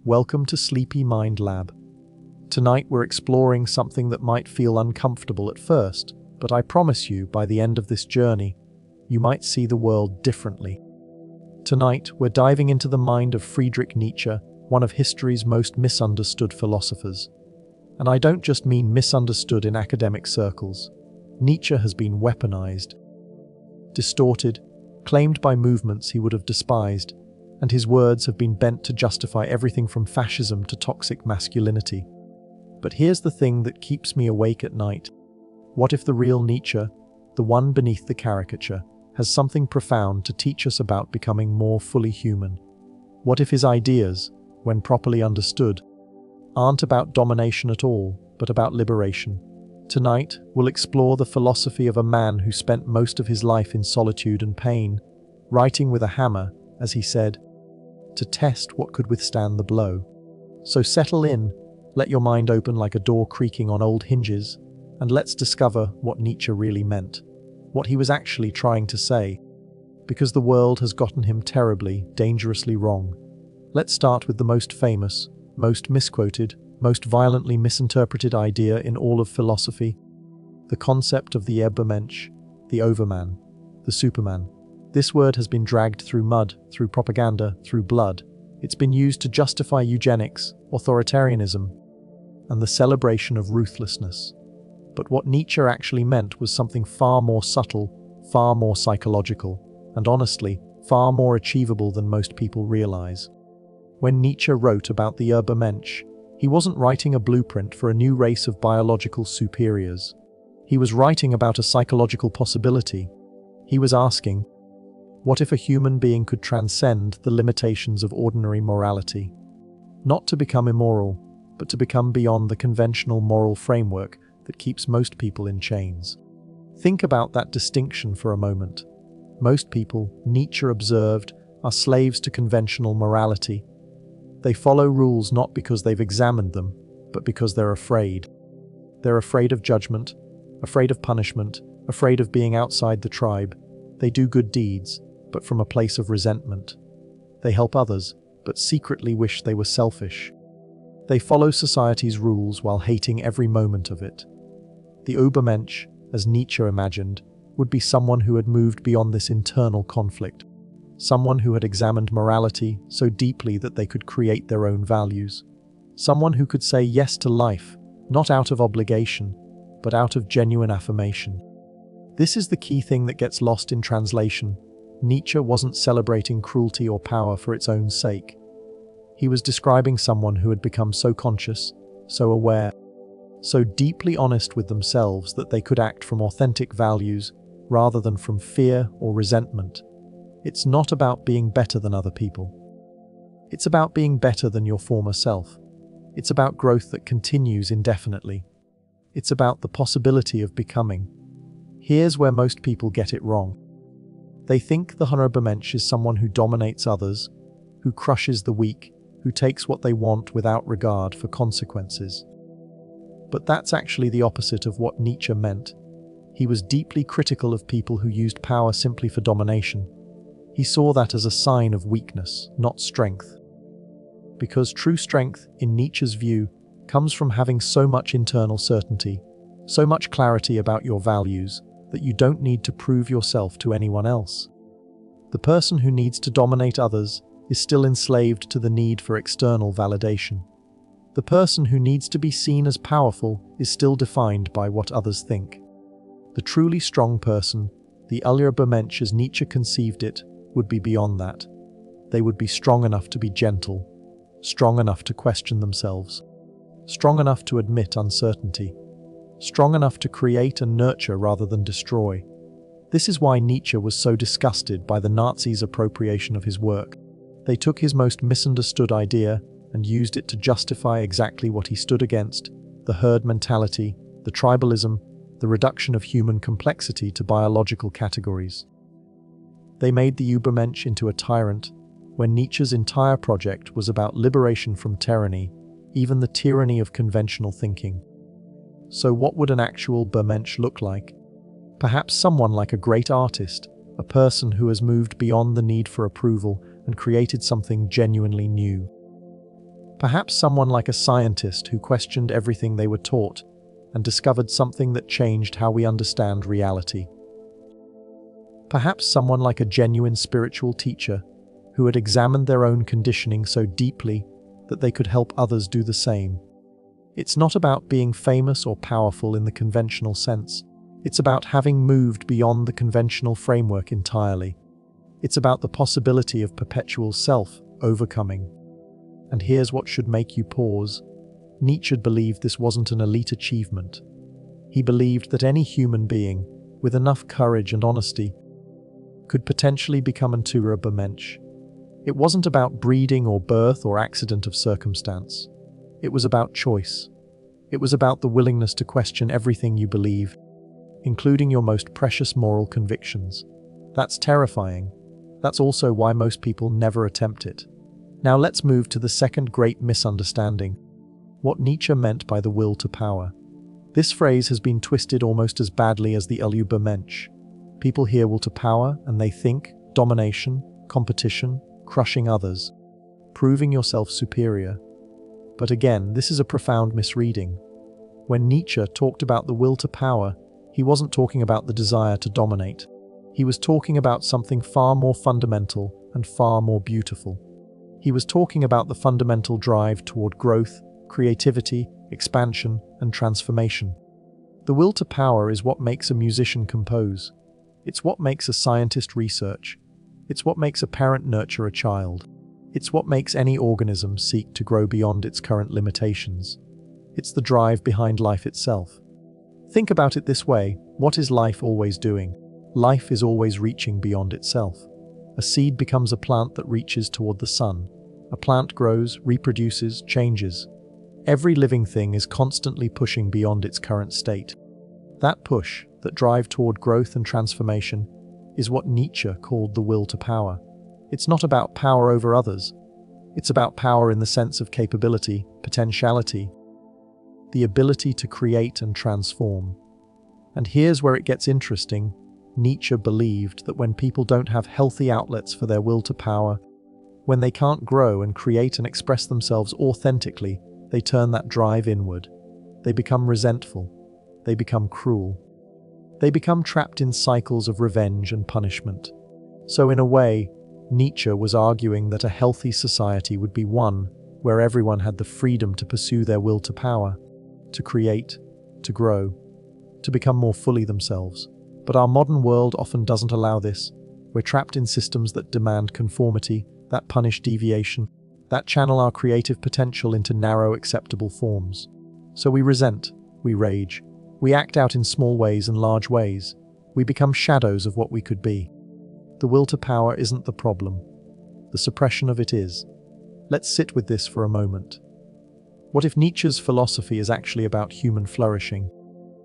Welcome to Sleepy Mind Lab. Tonight we're exploring something that might feel uncomfortable at first, but I promise you, by the end of this journey, you might see the world differently. Tonight we're diving into the mind of Friedrich Nietzsche, one of history's most misunderstood philosophers. And I don't just mean misunderstood in academic circles. Nietzsche has been weaponized, distorted, claimed by movements he would have despised, and his words have been bent to justify everything from fascism to toxic masculinity. But here's the thing that keeps me awake at night. What if the real Nietzsche, the one beneath the caricature, has something profound to teach us about becoming more fully human? What if his ideas, when properly understood, aren't about domination at all, but about liberation? Tonight, we'll explore the philosophy of a man who spent most of his life in solitude and pain, writing with a hammer, as he said, to test what could withstand the blow. So settle in, let your mind open like a door creaking on old hinges, and let's discover what Nietzsche really meant, what he was actually trying to say, because the world has gotten him terribly, dangerously wrong. Let's start with the most famous, most misquoted, most violently misinterpreted idea in all of philosophy, the concept of the Übermensch, the overman, the superman. This word has been dragged through mud, through propaganda, through blood. It's been used to justify eugenics, authoritarianism, and the celebration of ruthlessness. But what Nietzsche actually meant was something far more subtle, far more psychological, and honestly, far more achievable than most people realize. When Nietzsche wrote about the Übermensch, he wasn't writing a blueprint for a new race of biological superiors. He was writing about a psychological possibility. He was asking, what if a human being could transcend the limitations of ordinary morality? Not to become immoral, but to become beyond the conventional moral framework that keeps most people in chains. Think about that distinction for a moment. Most people, Nietzsche observed, are slaves to conventional morality. They follow rules not because they've examined them, but because they're afraid. They're afraid of judgment, afraid of punishment, afraid of being outside the tribe. They do good deeds, but from a place of resentment. They help others, but secretly wish they were selfish. They follow society's rules while hating every moment of it. The Übermensch, as Nietzsche imagined, would be someone who had moved beyond this internal conflict. Someone who had examined morality so deeply that they could create their own values. Someone who could say yes to life, not out of obligation, but out of genuine affirmation. This is the key thing that gets lost in translation. Nietzsche wasn't celebrating cruelty or power for its own sake. He was describing someone who had become so conscious, so aware, so deeply honest with themselves that they could act from authentic values rather than from fear or resentment. It's not about being better than other people. It's about being better than your former self. It's about growth that continues indefinitely. It's about the possibility of becoming. Here's where most people get it wrong. They think the Übermensch is someone who dominates others, who crushes the weak, who takes what they want without regard for consequences. But that's actually the opposite of what Nietzsche meant. He was deeply critical of people who used power simply for domination. He saw that as a sign of weakness, not strength. Because true strength, in Nietzsche's view, comes from having so much internal certainty, so much clarity about your values, that you don't need to prove yourself to anyone else. The person who needs to dominate others is still enslaved to the need for external validation. The person who needs to be seen as powerful is still defined by what others think. The truly strong person, the Übermensch as Nietzsche conceived it, would be beyond that. They would be strong enough to be gentle, strong enough to question themselves, strong enough to admit uncertainty, strong enough to create and nurture rather than destroy. This is why Nietzsche was so disgusted by the Nazis' appropriation of his work. They took his most misunderstood idea and used it to justify exactly what he stood against: the herd mentality, the tribalism, the reduction of human complexity to biological categories. They made the Übermensch into a tyrant, when Nietzsche's entire project was about liberation from tyranny, even the tyranny of conventional thinking. So what would an actual Übermensch look like? Perhaps someone like a great artist, a person who has moved beyond the need for approval and created something genuinely new. Perhaps someone like a scientist who questioned everything they were taught and discovered something that changed how we understand reality. Perhaps someone like a genuine spiritual teacher who had examined their own conditioning so deeply that they could help others do the same. It's not about being famous or powerful in the conventional sense. It's about having moved beyond the conventional framework entirely. It's about the possibility of perpetual self-overcoming. And here's what should make you pause. Nietzsche believed this wasn't an elite achievement. He believed that any human being, with enough courage and honesty, could potentially become an Übermensch. It wasn't about breeding or birth or accident of circumstance. It was about choice. It was about the willingness to question everything you believe, including your most precious moral convictions. That's terrifying. That's also why most people never attempt it. Now let's move to the second great misunderstanding: what Nietzsche meant by the will to power. This phrase has been twisted almost as badly as the Übermensch. People hear will to power and they think domination, competition, crushing others, proving yourself superior. But again, this is a profound misreading. When Nietzsche talked about the will to power, he wasn't talking about the desire to dominate. He was talking about something far more fundamental and far more beautiful. He was talking about the fundamental drive toward growth, creativity, expansion, and transformation. The will to power is what makes a musician compose. It's what makes a scientist research. It's what makes a parent nurture a child. It's what makes any organism seek to grow beyond its current limitations. It's the drive behind life itself. Think about it this way: what is life always doing? Life is always reaching beyond itself. A seed becomes a plant that reaches toward the sun. A plant grows, reproduces, changes. Every living thing is constantly pushing beyond its current state. That push, that drive toward growth and transformation, is what Nietzsche called the will to power. It's not about power over others. It's about power in the sense of capability, potentiality, the ability to create and transform. And here's where it gets interesting. Nietzsche believed that when people don't have healthy outlets for their will to power, when they can't grow and create and express themselves authentically, they turn that drive inward. They become resentful. They become cruel. They become trapped in cycles of revenge and punishment. So in a way, Nietzsche was arguing that a healthy society would be one where everyone had the freedom to pursue their will to power, to create, to grow, to become more fully themselves. But our modern world often doesn't allow this. We're trapped in systems that demand conformity, that punish deviation, that channel our creative potential into narrow, acceptable forms. So we resent, we rage, we act out in small ways and large ways. We become shadows of what we could be. The will to power isn't the problem. The suppression of it is. Let's sit with this for a moment. What if Nietzsche's philosophy is actually about human flourishing?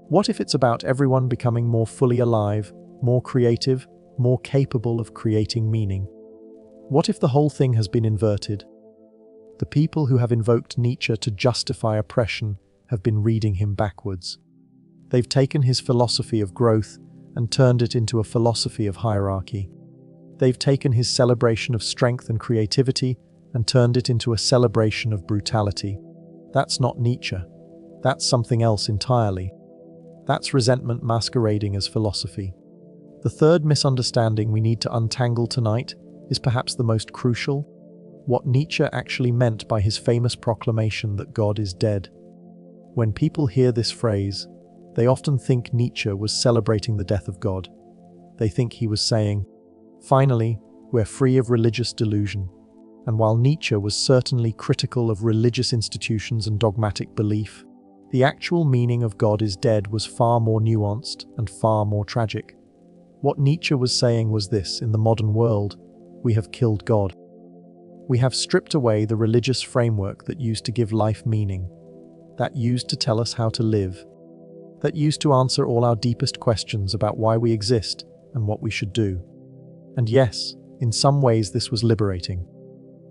What if it's about everyone becoming more fully alive, more creative, more capable of creating meaning? What if the whole thing has been inverted? The people who have invoked Nietzsche to justify oppression have been reading him backwards. They've taken his philosophy of growth and turned it into a philosophy of hierarchy. They've taken his celebration of strength and creativity and turned it into a celebration of brutality. That's not Nietzsche. That's something else entirely. That's resentment masquerading as philosophy. The third misunderstanding we need to untangle tonight is perhaps the most crucial: what Nietzsche actually meant by his famous proclamation that God is dead. When people hear this phrase, they often think Nietzsche was celebrating the death of God. They think he was saying, finally, we're free of religious delusion. And while Nietzsche was certainly critical of religious institutions and dogmatic belief, the actual meaning of God is dead was far more nuanced and far more tragic. What Nietzsche was saying was this: in the modern world, we have killed God. We have stripped away the religious framework that used to give life meaning, that used to tell us how to live, that used to answer all our deepest questions about why we exist and what we should do. And yes, in some ways this was liberating.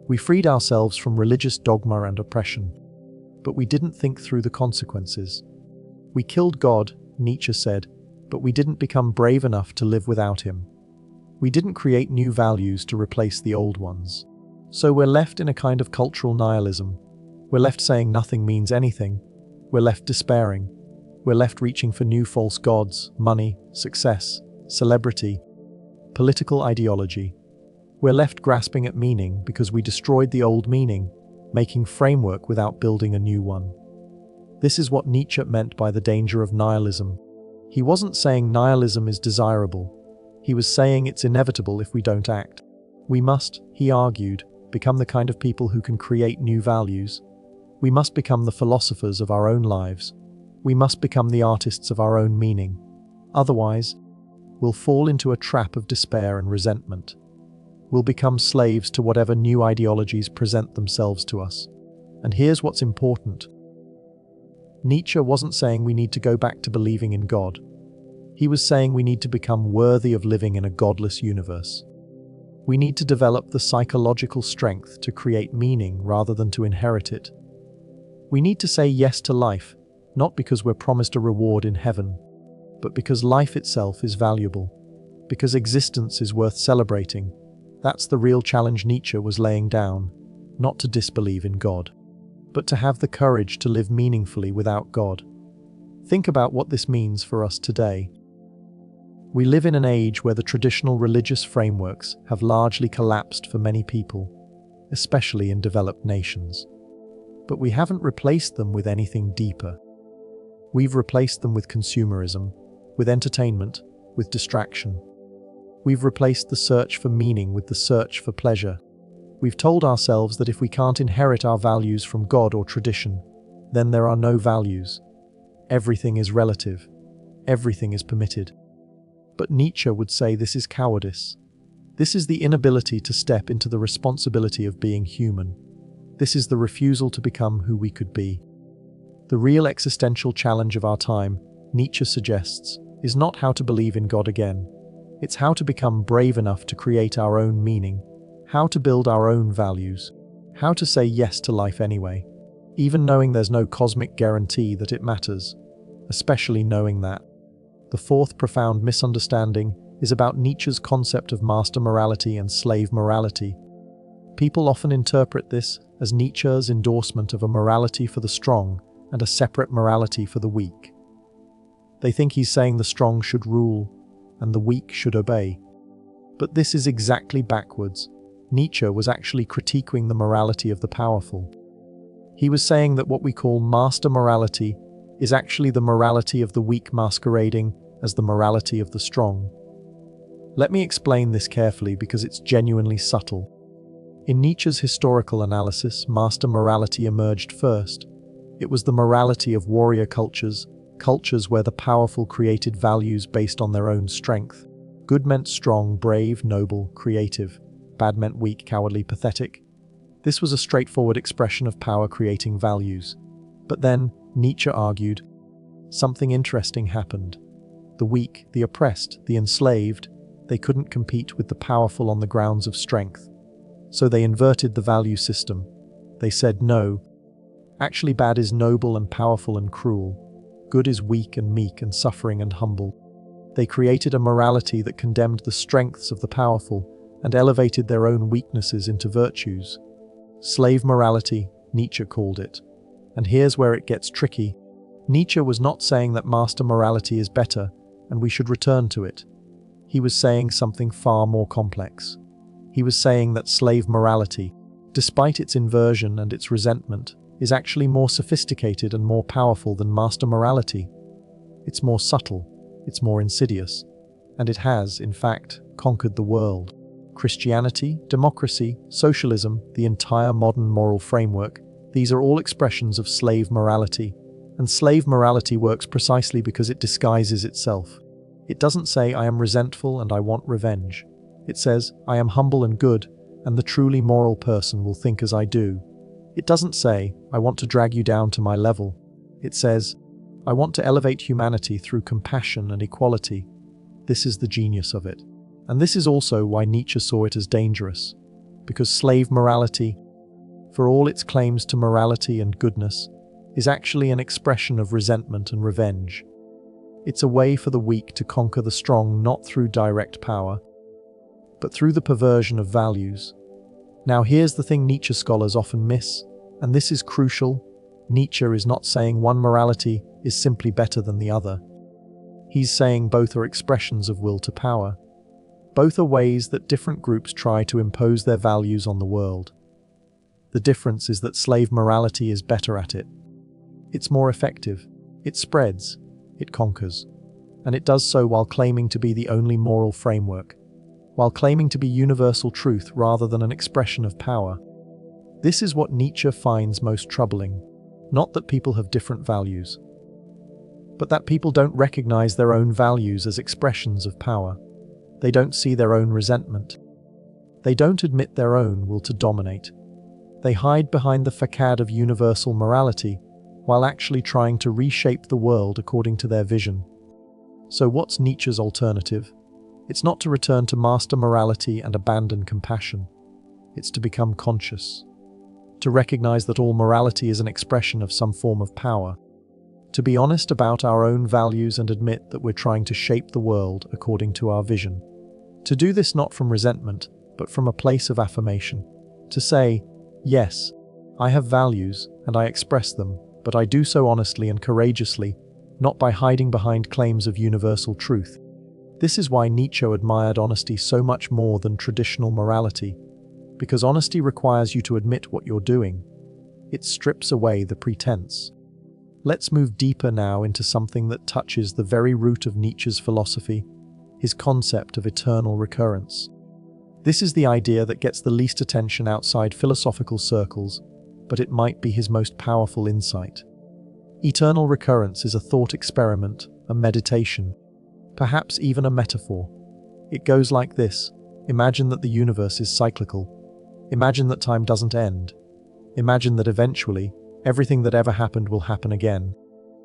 We freed ourselves from religious dogma and oppression, but we didn't think through the consequences. We killed God, Nietzsche said, but we didn't become brave enough to live without him. We didn't create new values to replace the old ones. So we're left in a kind of cultural nihilism. We're left saying nothing means anything. We're left despairing. We're left reaching for new false gods, money, success, celebrity, political ideology. We're left grasping at meaning because we destroyed the old meaning, making framework without building a new one. This is what Nietzsche meant by the danger of nihilism. He wasn't saying nihilism is desirable. He was saying it's inevitable if we don't act. We must, he argued, become the kind of people who can create new values. We must become the philosophers of our own lives. We must become the artists of our own meaning. Otherwise, we'll fall into a trap of despair and resentment. We'll become slaves to whatever new ideologies present themselves to us. And here's what's important. Nietzsche wasn't saying we need to go back to believing in God. He was saying we need to become worthy of living in a godless universe. We need to develop the psychological strength to create meaning rather than to inherit it. We need to say yes to life, not because we're promised a reward in heaven, but because life itself is valuable, because existence is worth celebrating. That's the real challenge Nietzsche was laying down, not to disbelieve in God, but to have the courage to live meaningfully without God. Think about what this means for us today. We live in an age where the traditional religious frameworks have largely collapsed for many people, especially in developed nations. But we haven't replaced them with anything deeper. We've replaced them with consumerism, with entertainment, with distraction. We've replaced the search for meaning with the search for pleasure. We've told ourselves that if we can't inherit our values from God or tradition, then there are no values. Everything is relative. Everything is permitted. But Nietzsche would say this is cowardice. This is the inability to step into the responsibility of being human. This is the refusal to become who we could be. The real existential challenge of our time, Nietzsche suggests, is not how to believe in God again. It's how to become brave enough to create our own meaning, how to build our own values, how to say yes to life anyway, even knowing there's no cosmic guarantee that it matters, especially knowing that. The fourth profound misunderstanding is about Nietzsche's concept of master morality and slave morality. People often interpret this as Nietzsche's endorsement of a morality for the strong and a separate morality for the weak. They think he's saying the strong should rule and the weak should obey. But this is exactly backwards. Nietzsche was actually critiquing the morality of the powerful. He was saying that what we call master morality is actually the morality of the weak masquerading as the morality of the strong. Let me explain this carefully because it's genuinely subtle. In Nietzsche's historical analysis, master morality emerged first. It was the morality of warrior cultures, cultures where the powerful created values based on their own strength. Good meant strong, brave, noble, creative. Bad meant weak, cowardly, pathetic. This was a straightforward expression of power creating values. But then, Nietzsche argued, something interesting happened. The weak, the oppressed, the enslaved, they couldn't compete with the powerful on the grounds of strength. So they inverted the value system. They said no. Actually, bad is noble and powerful and cruel. Good is weak and meek and suffering and humble. They created a morality that condemned the strengths of the powerful and elevated their own weaknesses into virtues. Slave morality, Nietzsche called it. And here's where it gets tricky. Nietzsche was not saying that master morality is better and we should return to it. He was saying something far more complex. He was saying that slave morality, despite its inversion and its resentment, is actually more sophisticated and more powerful than master morality. It's more subtle, it's more insidious, and it has, in fact, conquered the world. Christianity, democracy, socialism, the entire modern moral framework, these are all expressions of slave morality. And slave morality works precisely because it disguises itself. It doesn't say, I am resentful and I want revenge. It says, I am humble and good, and the truly moral person will think as I do. It doesn't say, I want to drag you down to my level. It says, I want to elevate humanity through compassion and equality. This is the genius of it. And this is also why Nietzsche saw it as dangerous. Because slave morality, for all its claims to morality and goodness, is actually an expression of resentment and revenge. It's a way for the weak to conquer the strong not through direct power, but through the perversion of values. Now here's the thing Nietzsche scholars often miss, And this is crucial. Nietzsche is not saying one morality is simply better than the other. He's saying both are expressions of will to power. Both are ways that different groups try to impose their values on the world. The difference is that slave morality is better at it. It's more effective. It spreads. It conquers. And it does so while claiming to be the only moral framework, while claiming to be universal truth rather than an expression of power. This is what Nietzsche finds most troubling. Not that people have different values, but that people don't recognize their own values as expressions of power. They don't see their own resentment. They don't admit their own will to dominate. They hide behind the facade of universal morality, while actually trying to reshape the world according to their vision. So what's Nietzsche's alternative? It's not to return to master morality and abandon compassion. It's to become conscious. To recognize that all morality is an expression of some form of power. To be honest about our own values and admit that we're trying to shape the world according to our vision. To do this not from resentment, but from a place of affirmation. To say, yes, I have values and I express them, but I do so honestly and courageously, not by hiding behind claims of universal truth. This is why Nietzsche admired honesty so much more than traditional morality, because honesty requires you to admit what you're doing. It strips away the pretense. Let's move deeper now into something that touches the very root of Nietzsche's philosophy, his concept of eternal recurrence. This is the idea that gets the least attention outside philosophical circles, but it might be his most powerful insight. Eternal recurrence is a thought experiment, a meditation, perhaps even a metaphor. It goes like this. Imagine that the universe is cyclical. Imagine that time doesn't end. Imagine that eventually, everything that ever happened will happen again,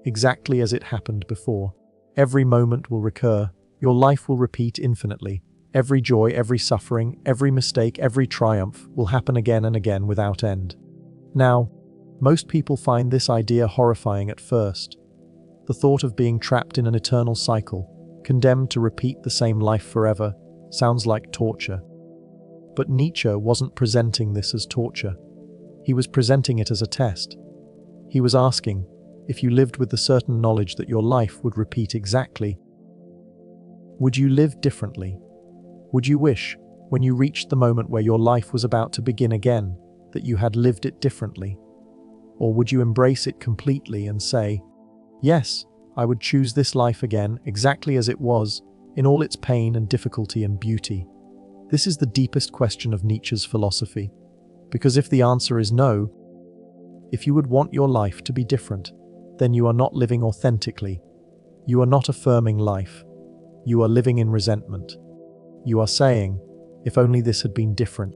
exactly as it happened before. Every moment will recur. Your life will repeat infinitely. Every joy, every suffering, every mistake, every triumph will happen again and again without end. Now, most people find this idea horrifying at first. The thought of being trapped in an eternal cycle, condemned to repeat the same life forever, sounds like torture. But Nietzsche wasn't presenting this as torture. He was presenting it as a test. He was asking, if you lived with the certain knowledge that your life would repeat exactly, would you live differently? Would you wish, when you reached the moment where your life was about to begin again, that you had lived it differently? Or would you embrace it completely and say, yes, I would choose this life again exactly as it was, in all its pain and difficulty and beauty? This is the deepest question of Nietzsche's philosophy. Because if the answer is no, if you would want your life to be different, then you are not living authentically. You are not affirming life. You are living in resentment. You are saying, if only this had been different.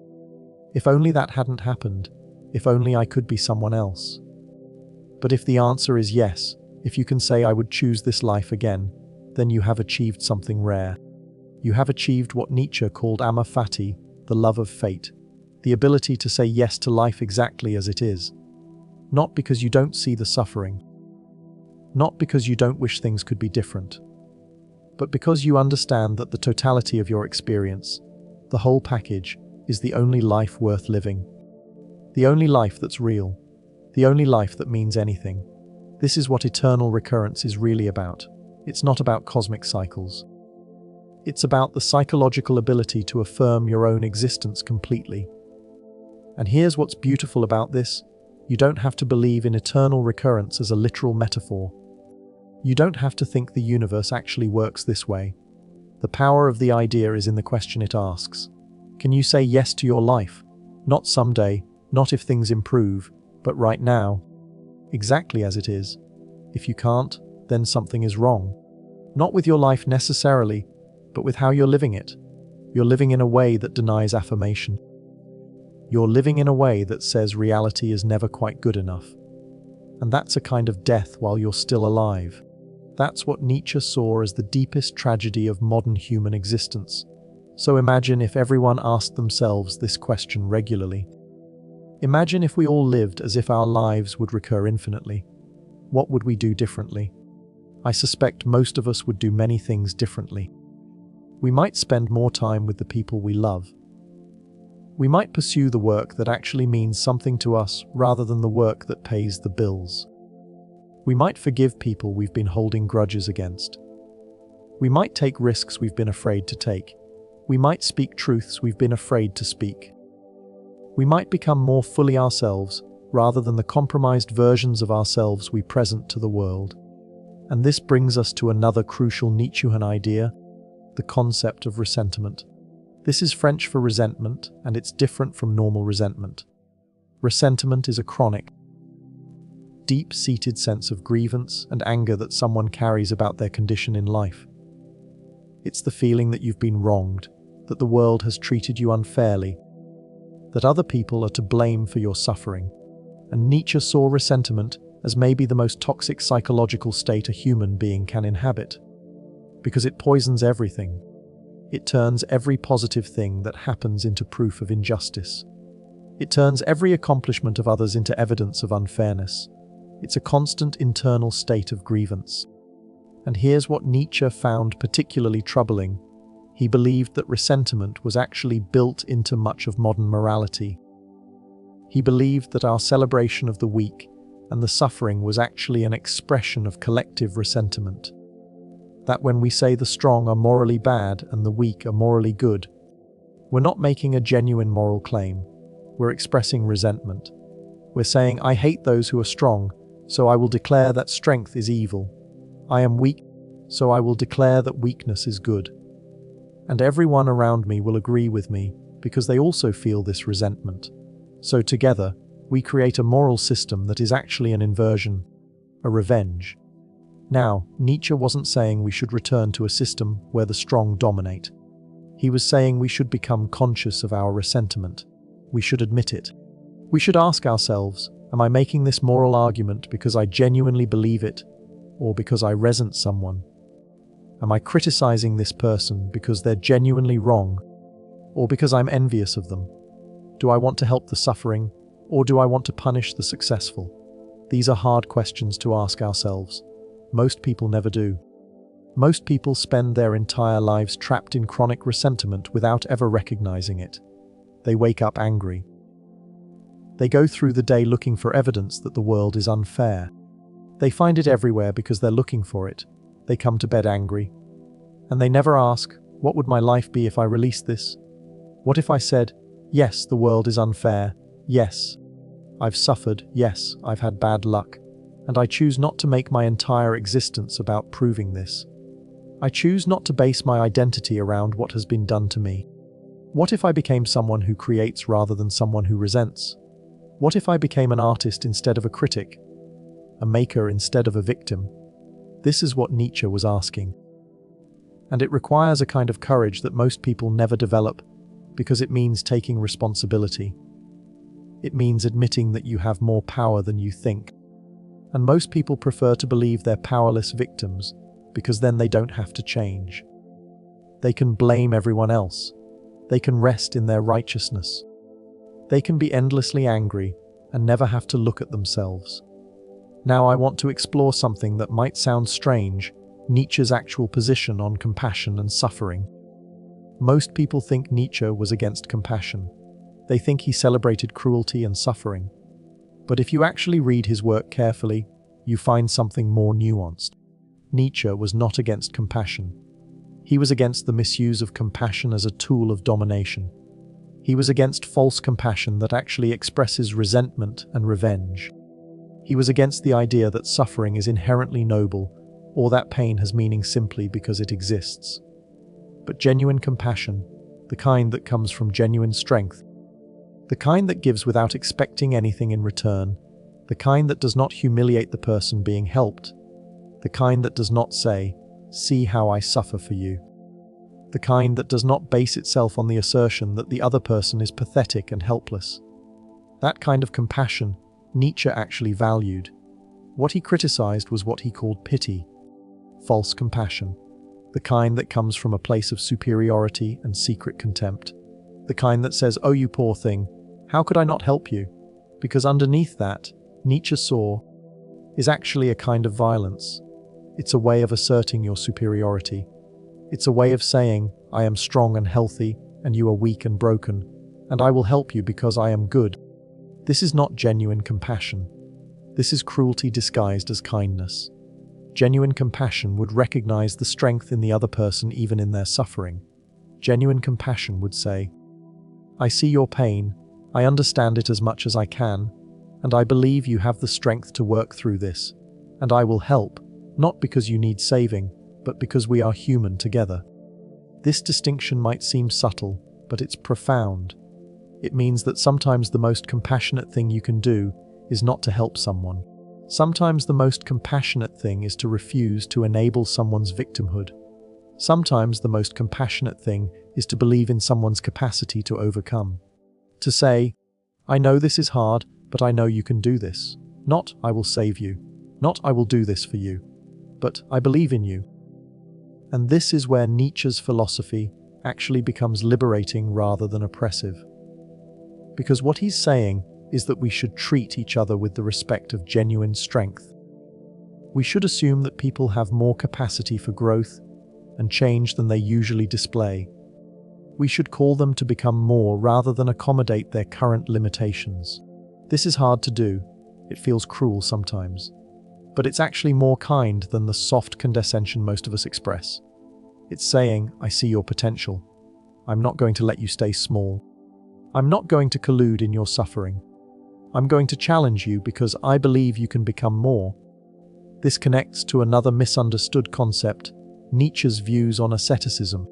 If only that hadn't happened. If only I could be someone else. But if the answer is yes, if you can say I would choose this life again, then you have achieved something rare. You have achieved what Nietzsche called amor fati, the love of fate, the ability to say yes to life exactly as it is. Not because you don't see the suffering, not because you don't wish things could be different, but because you understand that the totality of your experience, the whole package, is the only life worth living. The only life that's real. The only life that means anything. This is what eternal recurrence is really about. It's not about cosmic cycles. It's about the psychological ability to affirm your own existence completely. And here's what's beautiful about this. You don't have to believe in eternal recurrence as a literal metaphor. You don't have to think the universe actually works this way. The power of the idea is in the question it asks. Can you say yes to your life? Not someday, not if things improve, but right now, exactly as it is. If you can't, then something is wrong. Not with your life necessarily, but with how you're living it. You're living in a way that denies affirmation. You're living in a way that says reality is never quite good enough. And that's a kind of death while you're still alive. That's what Nietzsche saw as the deepest tragedy of modern human existence. So imagine if everyone asked themselves this question regularly. Imagine if we all lived as if our lives would recur infinitely. What would we do differently? I suspect most of us would do many things differently. We might spend more time with the people we love. We might pursue the work that actually means something to us rather than the work that pays the bills. We might forgive people we've been holding grudges against. We might take risks we've been afraid to take. We might speak truths we've been afraid to speak. We might become more fully ourselves rather than the compromised versions of ourselves we present to the world. And this brings us to another crucial Nietzschean idea, the concept of ressentiment. This is French for resentment, and it's different from normal resentment. Ressentiment is a chronic, deep-seated sense of grievance and anger that someone carries about their condition in life. It's the feeling that you've been wronged, that the world has treated you unfairly, that other people are to blame for your suffering. And Nietzsche saw ressentiment as maybe the most toxic psychological state a human being can inhabit, because it poisons everything. It turns every positive thing that happens into proof of injustice. It turns every accomplishment of others into evidence of unfairness. It's a constant internal state of grievance. And here's what Nietzsche found particularly troubling. He believed that ressentiment was actually built into much of modern morality. He believed that our celebration of the weak and the suffering was actually an expression of collective ressentiment. That when we say the strong are morally bad and the weak are morally good, we're not making a genuine moral claim. We're expressing resentment. We're saying, I hate those who are strong, so I will declare that strength is evil. I am weak, so I will declare that weakness is good. And everyone around me will agree with me because they also feel this resentment. So together, we create a moral system that is actually an inversion, a revenge. Now, Nietzsche wasn't saying we should return to a system where the strong dominate. He was saying we should become conscious of our ressentiment. We should admit it. We should ask ourselves, am I making this moral argument because I genuinely believe it, or because I resent someone? Am I criticizing this person because they're genuinely wrong, or because I'm envious of them? Do I want to help the suffering, or do I want to punish the successful? These are hard questions to ask ourselves. Most people never do. Most people spend their entire lives trapped in chronic ressentiment without ever recognizing it. They wake up angry. They go through the day looking for evidence that the world is unfair. They find it everywhere because they're looking for it. They come to bed angry. And they never ask, what would my life be if I released this? What if I said, yes, the world is unfair. Yes, I've suffered. Yes, I've had bad luck. And I choose not to make my entire existence about proving this. I choose not to base my identity around what has been done to me. What if I became someone who creates rather than someone who resents? What if I became an artist instead of a critic? A maker instead of a victim? This is what Nietzsche was asking. And it requires a kind of courage that most people never develop, because it means taking responsibility. It means admitting that you have more power than you think. And most people prefer to believe they're powerless victims, because then they don't have to change. They can blame everyone else. They can rest in their righteousness. They can be endlessly angry and never have to look at themselves. Now I want to explore something that might sound strange, Nietzsche's actual position on compassion and suffering. Most people think Nietzsche was against compassion. They think he celebrated cruelty and suffering. But if you actually read his work carefully, you find something more nuanced. Nietzsche was not against compassion. He was against the misuse of compassion as a tool of domination. He was against false compassion that actually expresses resentment and revenge. He was against the idea that suffering is inherently noble, or that pain has meaning simply because it exists. But genuine compassion, the kind that comes from genuine strength, the kind that gives without expecting anything in return, the kind that does not humiliate the person being helped, the kind that does not say, "See how I suffer for you," the kind that does not base itself on the assertion that the other person is pathetic and helpless. That kind of compassion Nietzsche actually valued. What he criticized was what he called pity, false compassion, the kind that comes from a place of superiority and secret contempt, the kind that says, "Oh, you poor thing, how could I not help you?" Because underneath that, Nietzsche saw, is actually a kind of violence. It's a way of asserting your superiority. It's a way of saying, I am strong and healthy, and you are weak and broken. and I will help you because I am good. This is not genuine compassion. This is cruelty disguised as kindness. Genuine compassion would recognize the strength in the other person even in their suffering. Genuine compassion would say, I see your pain, I understand it as much as I can, and I believe you have the strength to work through this, and I will help, not because you need saving, but because we are human together. This distinction might seem subtle, but it's profound. It means that sometimes the most compassionate thing you can do is not to help someone. Sometimes the most compassionate thing is to refuse to enable someone's victimhood. Sometimes the most compassionate thing is to believe in someone's capacity to overcome. To say, I know this is hard, but I know you can do this. Not, I will save you. Not, I will do this for you. But, I believe in you. And this is where Nietzsche's philosophy actually becomes liberating rather than oppressive. Because what he's saying is that we should treat each other with the respect of genuine strength. We should assume that people have more capacity for growth and change than they usually display. We should call them to become more rather than accommodate their current limitations. This is hard to do. It feels cruel sometimes. But it's actually more kind than the soft condescension most of us express. It's saying, I see your potential. I'm not going to let you stay small. I'm not going to collude in your suffering. I'm going to challenge you because I believe you can become more. This connects to another misunderstood concept, Nietzsche's views on asceticism.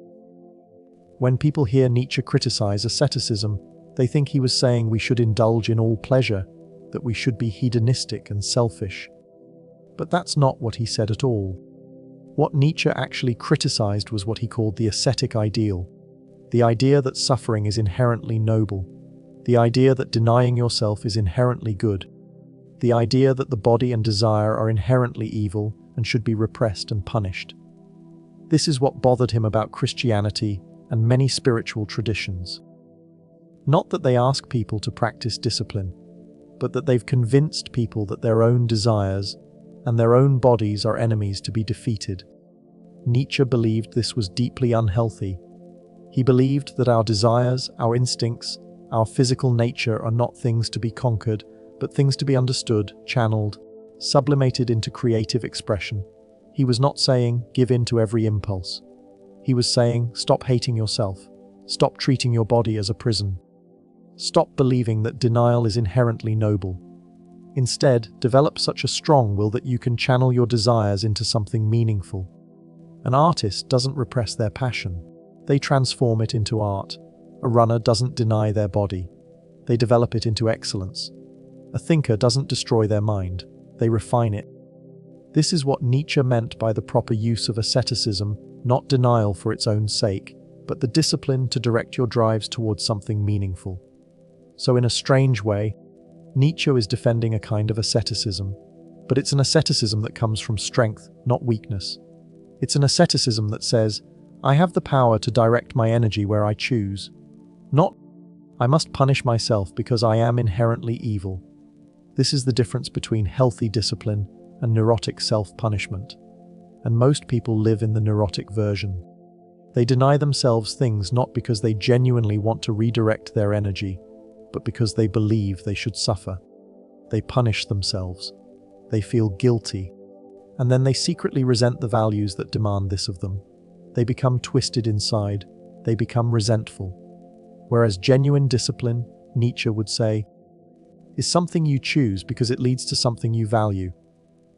When people hear Nietzsche criticize asceticism, they think he was saying we should indulge in all pleasure, that we should be hedonistic and selfish. But that's not what he said at all. What Nietzsche actually criticized was what he called the ascetic ideal. The idea that suffering is inherently noble. The idea that denying yourself is inherently good. The idea that the body and desire are inherently evil and should be repressed and punished. This is what bothered him about Christianity and many spiritual traditions. Not that they ask people to practice discipline, but that they've convinced people that their own desires and their own bodies are enemies to be defeated. Nietzsche believed this was deeply unhealthy. He believed that our desires, our instincts, our physical nature are not things to be conquered, but things to be understood, channeled, sublimated into creative expression. He was not saying, give in to every impulse. He was saying, stop hating yourself. Stop treating your body as a prison. Stop believing that denial is inherently noble. Instead, develop such a strong will that you can channel your desires into something meaningful. An artist doesn't repress their passion. They transform it into art. A runner doesn't deny their body. They develop it into excellence. A thinker doesn't destroy their mind. They refine it. This is what Nietzsche meant by the proper use of asceticism, not denial for its own sake, but the discipline to direct your drives towards something meaningful. So in a strange way, Nietzsche is defending a kind of asceticism, but it's an asceticism that comes from strength, not weakness. It's an asceticism that says, I have the power to direct my energy where I choose. Not, I must punish myself because I am inherently evil. This is the difference between healthy discipline and neurotic self-punishment. And most people live in the neurotic version. They deny themselves things not because they genuinely want to redirect their energy, but because they believe they should suffer. They punish themselves. They feel guilty. And then they secretly resent the values that demand this of them. They become twisted inside. They become resentful. Whereas genuine discipline, Nietzsche would say, is something you choose because it leads to something you value.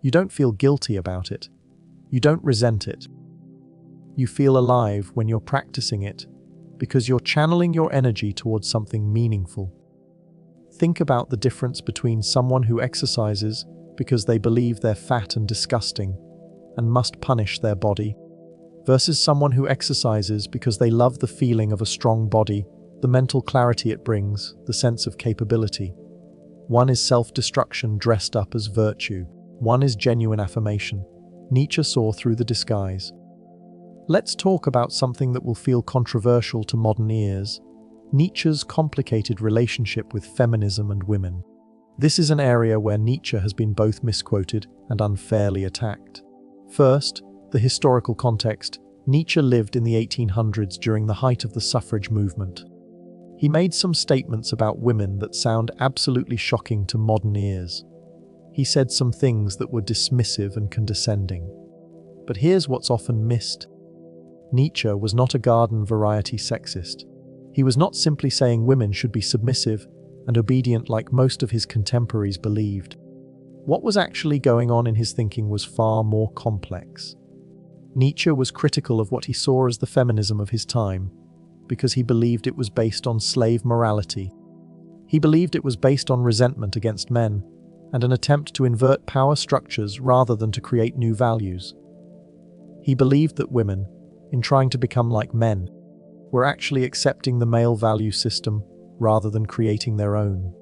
You don't feel guilty about it. You don't resent it. You feel alive when you're practicing it because you're channeling your energy towards something meaningful. Think about the difference between someone who exercises because they believe they're fat and disgusting and must punish their body, versus someone who exercises because they love the feeling of a strong body, the mental clarity it brings, the sense of capability. One is self-destruction dressed up as virtue. One is genuine affirmation. Nietzsche saw through the disguise. Let's talk about something that will feel controversial to modern ears: Nietzsche's complicated relationship with feminism and women. This is an area where Nietzsche has been both misquoted and unfairly attacked. First, the historical context. Nietzsche lived in the 1800s during the height of the suffrage movement. He made some statements about women that sound absolutely shocking to modern ears. He said some things that were dismissive and condescending. But here's what's often missed. Nietzsche was not a garden variety sexist. He was not simply saying women should be submissive and obedient like most of his contemporaries believed. What was actually going on in his thinking was far more complex. Nietzsche was critical of what he saw as the feminism of his time, because he believed it was based on slave morality. He believed it was based on resentment against men and an attempt to invert power structures rather than to create new values. He believed that women, in trying to become like men, were actually accepting the male value system rather than creating their own.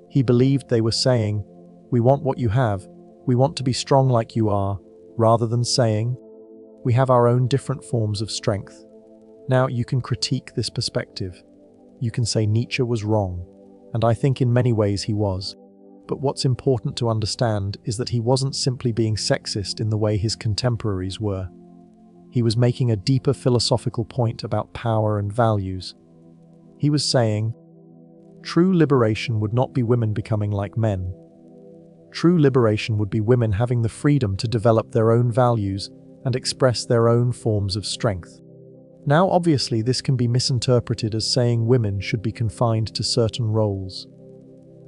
He believed they were saying, "We want what you have, we want to be strong like you are," rather than saying, "We have our own different forms of strength." Now, you can critique this perspective. You can say Nietzsche was wrong, and I think in many ways he was. But what's important to understand is that he wasn't simply being sexist in the way his contemporaries were. He was making a deeper philosophical point about power and values. He was saying, true liberation would not be women becoming like men. True liberation would be women having the freedom to develop their own values and express their own forms of strength. Now, obviously, this can be misinterpreted as saying women should be confined to certain roles.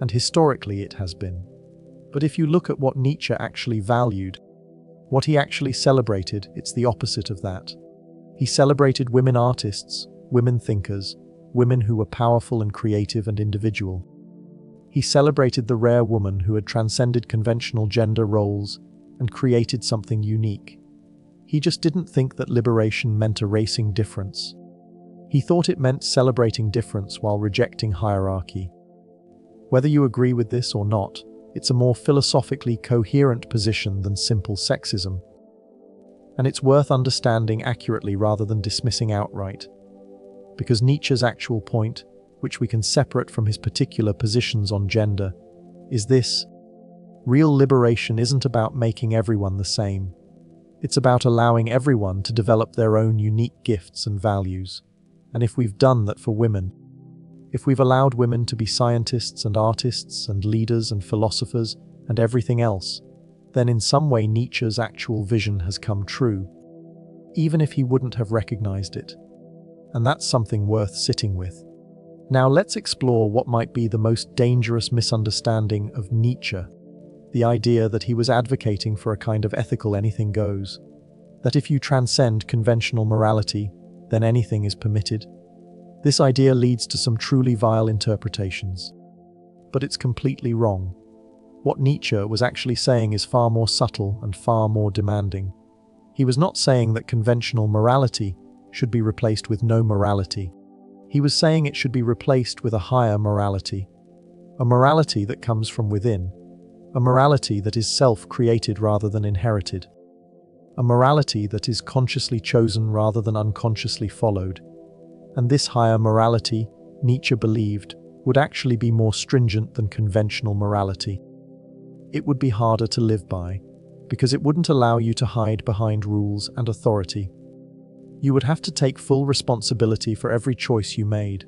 And historically it has been. But if you look at what Nietzsche actually valued, what he actually celebrated, it's the opposite of that. He celebrated women artists, women thinkers, women who were powerful and creative and individual. He celebrated the rare woman who had transcended conventional gender roles and created something unique. He just didn't think that liberation meant erasing difference. He thought it meant celebrating difference while rejecting hierarchy. Whether you agree with this or not, it's a more philosophically coherent position than simple sexism. And it's worth understanding accurately rather than dismissing outright. Because Nietzsche's actual point, which we can separate from his particular positions on gender, is this: real liberation isn't about making everyone the same. It's about allowing everyone to develop their own unique gifts and values. And if we've done that for women, if we've allowed women to be scientists and artists and leaders and philosophers and everything else, then in some way Nietzsche's actual vision has come true, even if he wouldn't have recognized it. And that's something worth sitting with. Now let's explore what might be the most dangerous misunderstanding of Nietzsche. The idea that he was advocating for a kind of ethical anything goes. That if you transcend conventional morality, then anything is permitted. This idea leads to some truly vile interpretations. But it's completely wrong. What Nietzsche was actually saying is far more subtle and far more demanding. He was not saying that conventional morality should be replaced with no morality. He was saying it should be replaced with a higher morality. A morality that comes from within. A morality that is self-created rather than inherited. A morality that is consciously chosen rather than unconsciously followed. And this higher morality, Nietzsche believed, would actually be more stringent than conventional morality. It would be harder to live by, because it wouldn't allow you to hide behind rules and authority. You would have to take full responsibility for every choice you made.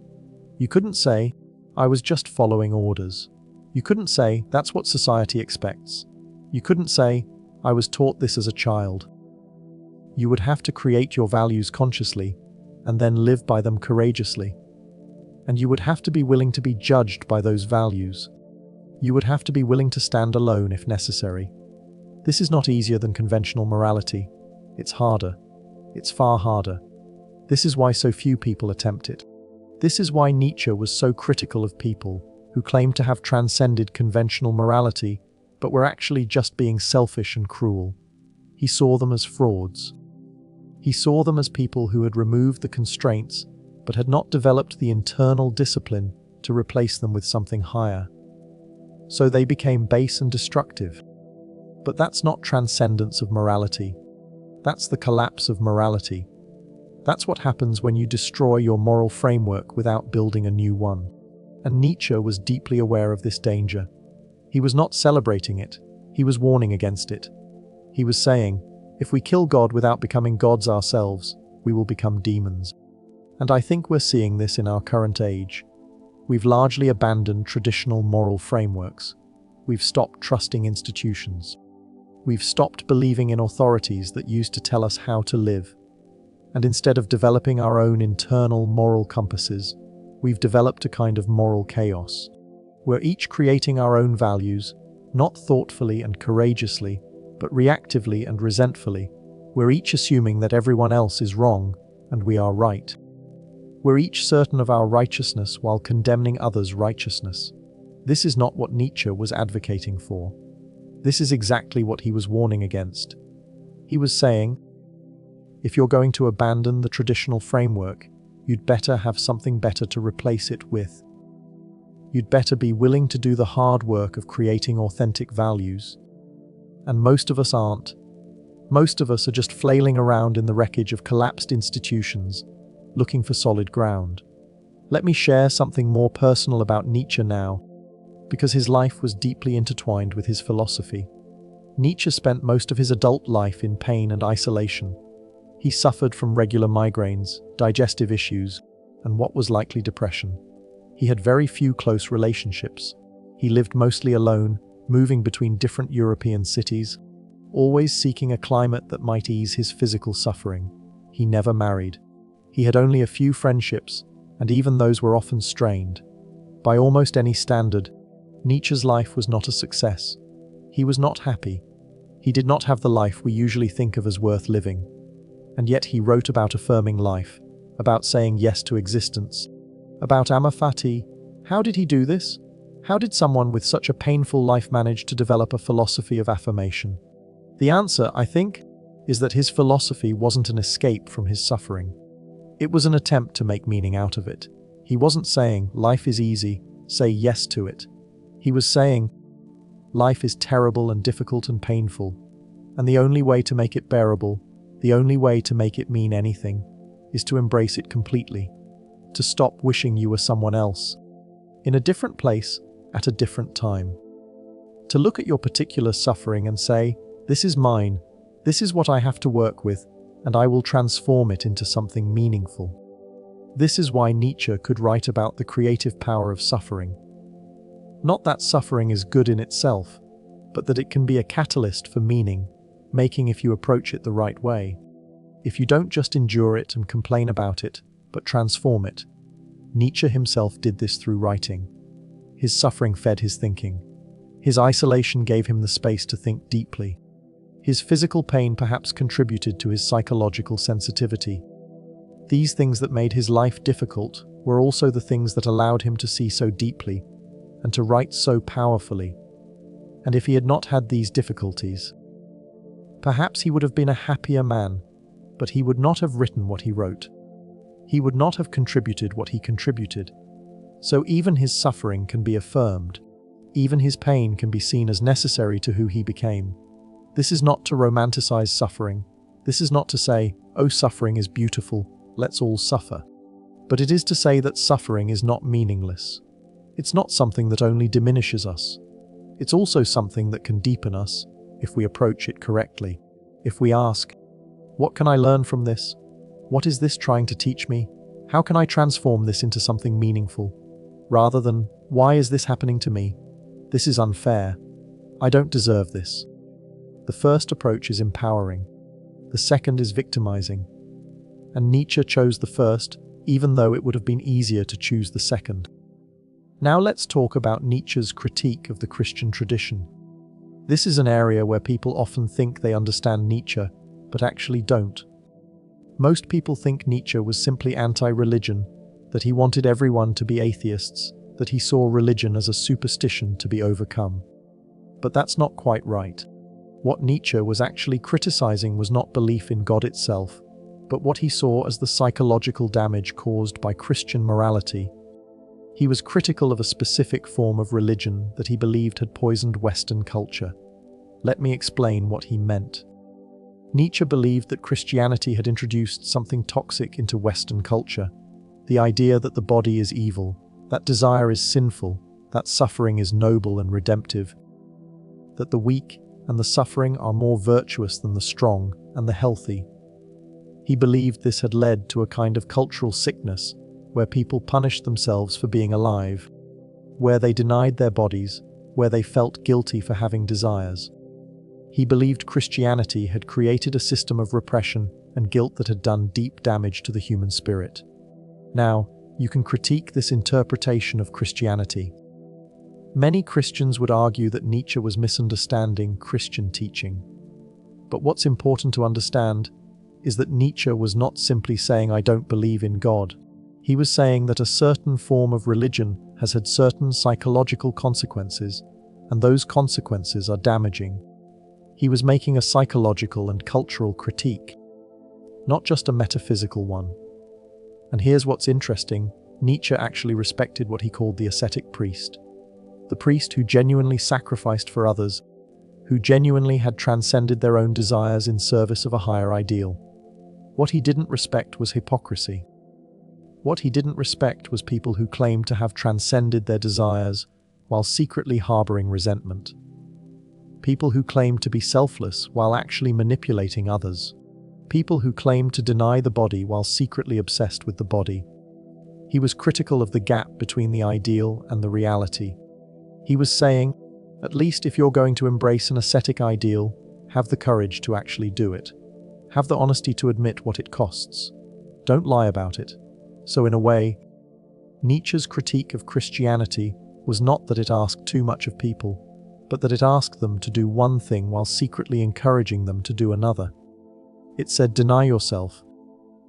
You couldn't say, "I was just following orders." You couldn't say, "That's what society expects." You couldn't say, "I was taught this as a child." You would have to create your values consciously, and then live by them courageously. And you would have to be willing to be judged by those values. You would have to be willing to stand alone if necessary. This is not easier than conventional morality. It's harder. It's far harder. This is why so few people attempt it. This is why Nietzsche was so critical of people who claimed to have transcended conventional morality, but were actually just being selfish and cruel. He saw them as frauds. He saw them as people who had removed the constraints, but had not developed the internal discipline to replace them with something higher. So they became base and destructive. But that's not transcendence of morality. That's the collapse of morality. That's what happens when you destroy your moral framework without building a new one. And Nietzsche was deeply aware of this danger. He was not celebrating it. He was warning against it. He was saying, if we kill God without becoming gods ourselves, we will become demons. And I think we're seeing this in our current age. We've largely abandoned traditional moral frameworks. We've stopped trusting institutions. We've stopped believing in authorities that used to tell us how to live. And instead of developing our own internal moral compasses, we've developed a kind of moral chaos. We're each creating our own values, not thoughtfully and courageously, but reactively and resentfully. We're each assuming that everyone else is wrong and we are right. We're each certain of our righteousness while condemning others' righteousness. This is not what Nietzsche was advocating for. This is exactly what he was warning against. He was saying, if you're going to abandon the traditional framework, you'd better have something better to replace it with. You'd better be willing to do the hard work of creating authentic values. And most of us aren't. Most of us are just flailing around in the wreckage of collapsed institutions, looking for solid ground. Let me share something more personal about Nietzsche now, because his life was deeply intertwined with his philosophy. Nietzsche spent most of his adult life in pain and isolation. He suffered from regular migraines, digestive issues, and what was likely depression. He had very few close relationships. He lived mostly alone, moving between different European cities, always seeking a climate that might ease his physical suffering. He never married. He had only a few friendships, and even those were often strained. By almost any standard, Nietzsche's life was not a success. He was not happy. He did not have the life we usually think of as worth living. And yet he wrote about affirming life, about saying yes to existence, about amor fati. How did he do this? How did someone with such a painful life manage to develop a philosophy of affirmation? The answer, I think, is that his philosophy wasn't an escape from his suffering. It was an attempt to make meaning out of it. He wasn't saying, life is easy, say yes to it. He was saying, life is terrible and difficult and painful, and the only way to make it bearable, the only way to make it mean anything, is to embrace it completely, to stop wishing you were someone else, in a different place, at a different time. To look at your particular suffering and say, this is mine, this is what I have to work with, and I will transform it into something meaningful. This is why Nietzsche could write about the creative power of suffering. Not that suffering is good in itself, but that it can be a catalyst for meaning, making if you approach it the right way. If you don't just endure it and complain about it, but transform it. Nietzsche himself did this through writing. His suffering fed his thinking. His isolation gave him the space to think deeply. His physical pain perhaps contributed to his psychological sensitivity. These things that made his life difficult were also the things that allowed him to see so deeply and to write so powerfully. And if he had not had these difficulties, perhaps he would have been a happier man, but he would not have written what he wrote. He would not have contributed what he contributed. So even his suffering can be affirmed. Even his pain can be seen as necessary to who he became. This is not to romanticize suffering. This is not to say, oh, suffering is beautiful, let's all suffer. But it is to say that suffering is not meaningless. It's not something that only diminishes us. It's also something that can deepen us, if we approach it correctly. If we ask, what can I learn from this? What is this trying to teach me? How can I transform this into something meaningful? Rather than, why is this happening to me? This is unfair. I don't deserve this. The first approach is empowering. The second is victimizing. And Nietzsche chose the first, even though it would have been easier to choose the second. Now let's talk about Nietzsche's critique of the Christian tradition. This is an area where people often think they understand Nietzsche, but actually don't. Most people think Nietzsche was simply anti-religion, that he wanted everyone to be atheists, that he saw religion as a superstition to be overcome. But that's not quite right. What Nietzsche was actually criticizing was not belief in God itself, but what he saw as the psychological damage caused by Christian morality. He was critical of a specific form of religion that he believed had poisoned Western culture. Let me explain what he meant. Nietzsche believed that Christianity had introduced something toxic into Western culture. The idea that the body is evil, that desire is sinful, that suffering is noble and redemptive, that the weak and the suffering are more virtuous than the strong and the healthy. He believed this had led to a kind of cultural sickness, where people punished themselves for being alive, where they denied their bodies, where they felt guilty for having desires. He believed Christianity had created a system of repression and guilt that had done deep damage to the human spirit. Now, you can critique this interpretation of Christianity. Many Christians would argue that Nietzsche was misunderstanding Christian teaching. But what's important to understand is that Nietzsche was not simply saying, "I don't believe in God." He was saying that a certain form of religion has had certain psychological consequences, and those consequences are damaging. He was making a psychological and cultural critique, not just a metaphysical one. And here's what's interesting: Nietzsche actually respected what he called the ascetic priest. The priest who genuinely sacrificed for others, who genuinely had transcended their own desires in service of a higher ideal. What he didn't respect was hypocrisy. What he didn't respect was people who claimed to have transcended their desires while secretly harboring resentment. People who claimed to be selfless while actually manipulating others. People who claimed to deny the body while secretly obsessed with the body. He was critical of the gap between the ideal and the reality. He was saying, at least if you're going to embrace an ascetic ideal, have the courage to actually do it. Have the honesty to admit what it costs. Don't lie about it. So in a way, Nietzsche's critique of Christianity was not that it asked too much of people, but that it asked them to do one thing while secretly encouraging them to do another. It said deny yourself,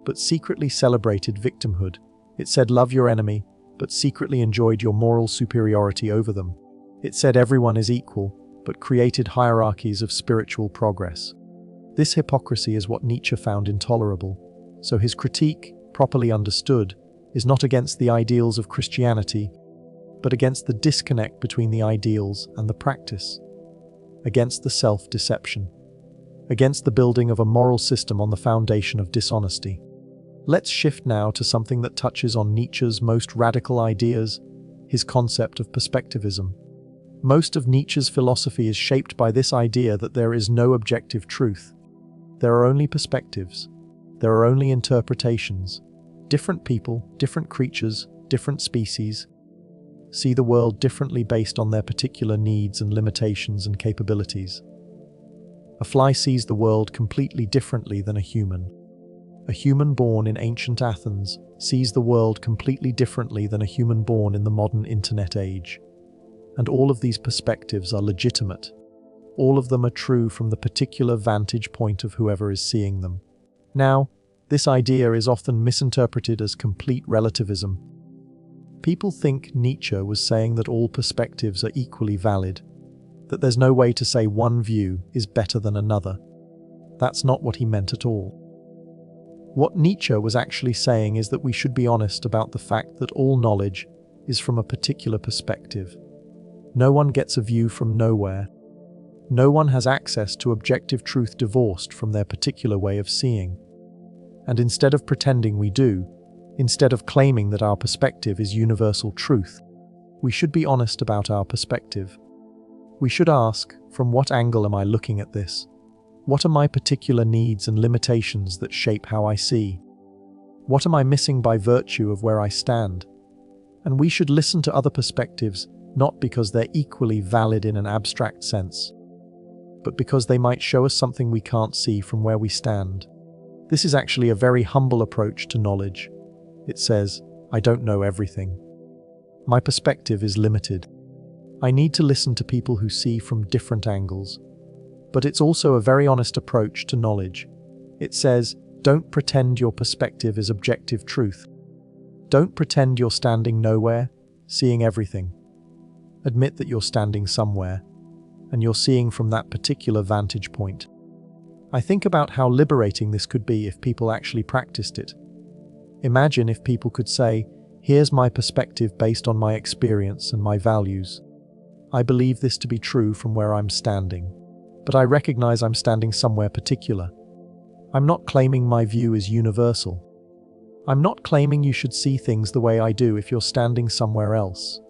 but secretly celebrated victimhood. It said love your enemy, but secretly enjoyed your moral superiority over them. It said everyone is equal, but created hierarchies of spiritual progress. This hypocrisy is what Nietzsche found intolerable. So his critique, properly understood, is not against the ideals of Christianity, but against the disconnect between the ideals and the practice, against the self-deception, against the building of a moral system on the foundation of dishonesty. Let's shift now to something that touches on Nietzsche's most radical ideas, his concept of perspectivism. Most of Nietzsche's philosophy is shaped by this idea that there is no objective truth. There are only perspectives. There are only interpretations. Different people, different creatures, different species see the world differently based on their particular needs and limitations and capabilities. A fly sees the world completely differently than a human. A human born in ancient Athens sees the world completely differently than a human born in the modern internet age. And all of these perspectives are legitimate. All of them are true from the particular vantage point of whoever is seeing them. Now, this idea is often misinterpreted as complete relativism. People think Nietzsche was saying that all perspectives are equally valid, that there's no way to say one view is better than another. That's not what he meant at all. What Nietzsche was actually saying is that we should be honest about the fact that all knowledge is from a particular perspective. No one gets a view from nowhere. No one has access to objective truth divorced from their particular way of seeing. And instead of pretending we do, instead of claiming that our perspective is universal truth, we should be honest about our perspective. We should ask, from what angle am I looking at this? What are my particular needs and limitations that shape how I see? What am I missing by virtue of where I stand? And we should listen to other perspectives not because they're equally valid in an abstract sense, but because they might show us something we can't see from where we stand. This is actually a very humble approach to knowledge. It says, I don't know everything. My perspective is limited. I need to listen to people who see from different angles. But it's also a very honest approach to knowledge. It says, don't pretend your perspective is objective truth. Don't pretend you're standing nowhere, seeing everything. Admit that you're standing somewhere, and you're seeing from that particular vantage point. I think about how liberating this could be if people actually practiced it. Imagine if people could say, here's my perspective based on my experience and my values. I believe this to be true from where I'm standing, but I recognize I'm standing somewhere particular. I'm not claiming my view is universal. I'm not claiming you should see things the way I do if you're standing somewhere else.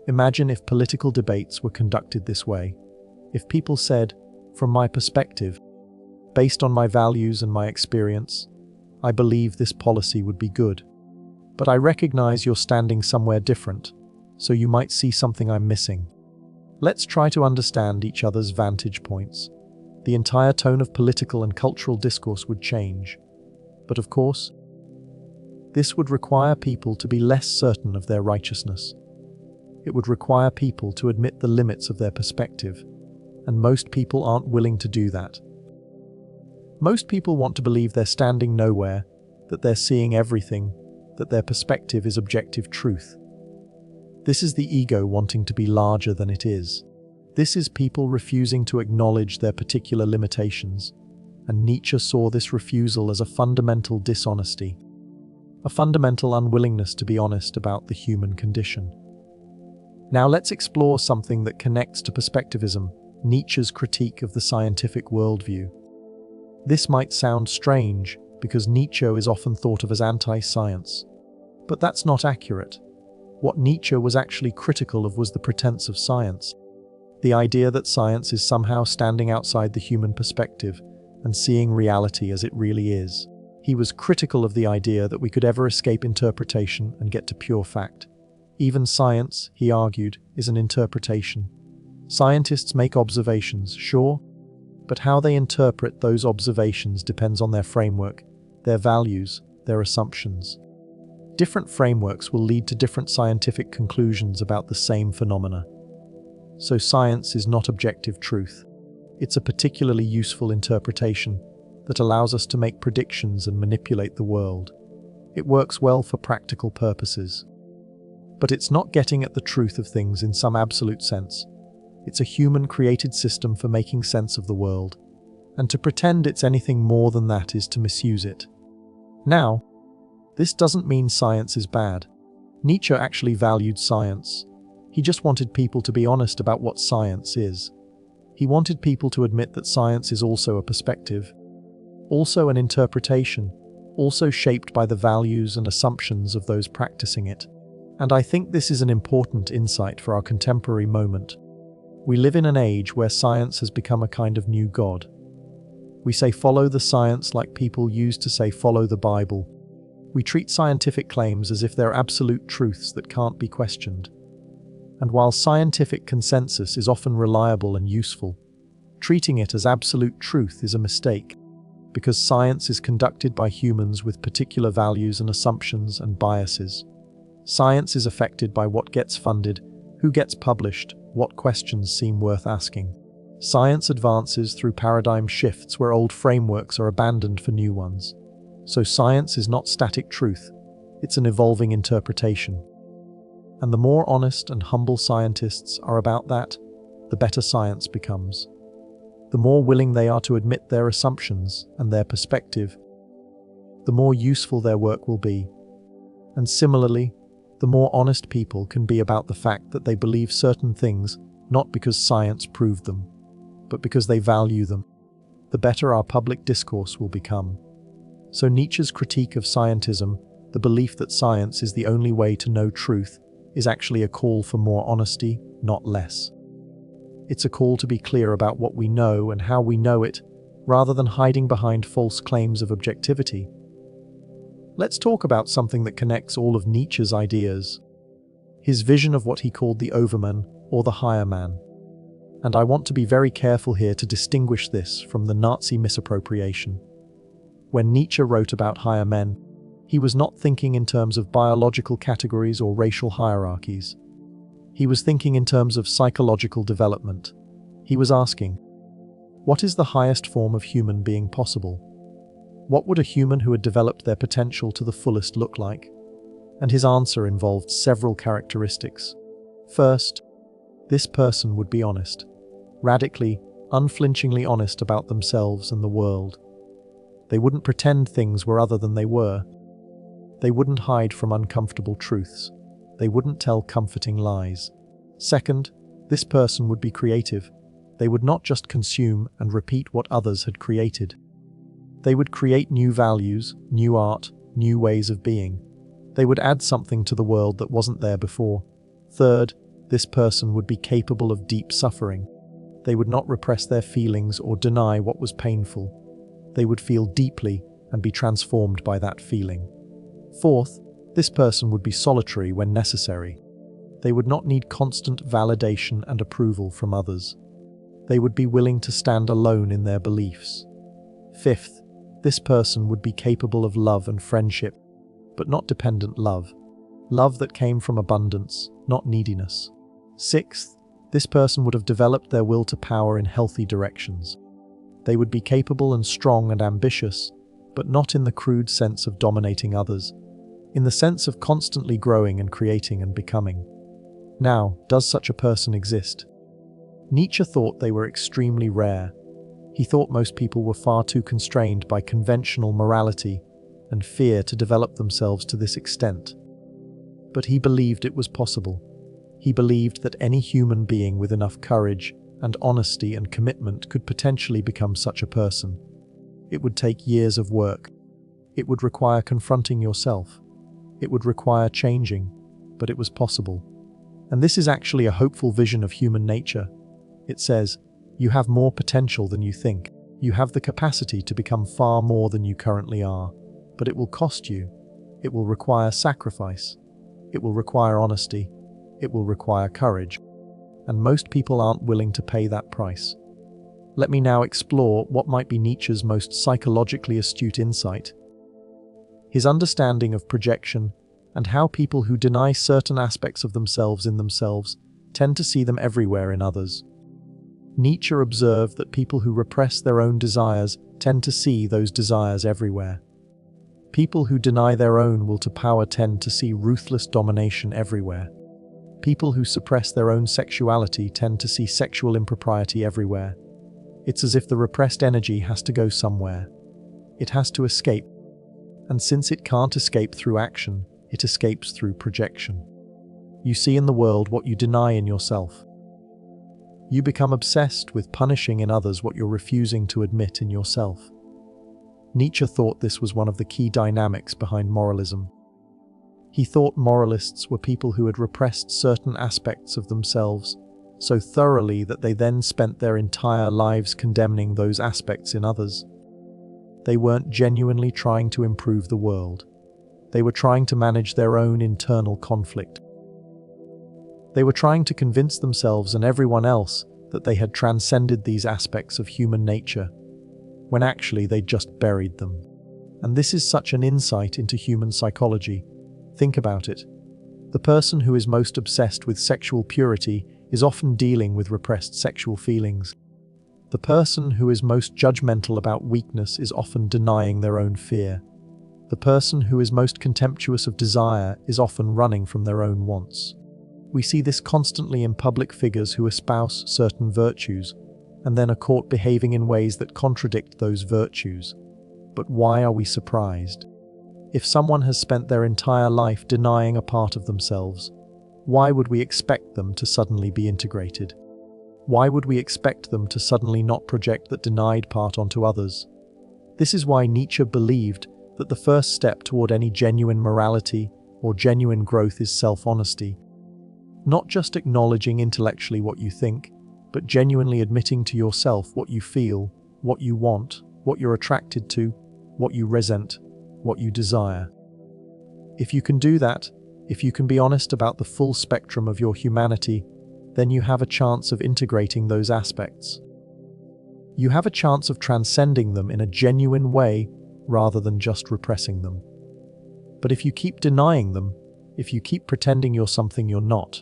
Imagine if political debates were conducted this way. If people said, from my perspective, based on my values and my experience, I believe this policy would be good. But I recognize you're standing somewhere different, so you might see something I'm missing. Let's try to understand each other's vantage points. The entire tone of political and cultural discourse would change. But of course, this would require people to be less certain of their righteousness. It would require people to admit the limits of their perspective, and most people aren't willing to do that. Most people want to believe they're standing nowhere, that they're seeing everything, that their perspective is objective truth. This is the ego wanting to be larger than it is. This is people refusing to acknowledge their particular limitations, and Nietzsche saw this refusal as a fundamental dishonesty, a fundamental unwillingness to be honest about the human condition. Now let's explore something that connects to perspectivism, Nietzsche's critique of the scientific worldview. This might sound strange, because Nietzsche is often thought of as anti-science. But that's not accurate. What Nietzsche was actually critical of was the pretense of science. The idea that science is somehow standing outside the human perspective and seeing reality as it really is. He was critical of the idea that we could ever escape interpretation and get to pure fact. Even science, he argued, is an interpretation. Scientists make observations, sure, but how they interpret those observations depends on their framework, their values, their assumptions. Different frameworks will lead to different scientific conclusions about the same phenomena. So science is not objective truth. It's a particularly useful interpretation that allows us to make predictions and manipulate the world. It works well for practical purposes. But it's not getting at the truth of things in some absolute sense. It's a human-created system for making sense of the world, and to pretend it's anything more than that is to misuse it. Now, this doesn't mean science is bad. Nietzsche actually valued science. He just wanted people to be honest about what science is. He wanted people to admit that science is also a perspective, also an interpretation, also shaped by the values and assumptions of those practicing it. And I think this is an important insight for our contemporary moment. We live in an age where science has become a kind of new god. We say follow the science like people used to say follow the Bible. We treat scientific claims as if they're absolute truths that can't be questioned. And while scientific consensus is often reliable and useful, treating it as absolute truth is a mistake, because science is conducted by humans with particular values and assumptions and biases. Science is affected by what gets funded, who gets published, what questions seem worth asking. Science advances through paradigm shifts where old frameworks are abandoned for new ones. So science is not static truth, it's an evolving interpretation. And the more honest and humble scientists are about that, the better science becomes. The more willing they are to admit their assumptions and their perspective, the more useful their work will be. And similarly, the more honest people can be about the fact that they believe certain things not because science proved them, but because they value them, the better our public discourse will become. So Nietzsche's critique of scientism, the belief that science is the only way to know truth, is actually a call for more honesty, not less. It's a call to be clear about what we know and how we know it, rather than hiding behind false claims of objectivity. Let's talk about something that connects all of Nietzsche's ideas. His vision of what he called the Overman, or the higher man. And I want to be very careful here to distinguish this from the Nazi misappropriation. When Nietzsche wrote about higher men, he was not thinking in terms of biological categories or racial hierarchies. He was thinking in terms of psychological development. He was asking, what is the highest form of human being possible? What would a human who had developed their potential to the fullest look like? And his answer involved several characteristics. First, this person would be honest, radically, unflinchingly honest about themselves and the world. They wouldn't pretend things were other than they were. They wouldn't hide from uncomfortable truths. They wouldn't tell comforting lies. Second, this person would be creative. They would not just consume and repeat what others had created. They would create new values, new art, new ways of being. They would add something to the world that wasn't there before. Third, this person would be capable of deep suffering. They would not repress their feelings or deny what was painful. They would feel deeply and be transformed by that feeling. Fourth, This person would be solitary when necessary. They would not need constant validation and approval from others. They would be willing to stand alone in their beliefs. Fifth, this person would be capable of love and friendship, but not dependent love. Love that came from abundance, not neediness. Sixth, this person would have developed their will to power in healthy directions. They would be capable and strong and ambitious, but not in the crude sense of dominating others, in the sense of constantly growing and creating and becoming. Now, does such a person exist? Nietzsche thought they were extremely rare. He thought most people were far too constrained by conventional morality and fear to develop themselves to this extent. But he believed it was possible. He believed that any human being with enough courage and honesty and commitment could potentially become such a person. It would take years of work. It would require confronting yourself. It would require changing, but it was possible. And this is actually a hopeful vision of human nature. It says, you have more potential than you think. You have the capacity to become far more than you currently are. But it will cost you. It will require sacrifice. It will require honesty. It will require courage. And most people aren't willing to pay that price. Let me now explore what might be Nietzsche's most psychologically astute insight. His understanding of projection and how people who deny certain aspects of themselves in themselves tend to see them everywhere in others. Nietzsche observed that people who repress their own desires tend to see those desires everywhere. People who deny their own will to power tend to see ruthless domination everywhere. People who suppress their own sexuality tend to see sexual impropriety everywhere. It's as if the repressed energy has to go somewhere. It has to escape. And since it can't escape through action, it escapes through projection. You see in the world what you deny in yourself. You become obsessed with punishing in others what you're refusing to admit in yourself. Nietzsche thought this was one of the key dynamics behind moralism. He thought moralists were people who had repressed certain aspects of themselves so thoroughly that they then spent their entire lives condemning those aspects in others. They weren't genuinely trying to improve the world. They were trying to manage their own internal conflict. They were trying to convince themselves and everyone else that they had transcended these aspects of human nature, when actually they'd just buried them. And this is such an insight into human psychology. Think about it. The person who is most obsessed with sexual purity is often dealing with repressed sexual feelings. The person who is most judgmental about weakness is often denying their own fear. The person who is most contemptuous of desire is often running from their own wants. We see this constantly in public figures who espouse certain virtues and then are caught behaving in ways that contradict those virtues. But why are we surprised? If someone has spent their entire life denying a part of themselves, why would we expect them to suddenly be integrated? Why would we expect them to suddenly not project that denied part onto others? This is why Nietzsche believed that the first step toward any genuine morality or genuine growth is self-honesty. Not just acknowledging intellectually what you think, but genuinely admitting to yourself what you feel, what you want, what you're attracted to, what you resent, what you desire. If you can do that, if you can be honest about the full spectrum of your humanity, then you have a chance of integrating those aspects. You have a chance of transcending them in a genuine way rather than just repressing them. But if you keep denying them, if you keep pretending you're something you're not,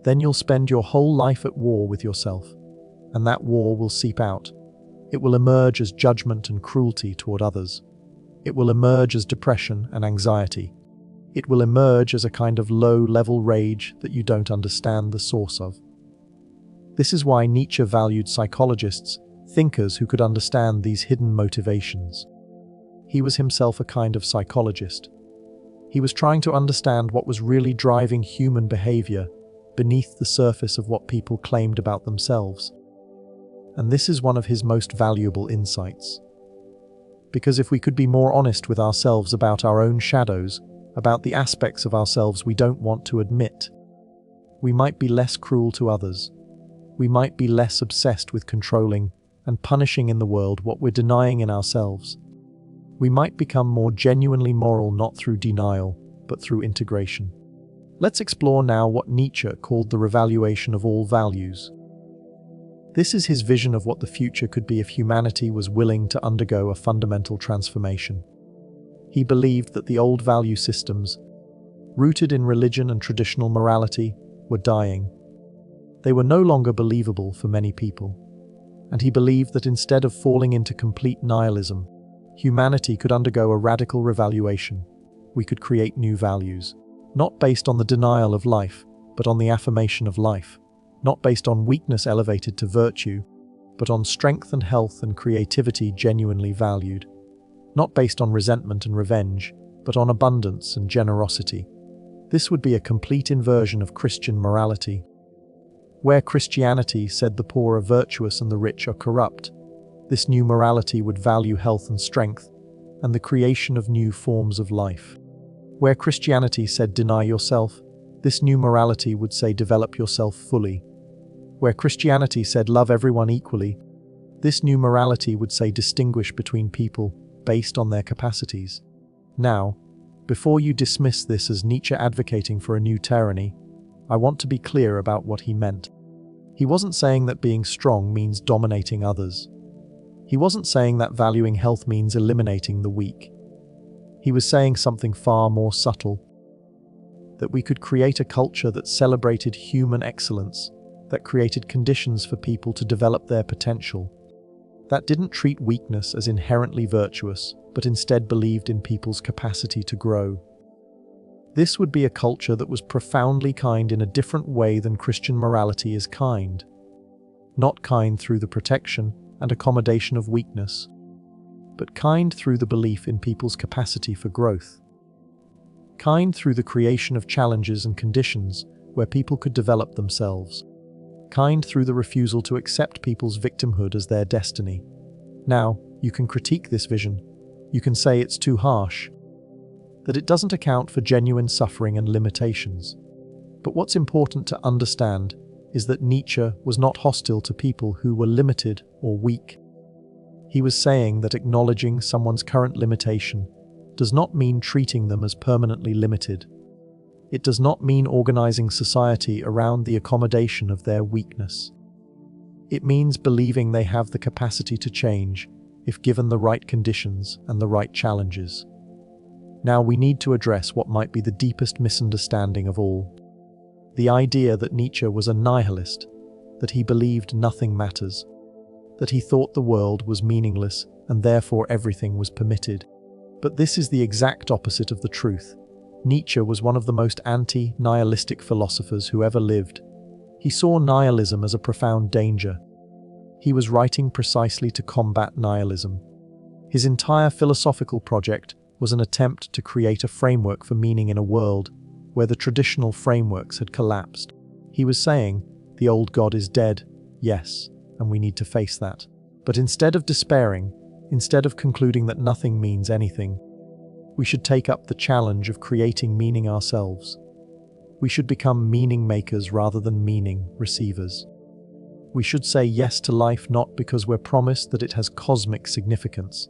then you'll spend your whole life at war with yourself, and that war will seep out. It will emerge as judgment and cruelty toward others. It will emerge as depression and anxiety. It will emerge as a kind of low-level rage that you don't understand the source of. This is why Nietzsche valued psychologists, thinkers who could understand these hidden motivations. He was himself a kind of psychologist. He was trying to understand what was really driving human behavior beneath the surface of what people claimed about themselves. And this is one of his most valuable insights. Because if we could be more honest with ourselves about our own shadows, about the aspects of ourselves we don't want to admit, we might be less cruel to others. We might be less obsessed with controlling and punishing in the world what we're denying in ourselves. We might become more genuinely moral not through denial, but through integration. Let's explore now what Nietzsche called the revaluation of all values. This is his vision of what the future could be if humanity was willing to undergo a fundamental transformation. He believed that the old value systems, rooted in religion and traditional morality, were dying. They were no longer believable for many people. And he believed that instead of falling into complete nihilism, humanity could undergo a radical revaluation. We could create new values, not based on the denial of life, but on the affirmation of life, not based on weakness elevated to virtue, but on strength and health and creativity genuinely valued, not based on resentment and revenge, but on abundance and generosity. This would be a complete inversion of Christian morality. Where Christianity said the poor are virtuous and the rich are corrupt, this new morality would value health and strength, and the creation of new forms of life. Where Christianity said deny yourself, this new morality would say develop yourself fully. Where Christianity said love everyone equally, this new morality would say distinguish between people based on their capacities. Now, before you dismiss this as Nietzsche advocating for a new tyranny, I want to be clear about what he meant. He wasn't saying that being strong means dominating others. He wasn't saying that valuing health means eliminating the weak. He was saying something far more subtle. That we could create a culture that celebrated human excellence, that created conditions for people to develop their potential, that didn't treat weakness as inherently virtuous, but instead believed in people's capacity to grow. This would be a culture that was profoundly kind in a different way than Christian morality is kind. Not kind through the protection and accommodation of weakness, but kind through the belief in people's capacity for growth. Kind through the creation of challenges and conditions where people could develop themselves. Kind through the refusal to accept people's victimhood as their destiny. Now, you can critique this vision. You can say it's too harsh, that it doesn't account for genuine suffering and limitations. But what's important to understand is that Nietzsche was not hostile to people who were limited or weak. He was saying that acknowledging someone's current limitation does not mean treating them as permanently limited. It does not mean organizing society around the accommodation of their weakness. It means believing they have the capacity to change if given the right conditions and the right challenges. Now we need to address what might be the deepest misunderstanding of all. The idea that Nietzsche was a nihilist, that he believed nothing matters, that he thought the world was meaningless and therefore everything was permitted. But this is the exact opposite of the truth. Nietzsche was one of the most anti-nihilistic philosophers who ever lived. He saw nihilism as a profound danger. He was writing precisely to combat nihilism. His entire philosophical project was an attempt to create a framework for meaning in a world where the traditional frameworks had collapsed. He was saying, the old God is dead, yes, and we need to face that. But instead of despairing, instead of concluding that nothing means anything, we should take up the challenge of creating meaning ourselves. We should become meaning makers rather than meaning receivers. We should say yes to life not because we're promised that it has cosmic significance,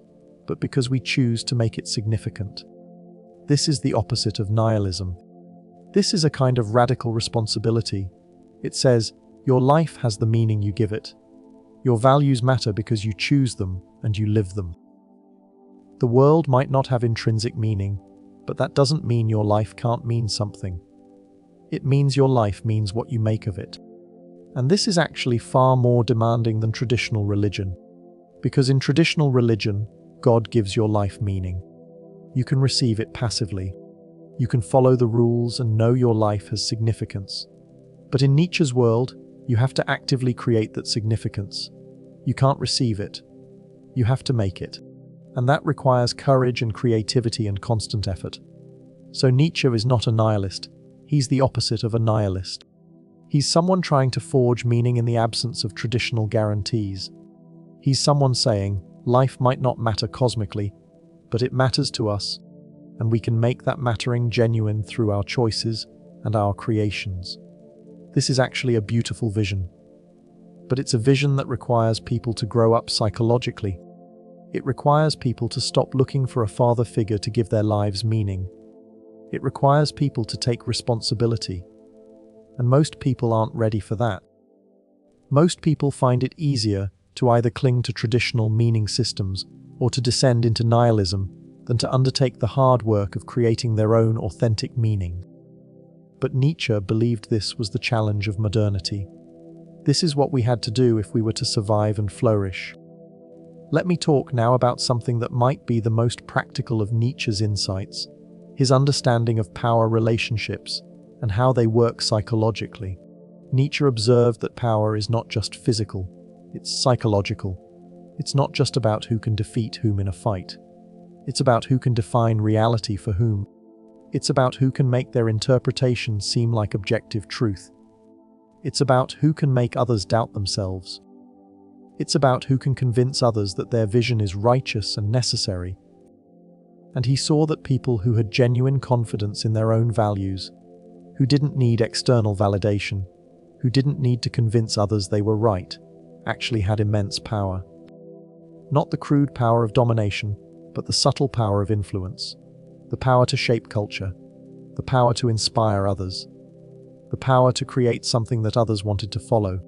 but because we choose to make it significant. This is the opposite of nihilism. This is a kind of radical responsibility. It says, your life has the meaning you give it. Your values matter because you choose them and you live them. The world might not have intrinsic meaning, but that doesn't mean your life can't mean something. It means your life means what you make of it. And this is actually far more demanding than traditional religion. Because in traditional religion, God gives your life meaning. You can receive it passively. You can follow the rules and know your life has significance. But in Nietzsche's world, you have to actively create that significance. You can't receive it. You have to make it. And that requires courage and creativity and constant effort. So Nietzsche is not a nihilist. He's the opposite of a nihilist. He's someone trying to forge meaning in the absence of traditional guarantees. He's someone saying, life might not matter cosmically, but it matters to us, and we can make that mattering genuine through our choices and our creations. This is actually a beautiful vision. But it's a vision that requires people to grow up psychologically. It requires people to stop looking for a father figure to give their lives meaning. It requires people to take responsibility, and most people aren't ready for that. Most people find it easier to either cling to traditional meaning systems or to descend into nihilism than to undertake the hard work of creating their own authentic meaning. But Nietzsche believed this was the challenge of modernity. This is what we had to do if we were to survive and flourish. Let me talk now about something that might be the most practical of Nietzsche's insights, his understanding of power relationships and how they work psychologically. Nietzsche observed that power is not just physical, it's psychological. It's not just about who can defeat whom in a fight. It's about who can define reality for whom. It's about who can make their interpretation seem like objective truth. It's about who can make others doubt themselves. It's about who can convince others that their vision is righteous and necessary. And he saw that people who had genuine confidence in their own values, who didn't need external validation, who didn't need to convince others they were right, actually had immense power. Not the crude power of domination, but the subtle power of influence, the power to shape culture, the power to inspire others, the power to create something that others wanted to follow.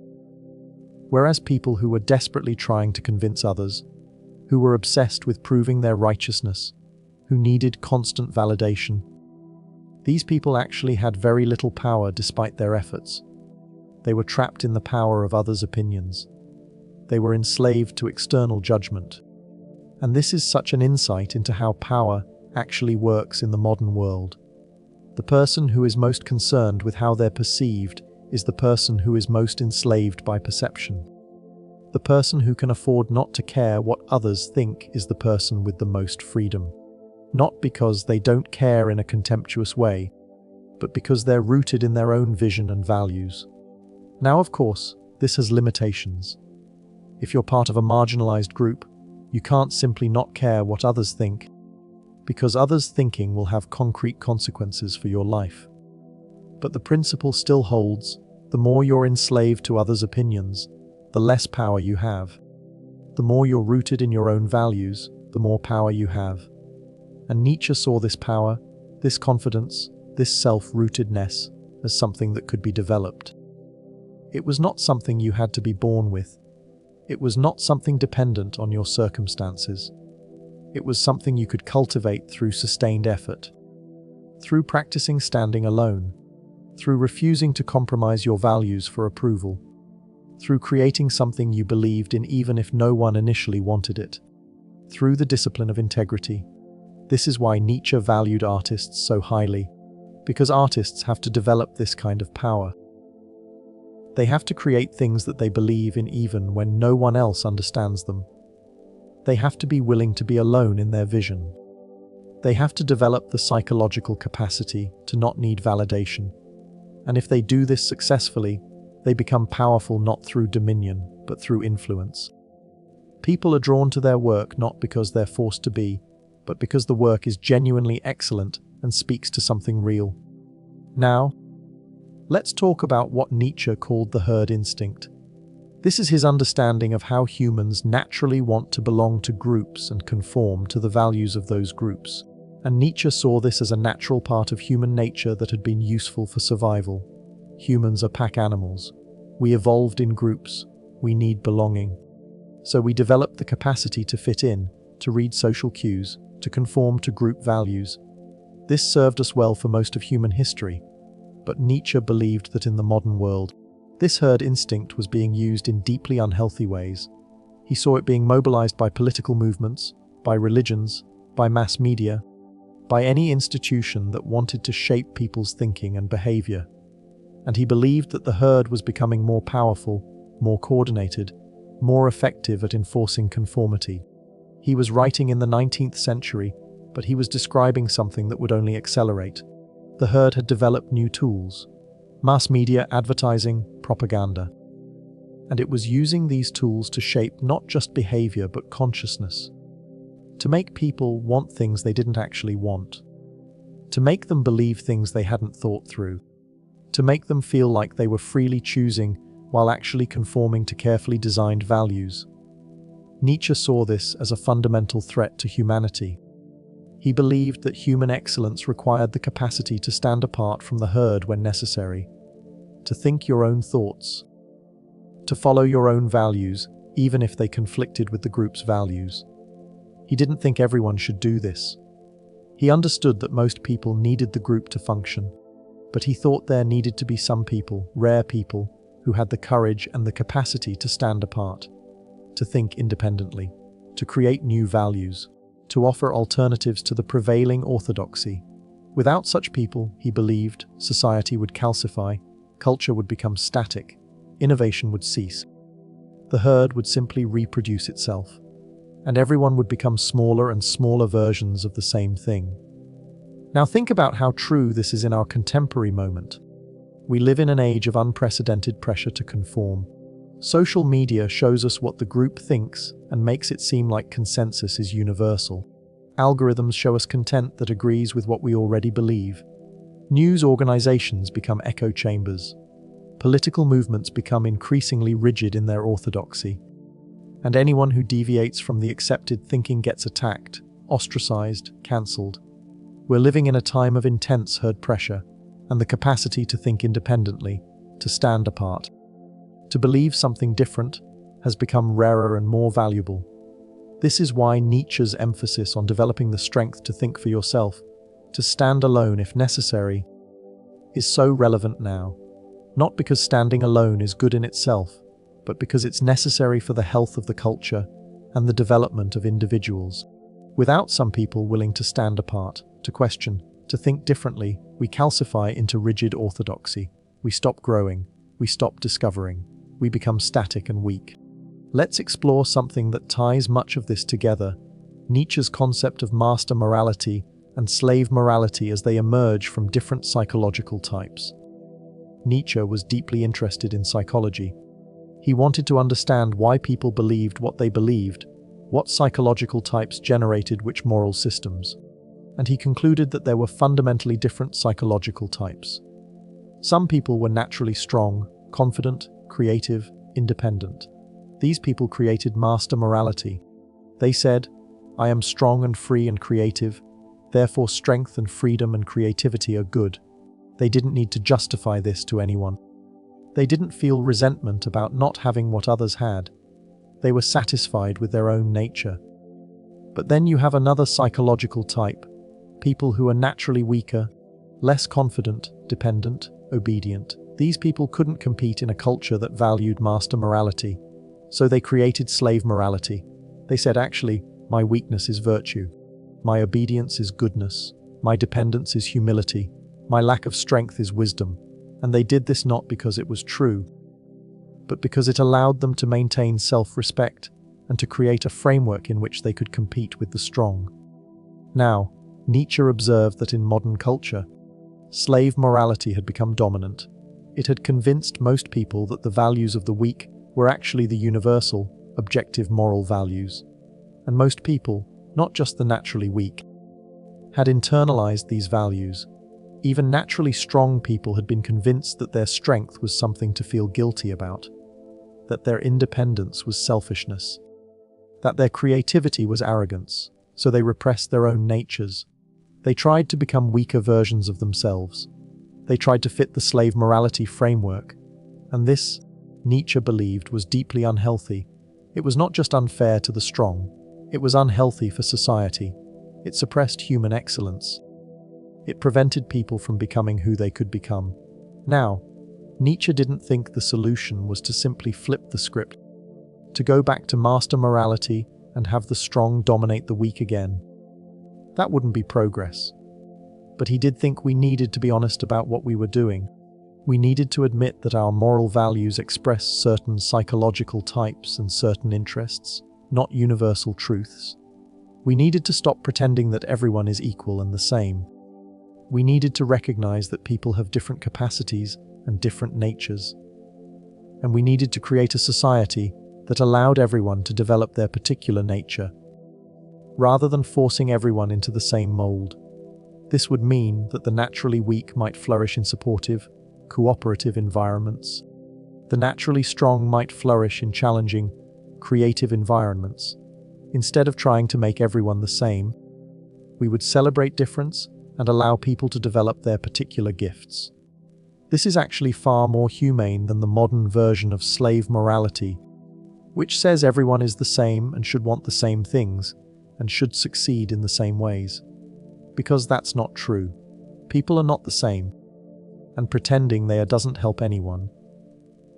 Whereas people who were desperately trying to convince others, who were obsessed with proving their righteousness, who needed constant validation, these people actually had very little power despite their efforts. They were trapped in the power of others' opinions. They were enslaved to external judgment. And this is such an insight into how power actually works in the modern world. The person who is most concerned with how they're perceived is the person who is most enslaved by perception. The person who can afford not to care what others think is the person with the most freedom. Not because they don't care in a contemptuous way, but because they're rooted in their own vision and values. Now, of course, this has limitations. If you're part of a marginalized group, you can't simply not care what others think, because others' thinking will have concrete consequences for your life. But the principle still holds: the more you're enslaved to others' opinions, the less power you have. The more you're rooted in your own values, the more power you have. And Nietzsche saw this power, this confidence, this self-rootedness as something that could be developed. It was not something you had to be born with. It was not something dependent on your circumstances. It was something you could cultivate through sustained effort, through practicing standing alone, through refusing to compromise your values for approval, through creating something you believed in even if no one initially wanted it, through the discipline of integrity. This is why Nietzsche valued artists so highly, because artists have to develop this kind of power. They have to create things that they believe in even when no one else understands them. They have to be willing to be alone in their vision. They have to develop the psychological capacity to not need validation. And if they do this successfully, they become powerful not through dominion, but through influence. People are drawn to their work not because they're forced to be, but because the work is genuinely excellent and speaks to something real. Now, let's talk about what Nietzsche called the herd instinct. This is his understanding of how humans naturally want to belong to groups and conform to the values of those groups. And Nietzsche saw this as a natural part of human nature that had been useful for survival. Humans are pack animals. We evolved in groups. We need belonging. So we developed the capacity to fit in, to read social cues, to conform to group values. This served us well for most of human history. But Nietzsche believed that in the modern world, this herd instinct was being used in deeply unhealthy ways. He saw it being mobilized by political movements, by religions, by mass media, by any institution that wanted to shape people's thinking and behavior. And he believed that the herd was becoming more powerful, more coordinated, more effective at enforcing conformity. He was writing in the 19th century, but he was describing something that would only accelerate. The herd had developed new tools: mass media, advertising, propaganda. And it was using these tools to shape not just behavior but consciousness. To make people want things they didn't actually want. To make them believe things they hadn't thought through. To make them feel like they were freely choosing while actually conforming to carefully designed values. Nietzsche saw this as a fundamental threat to humanity. He believed that human excellence required the capacity to stand apart from the herd when necessary, to think your own thoughts, to follow your own values, even if they conflicted with the group's values. He didn't think everyone should do this. He understood that most people needed the group to function, but he thought there needed to be some people, rare people, who had the courage and the capacity to stand apart, to think independently, to create new values, to offer alternatives to the prevailing orthodoxy. Without such people, he believed, society would calcify, culture would become static, innovation would cease. The herd would simply reproduce itself, and everyone would become smaller and smaller versions of the same thing. Now think about how true this is in our contemporary moment. We live in an age of unprecedented pressure to conform. Social media shows us what the group thinks and makes it seem like consensus is universal. Algorithms show us content that agrees with what we already believe. News organizations become echo chambers. Political movements become increasingly rigid in their orthodoxy. And anyone who deviates from the accepted thinking gets attacked, ostracized, cancelled. We're living in a time of intense herd pressure, and the capacity to think independently, to stand apart, to believe something different, has become rarer and more valuable. This is why Nietzsche's emphasis on developing the strength to think for yourself, to stand alone if necessary, is so relevant now. Not because standing alone is good in itself, but because it's necessary for the health of the culture and the development of individuals. Without some people willing to stand apart, to question, to think differently, we calcify into rigid orthodoxy. We stop growing, we stop discovering, we become static and weak. Let's explore something that ties much of this together: Nietzsche's concept of master morality and slave morality as they emerge from different psychological types. Nietzsche was deeply interested in psychology. He wanted to understand why people believed what they believed, what psychological types generated which moral systems, and he concluded that there were fundamentally different psychological types. Some people were naturally strong, confident, creative, independent. These people created master morality. They said, "I am strong and free and creative, therefore strength and freedom and creativity are good." They didn't need to justify this to anyone. They didn't feel resentment about not having what others had. They were satisfied with their own nature. But then you have another psychological type, people who are naturally weaker, less confident, dependent, obedient. These people couldn't compete in a culture that valued master morality, so they created slave morality. They said, actually, my weakness is virtue, my obedience is goodness, my dependence is humility, my lack of strength is wisdom. And they did this not because it was true, but because it allowed them to maintain self-respect and to create a framework in which they could compete with the strong. Now, Nietzsche observed that in modern culture, slave morality had become dominant. It had convinced most people that the values of the weak were actually the universal, objective moral values. And most people, not just the naturally weak, had internalized these values. Even naturally strong people had been convinced that their strength was something to feel guilty about, that their independence was selfishness, that their creativity was arrogance, so they repressed their own natures. They tried to become weaker versions of themselves. They tried to fit the slave morality framework, and this, Nietzsche believed, was deeply unhealthy. It was not just unfair to the strong, it was unhealthy for society. It suppressed human excellence. It prevented people from becoming who they could become. Now, Nietzsche didn't think the solution was to simply flip the script, to go back to master morality and have the strong dominate the weak again. That wouldn't be progress. But he did think we needed to be honest about what we were doing. We needed to admit that our moral values express certain psychological types and certain interests, not universal truths. We needed to stop pretending that everyone is equal and the same. We needed to recognize that people have different capacities and different natures. And we needed to create a society that allowed everyone to develop their particular nature, rather than forcing everyone into the same mold. This would mean that the naturally weak might flourish in supportive, cooperative environments. The naturally strong might flourish in challenging, creative environments. Instead of trying to make everyone the same, We would celebrate difference and allow people to develop their particular gifts. This is actually far more humane than the modern version of slave morality, which says everyone is the same and should want the same things and should succeed in the same ways. Because that's not true. People are not the same, and pretending they are doesn't help anyone.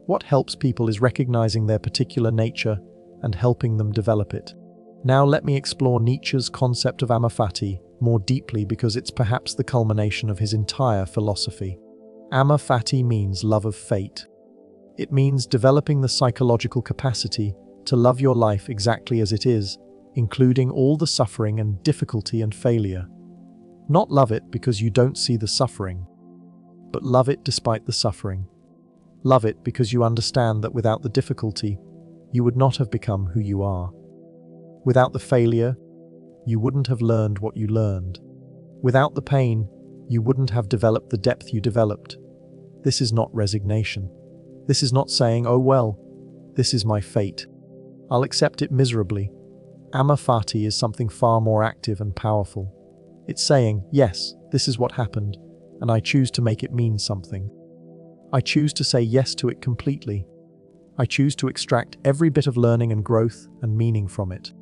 What helps people is recognizing their particular nature and helping them develop it. Now let me explore Nietzsche's concept of amor fati more deeply because it's perhaps the culmination of his entire philosophy. Amor fati means love of fate. It means developing the psychological capacity to love your life exactly as it is, including all the suffering and difficulty and failure. Not love it because you don't see the suffering, but love it despite the suffering. Love it because you understand that without the difficulty, you would not have become who you are. Without the failure, you wouldn't have learned what you learned. Without the pain, you wouldn't have developed the depth you developed. This is not resignation. This is not saying, oh well, this is my fate. I'll accept it miserably. Amor fati is something far more active and powerful. It's saying, yes, this is what happened, and I choose to make it mean something. I choose to say yes to it completely. I choose to extract every bit of learning and growth and meaning from it.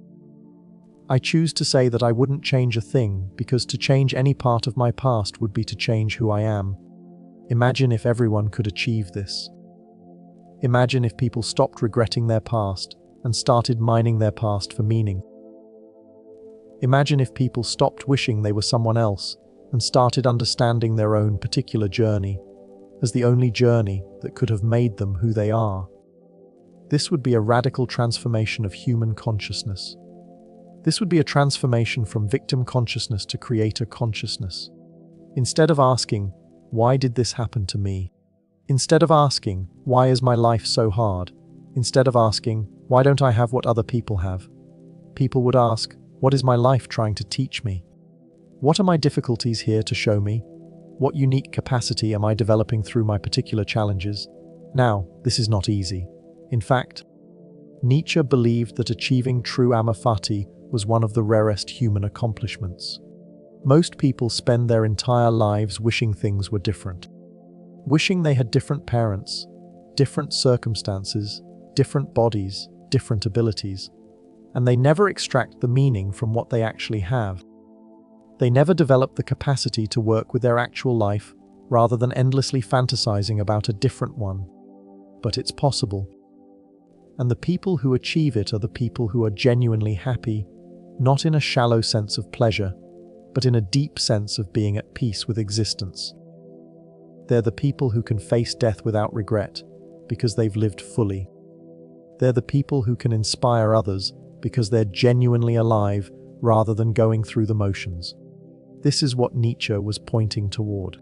I choose to say that I wouldn't change a thing because to change any part of my past would be to change who I am. Imagine if everyone could achieve this. Imagine if people stopped regretting their past and started mining their past for meaning. Imagine if people stopped wishing they were someone else and started understanding their own particular journey as the only journey that could have made them who they are. This would be a radical transformation of human consciousness. This would be a transformation from victim consciousness to creator consciousness. Instead of asking, why did this happen to me? Instead of asking, why is my life so hard? Instead of asking, why don't I have what other people have? People would ask, what is my life trying to teach me? What are my difficulties here to show me? What unique capacity am I developing through my particular challenges? Now, this is not easy. In fact, Nietzsche believed that achieving true amor fati was one of the rarest human accomplishments. Most people spend their entire lives wishing things were different. Wishing they had different parents, different circumstances, different bodies, different abilities, and they never extract the meaning from what they actually have. They never develop the capacity to work with their actual life rather than endlessly fantasizing about a different one. But it's possible. And the people who achieve it are the people who are genuinely happy, not in a shallow sense of pleasure, but in a deep sense of being at peace with existence. They're the people who can face death without regret, because they've lived fully. They're the people who can inspire others because they're genuinely alive rather than going through the motions. This is what Nietzsche was pointing toward.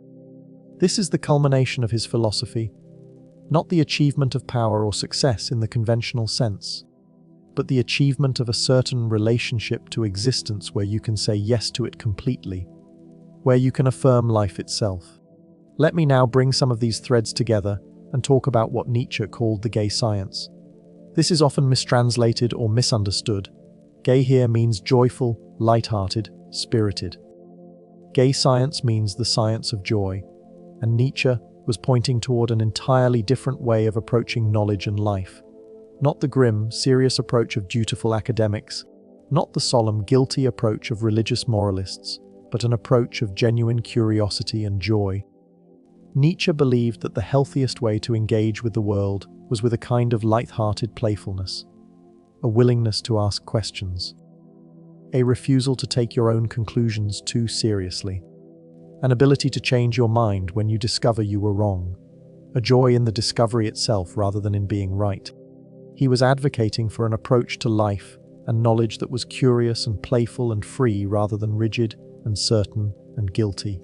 This is the culmination of his philosophy, not the achievement of power or success in the conventional sense, but the achievement of a certain relationship to existence where you can say yes to it completely, where you can affirm life itself. Let me now bring some of these threads together and talk about what Nietzsche called the gay science. This is often mistranslated or misunderstood. Gay here means joyful, light-hearted, spirited. Gay science means the science of joy, and Nietzsche was pointing toward an entirely different way of approaching knowledge and life. Not the grim, serious approach of dutiful academics, not the solemn, guilty approach of religious moralists, but an approach of genuine curiosity and joy. Nietzsche believed that the healthiest way to engage with the world was with a kind of light-hearted playfulness, a willingness to ask questions, a refusal to take your own conclusions too seriously, an ability to change your mind when you discover you were wrong, a joy in the discovery itself rather than in being right. He was advocating for an approach to life and knowledge that was curious and playful and free rather than rigid and certain and guilty.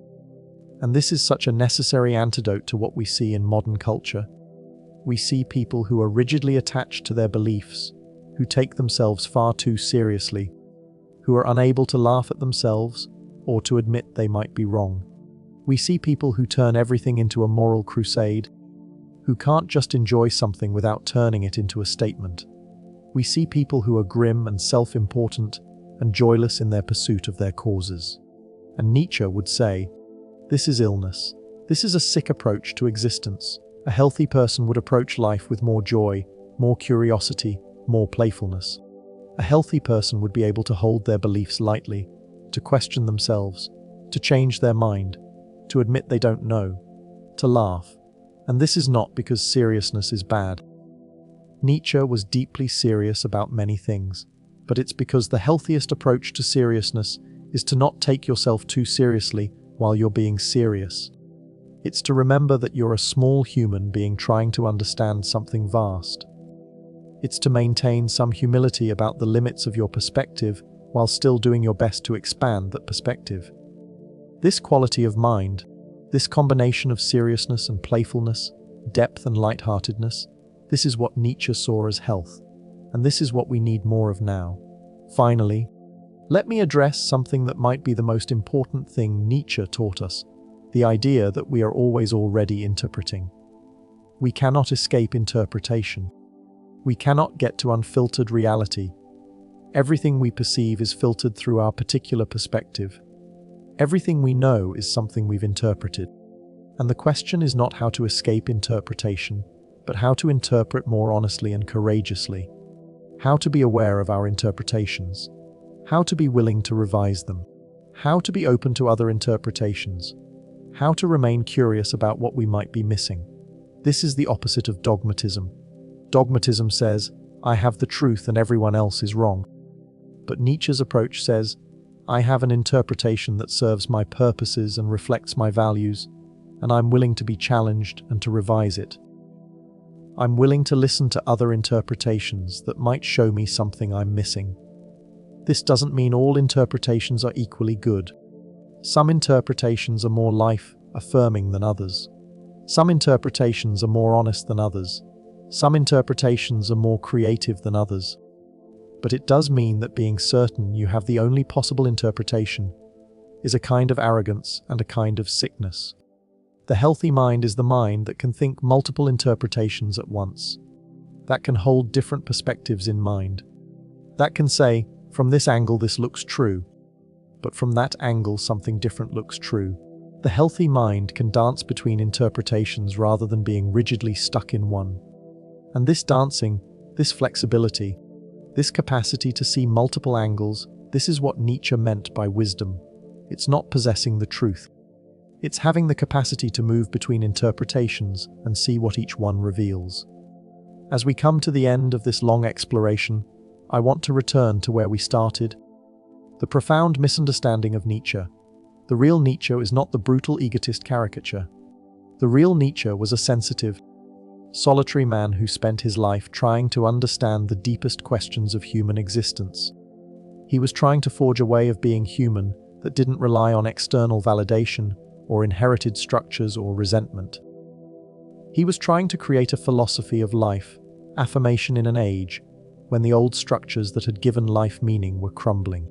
And this is such a necessary antidote to what we see in modern culture. We see people who are rigidly attached to their beliefs, who take themselves far too seriously, who are unable to laugh at themselves or to admit they might be wrong. We see people who turn everything into a moral crusade, who can't just enjoy something without turning it into a statement. We see people who are grim and self-important and joyless in their pursuit of their causes. And Nietzsche would say, this is illness. This is a sick approach to existence. A healthy person would approach life with more joy, more curiosity, more playfulness. A healthy person would be able to hold their beliefs lightly, to question themselves, to change their mind, to admit they don't know, to laugh. And this is not because seriousness is bad. Nietzsche was deeply serious about many things, but it's because the healthiest approach to seriousness is to not take yourself too seriously while you're being serious. It's to remember that you're a small human being trying to understand something vast. It's to maintain some humility about the limits of your perspective while still doing your best to expand that perspective. This quality of mind, this combination of seriousness and playfulness, depth and lightheartedness, this is what Nietzsche saw as health, and this is what we need more of now. Finally, let me address something that might be the most important thing Nietzsche taught us, the idea that we are always already interpreting. We cannot escape interpretation. We cannot get to unfiltered reality. Everything we perceive is filtered through our particular perspective. Everything we know is something we've interpreted. And the question is not how to escape interpretation, but how to interpret more honestly and courageously. How to be aware of our interpretations. How to be willing to revise them. How to be open to other interpretations. How to remain curious about what we might be missing. This is the opposite of dogmatism. Dogmatism says, I have the truth and everyone else is wrong. But Nietzsche's approach says, I have an interpretation that serves my purposes and reflects my values, and I'm willing to be challenged and to revise it. I'm willing to listen to other interpretations that might show me something I'm missing. This doesn't mean all interpretations are equally good. Some interpretations are more life-affirming than others. Some interpretations are more honest than others. Some interpretations are more creative than others. But it does mean that being certain you have the only possible interpretation is a kind of arrogance and a kind of sickness. The healthy mind is the mind that can think multiple interpretations at once, that can hold different perspectives in mind, that can say, from this angle this looks true, but from that angle something different looks true. The healthy mind can dance between interpretations rather than being rigidly stuck in one. And this dancing, this flexibility, this capacity to see multiple angles, this is what Nietzsche meant by wisdom. It's not possessing the truth. It's having the capacity to move between interpretations and see what each one reveals. As we come to the end of this long exploration, I want to return to where we started. The profound misunderstanding of Nietzsche. The real Nietzsche is not the brutal egotist caricature. The real Nietzsche was a sensitive, solitary man who spent his life trying to understand the deepest questions of human existence. He was trying to forge a way of being human that didn't rely on external validation or inherited structures or resentment. He was trying to create a philosophy of life, affirmation in an age when the old structures that had given life meaning were crumbling.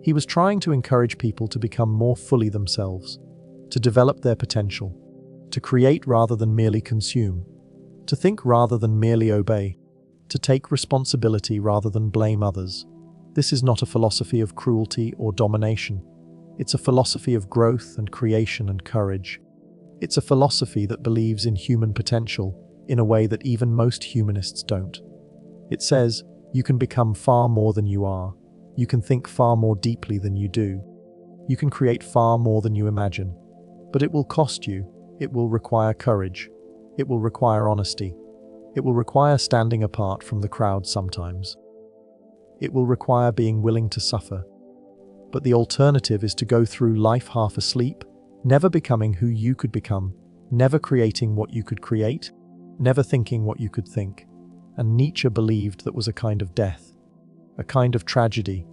He was trying to encourage people to become more fully themselves, to develop their potential, to create rather than merely consume, to think rather than merely obey, to take responsibility rather than blame others. This is not a philosophy of cruelty or domination. It's a philosophy of growth and creation and courage. It's a philosophy that believes in human potential in a way that even most humanists don't. It says, you can become far more than you are. You can think far more deeply than you do. You can create far more than you imagine. But it will cost you. It will require courage. It will require honesty. It will require standing apart from the crowd sometimes. It will require being willing to suffer. But the alternative is to go through life half asleep, never becoming who you could become, never creating what you could create, never thinking what you could think. And Nietzsche believed that was a kind of death, a kind of tragedy,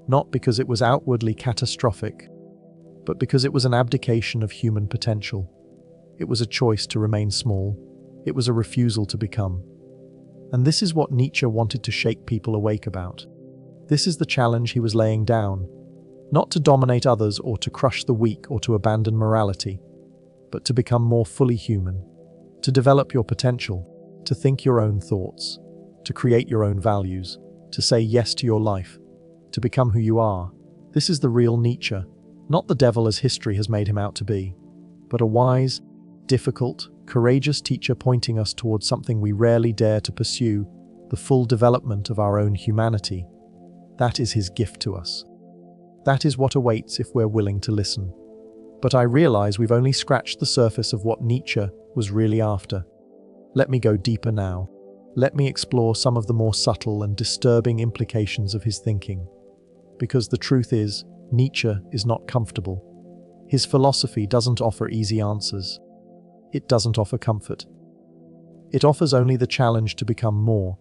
not because it was outwardly catastrophic, but because it was an abdication of human potential. It was a choice to remain small. It was a refusal to become. And this is what Nietzsche wanted to shake people awake about. This is the challenge he was laying down. Not to dominate others or to crush the weak or to abandon morality, but to become more fully human, to develop your potential, to think your own thoughts, to create your own values, to say yes to your life, to become who you are. This is the real Nietzsche, Not the devil as history has made him out to be, but a wise, difficult, courageous teacher pointing us towards something we rarely dare to pursue, the full development of our own humanity. That is his gift to us. That is what awaits if we're willing to listen. But I realize we've only scratched the surface of what Nietzsche was really after. Let me go deeper now. Let me explore some of the more subtle and disturbing implications of his thinking. Because the truth is, Nietzsche is not comfortable. His philosophy doesn't offer easy answers. It doesn't offer comfort. It offers only the challenge to become more.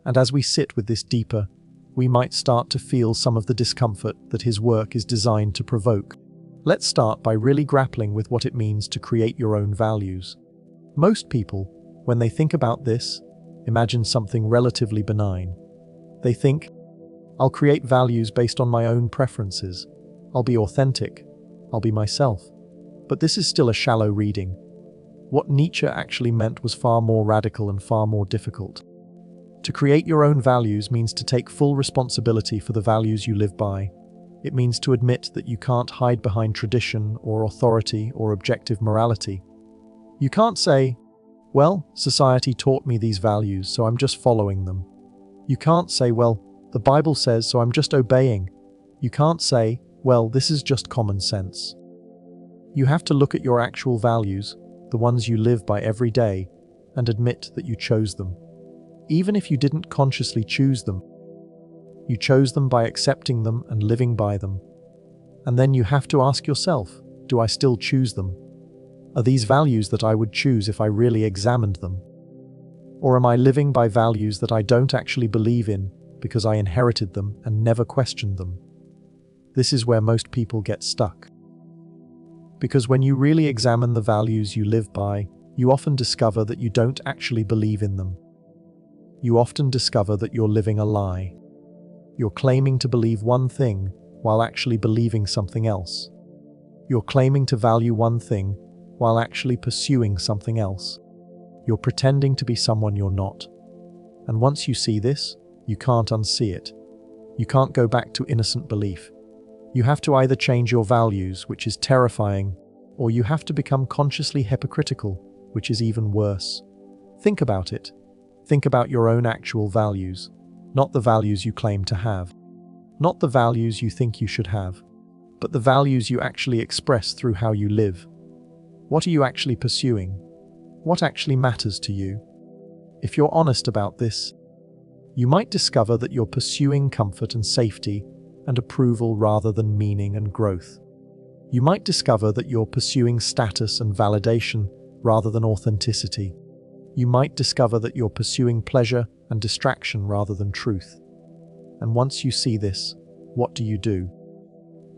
And as we sit with this deeper, we might start to feel some of the discomfort that his work is designed to provoke. Let's start by really grappling with what it means to create your own values. Most people, when they think about this, imagine something relatively benign. They think, I'll create values based on my own preferences. I'll be authentic. I'll be myself. But this is still a shallow reading. What Nietzsche actually meant was far more radical and far more difficult. To create your own values means to take full responsibility for the values you live by. It means to admit that you can't hide behind tradition or authority or objective morality. You can't say, well, society taught me these values, so I'm just following them. You can't say, well, the Bible says, so I'm just obeying. You can't say, well, this is just common sense. You have to look at your actual values, the ones you live by every day, and admit that you chose them. Even if you didn't consciously choose them, you chose them by accepting them and living by them. And then you have to ask yourself, do I still choose them? Are these values that I would choose if I really examined them? Or am I living by values that I don't actually believe in because I inherited them and never questioned them? This is where most people get stuck. Because when you really examine the values you live by, you often discover that you don't actually believe in them. You often discover that you're living a lie. You're claiming to believe one thing while actually believing something else. You're claiming to value one thing while actually pursuing something else. You're pretending to be someone you're not. And once you see this, you can't unsee it. You can't go back to innocent belief. You have to either change your values, which is terrifying, or you have to become consciously hypocritical, which is even worse. Think about it. Think about your own actual values, not the values you claim to have, not the values you think you should have, but the values you actually express through how you live. What are you actually pursuing? What actually matters to you? If you're honest about this, you might discover that you're pursuing comfort and safety and approval rather than meaning and growth. You might discover that you're pursuing status and validation rather than authenticity. You might discover that you're pursuing pleasure and distraction rather than truth. And once you see this, what do?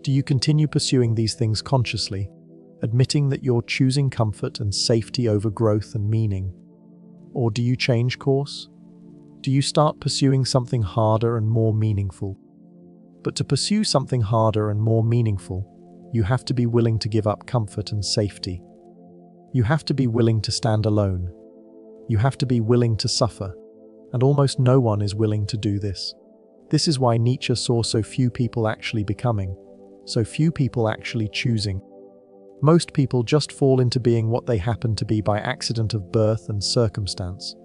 Do you continue pursuing these things consciously, admitting that you're choosing comfort and safety over growth and meaning? Or do you change course? Do you start pursuing something harder and more meaningful? But to pursue something harder and more meaningful, you have to be willing to give up comfort and safety. You have to be willing to stand alone. You have to be willing to suffer, and almost no one is willing to do this. This is why Nietzsche saw so few people actually becoming, so few people actually choosing. Most people just fall into being what they happen to be by accident of birth and circumstance.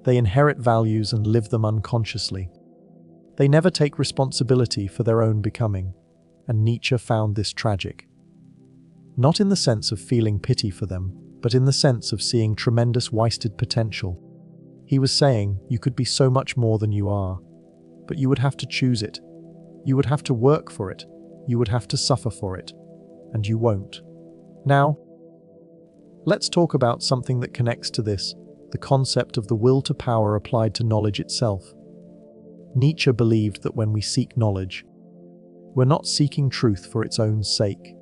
They inherit values and live them unconsciously. They never take responsibility for their own becoming, and Nietzsche found this tragic. Not in the sense of feeling pity for them, but in the sense of seeing tremendous wasted potential. He was saying, you could be so much more than you are, but you would have to choose it. You would have to work for it. You would have to suffer for it. And you won't. Now, let's talk about something that connects to this, the concept of the will to power applied to knowledge itself. Nietzsche believed that when we seek knowledge, we're not seeking truth for its own sake.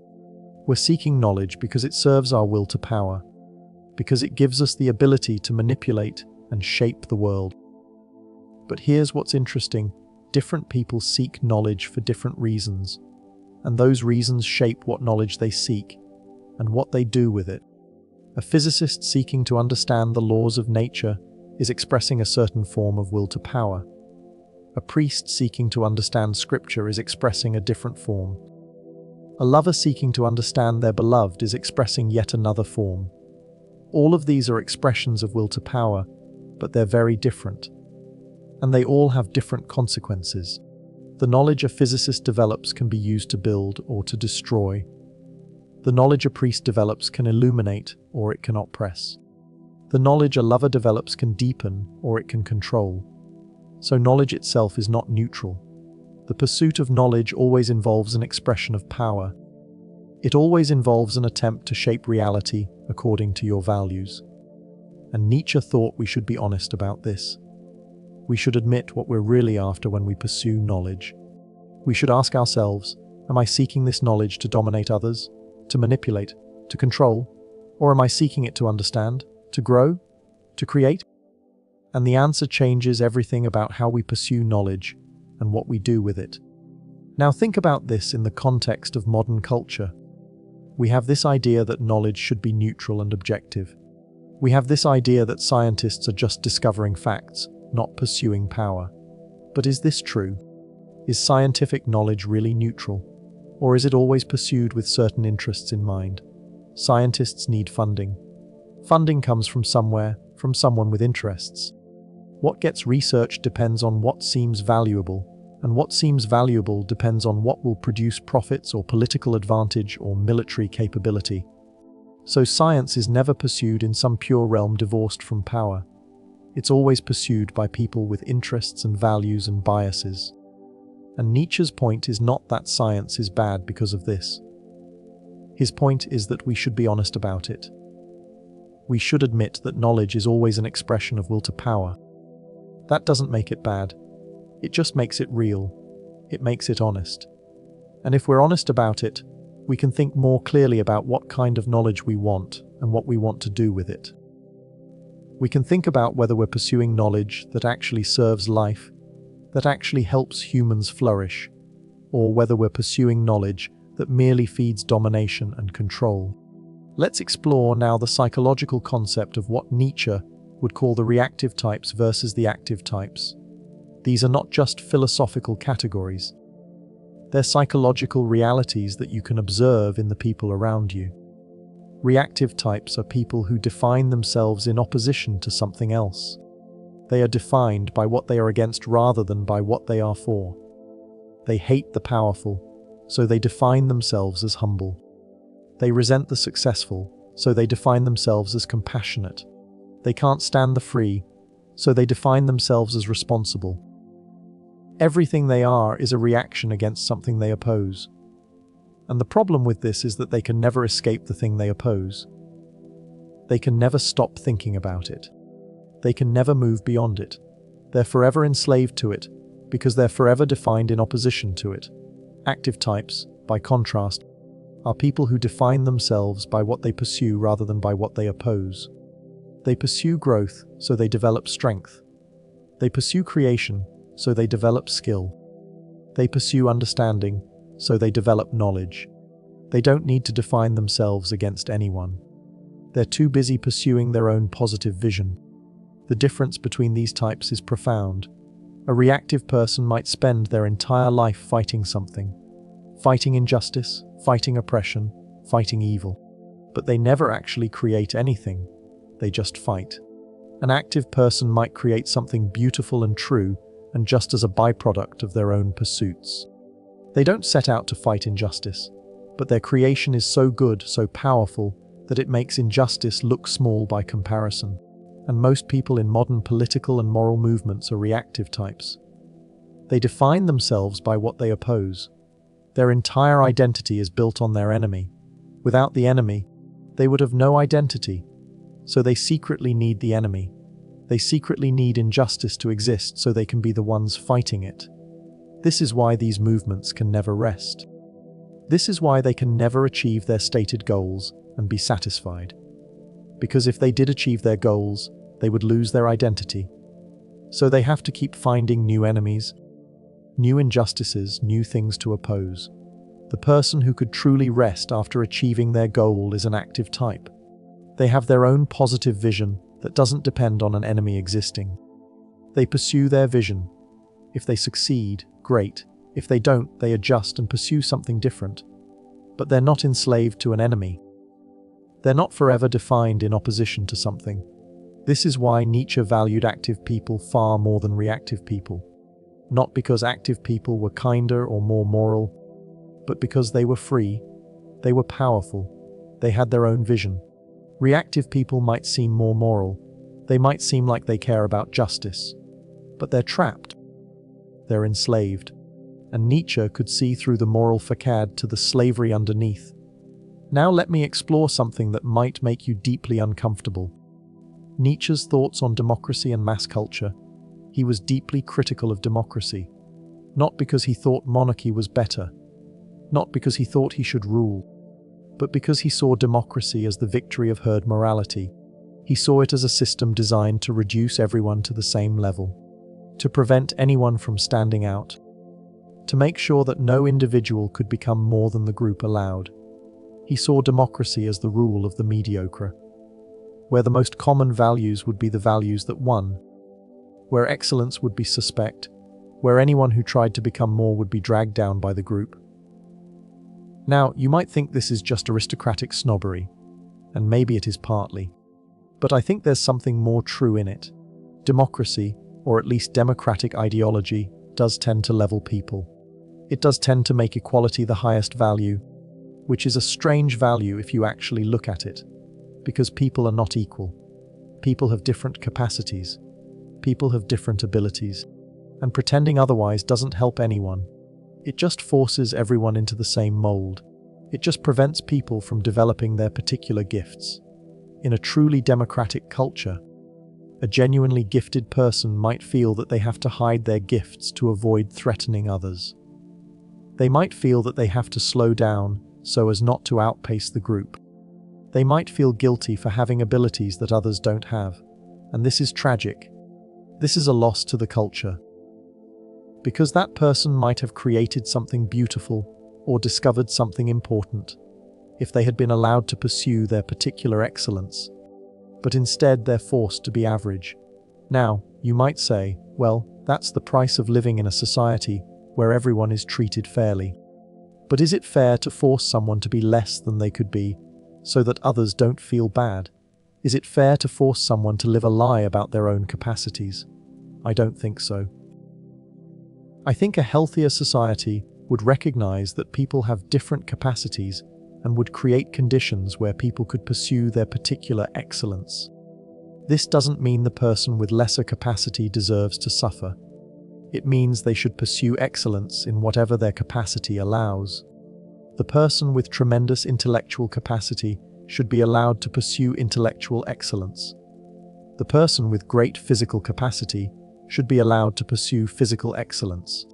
We're seeking knowledge because it serves our will to power, because it gives us the ability to manipulate and shape the world. But here's what's interesting. Different people seek knowledge for different reasons, and those reasons shape what knowledge they seek and what they do with it. A physicist seeking to understand the laws of nature is expressing a certain form of will to power. A priest seeking to understand scripture is expressing a different form. A lover seeking to understand their beloved is expressing yet another form. All of these are expressions of will to power, but they're very different. And they all have different consequences. The knowledge a physicist develops can be used to build or to destroy. The knowledge a priest develops can illuminate or it can oppress. The knowledge a lover develops can deepen or it can control. So knowledge itself is not neutral. The pursuit of knowledge always involves an expression of power. It always involves an attempt to shape reality according to your values. And Nietzsche thought we should be honest about this. We should admit what we're really after when we pursue knowledge. We should ask ourselves, am I seeking this knowledge to dominate others, to manipulate, to control, or am I seeking it to understand, to grow, to create? And the answer changes everything about how we pursue knowledge and what we do with it. Now think about this in the context of modern culture. We have this idea that knowledge should be neutral and objective. We have this idea that scientists are just discovering facts, not pursuing power. But is this true? Is scientific knowledge really neutral? Or is it always pursued with certain interests in mind? Scientists need funding. Funding comes from somewhere, from someone with interests. What gets researched depends on what seems valuable, and what seems valuable depends on what will produce profits or political advantage or military capability. So science is never pursued in some pure realm divorced from power. It's always pursued by people with interests and values and biases. And Nietzsche's point is not that science is bad because of this. His point is that we should be honest about it. We should admit that knowledge is always an expression of will to power. That doesn't make it bad. It just makes it real. It makes it honest. And if we're honest about it, we can think more clearly about what kind of knowledge we want and what we want to do with it. We can think about whether we're pursuing knowledge that actually serves life, that actually helps humans flourish, or whether we're pursuing knowledge that merely feeds domination and control. Let's explore now the psychological concept of what Nietzsche would call the reactive types versus the active types. These are not just philosophical categories. They're psychological realities that you can observe in the people around you. Reactive types are people who define themselves in opposition to something else. They are defined by what they are against rather than by what they are for. They hate the powerful, so they define themselves as humble. They resent the successful, so they define themselves as compassionate. They can't stand the free, so they define themselves as responsible. Everything they are is a reaction against something they oppose. And the problem with this is that they can never escape the thing they oppose. They can never stop thinking about it. They can never move beyond it. They're forever enslaved to it, because they're forever defined in opposition to it. Active types, by contrast, are people who define themselves by what they pursue rather than by what they oppose. They pursue growth, so they develop strength. They pursue creation, so they develop skill. They pursue understanding, so they develop knowledge. They don't need to define themselves against anyone. They're too busy pursuing their own positive vision. The difference between these types is profound. A reactive person might spend their entire life fighting something. Fighting injustice, fighting oppression, fighting evil. But they never actually create anything. They just fight. An active person might create something beautiful and true, and just as a byproduct of their own pursuits. They don't set out to fight injustice, but their creation is so good, so powerful, that it makes injustice look small by comparison. And most people in modern political and moral movements are reactive types. They define themselves by what they oppose. Their entire identity is built on their enemy. Without the enemy, they would have no identity. So they secretly need the enemy. They secretly need injustice to exist so they can be the ones fighting it. This is why these movements can never rest. This is why they can never achieve their stated goals and be satisfied. Because if they did achieve their goals, they would lose their identity. So they have to keep finding new enemies, new injustices, new things to oppose. The person who could truly rest after achieving their goal is an active type. They have their own positive vision that doesn't depend on an enemy existing. They pursue their vision. If they succeed, great. If they don't, they adjust and pursue something different. but they're not enslaved to an enemy. They're not forever defined in opposition to something. This is why Nietzsche valued active people far more than reactive people. Not because active people were kinder or more moral, but because they were free, they were powerful, they had their own vision. Reactive people might seem more moral, they might seem like they care about justice, but they're trapped. They're enslaved. And Nietzsche could see through the moral facade to the slavery underneath. Now let me explore something that might make you deeply uncomfortable. Nietzsche's thoughts on democracy and mass culture. He was deeply critical of democracy, not because he thought monarchy was better, not because he thought he should rule, but because he saw democracy as the victory of herd morality. He saw it as a system designed to reduce everyone to the same level, to prevent anyone from standing out, to make sure that no individual could become more than the group allowed. He saw democracy as the rule of the mediocre, where the most common values would be the values that won, where excellence would be suspect, where anyone who tried to become more would be dragged down by the group. Now, you might think this is just aristocratic snobbery, and maybe it is partly, but I think there's something more true in it. Democracy, or at least democratic ideology, does tend to level people. It does tend to make equality the highest value, which is a strange value if you actually look at it, because people are not equal. People have different capacities. People have different abilities. And pretending otherwise doesn't help anyone. It just forces everyone into the same mold. It just prevents people from developing their particular gifts. In a truly democratic culture, a genuinely gifted person might feel that they have to hide their gifts to avoid threatening others. They might feel that they have to slow down so as not to outpace the group. They might feel guilty for having abilities that others don't have. And this is tragic. This is a loss to the culture. Because that person might have created something beautiful or discovered something important if they had been allowed to pursue their particular excellence. But instead they're forced to be average. Now, you might say, well, that's the price of living in a society where everyone is treated fairly. But is it fair to force someone to be less than they could be, so that others don't feel bad? Is it fair to force someone to live a lie about their own capacities? I don't think so. I think a healthier society would recognize that people have different capacities and would create conditions where people could pursue their particular excellence. This doesn't mean the person with lesser capacity deserves to suffer. It means they should pursue excellence in whatever their capacity allows. The person with tremendous intellectual capacity should be allowed to pursue intellectual excellence. The person with great physical capacity should be allowed to pursue physical excellence.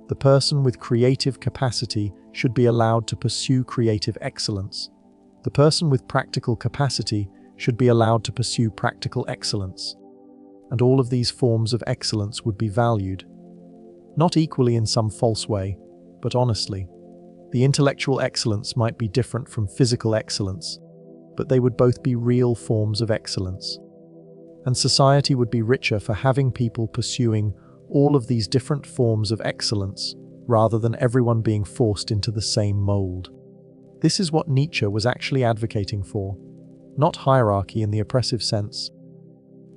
The person with creative capacity should be allowed to pursue creative excellence. The person with practical capacity should be allowed to pursue practical excellence. And all of these forms of excellence would be valued. Not equally in some false way, but honestly. The intellectual excellence might be different from physical excellence, but they would both be real forms of excellence. And society would be richer for having people pursuing all of these different forms of excellence, rather than everyone being forced into the same mold. This is what Nietzsche was actually advocating for. Not hierarchy in the oppressive sense,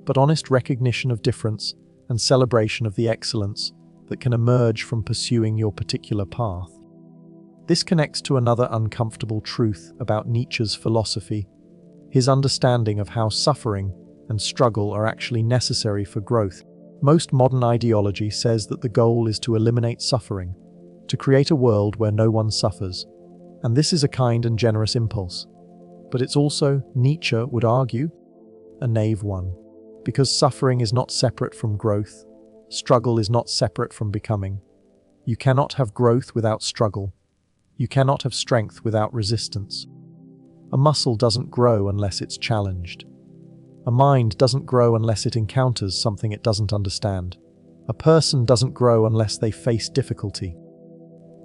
but honest recognition of difference and celebration of the excellence that can emerge from pursuing your particular path. This connects to another uncomfortable truth about Nietzsche's philosophy, his understanding of how suffering and struggle are actually necessary for growth. Most modern ideology says that the goal is to eliminate suffering, to create a world where no one suffers, and this is a kind and generous impulse. But it's also, Nietzsche would argue, a naive one, because suffering is not separate from growth, struggle is not separate from becoming. You cannot have growth without struggle. You cannot have strength without resistance. A muscle doesn't grow unless it's challenged. A mind doesn't grow unless it encounters something it doesn't understand. A person doesn't grow unless they face difficulty.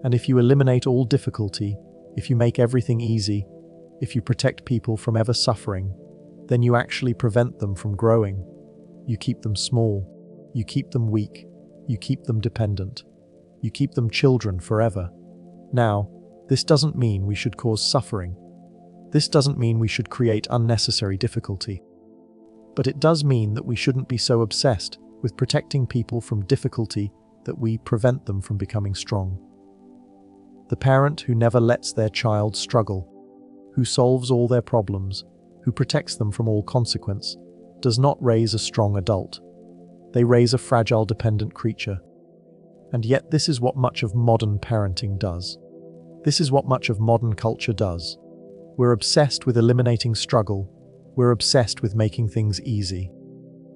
And if you eliminate all difficulty, if you make everything easy, if you protect people from ever suffering, then you actually prevent them from growing. You keep them small. You keep them weak. You keep them dependent. You keep them children forever. Now, This doesn't mean we should cause suffering. This doesn't mean we should create unnecessary difficulty. But it does mean that we shouldn't be so obsessed with protecting people from difficulty that we prevent them from becoming strong. The parent who never lets their child struggle, who solves all their problems, who protects them from all consequence, does not raise a strong adult. They raise a fragile, dependent creature. And yet this is what much of modern parenting does. This is what much of modern culture does. We're obsessed with eliminating struggle. We're obsessed with making things easy.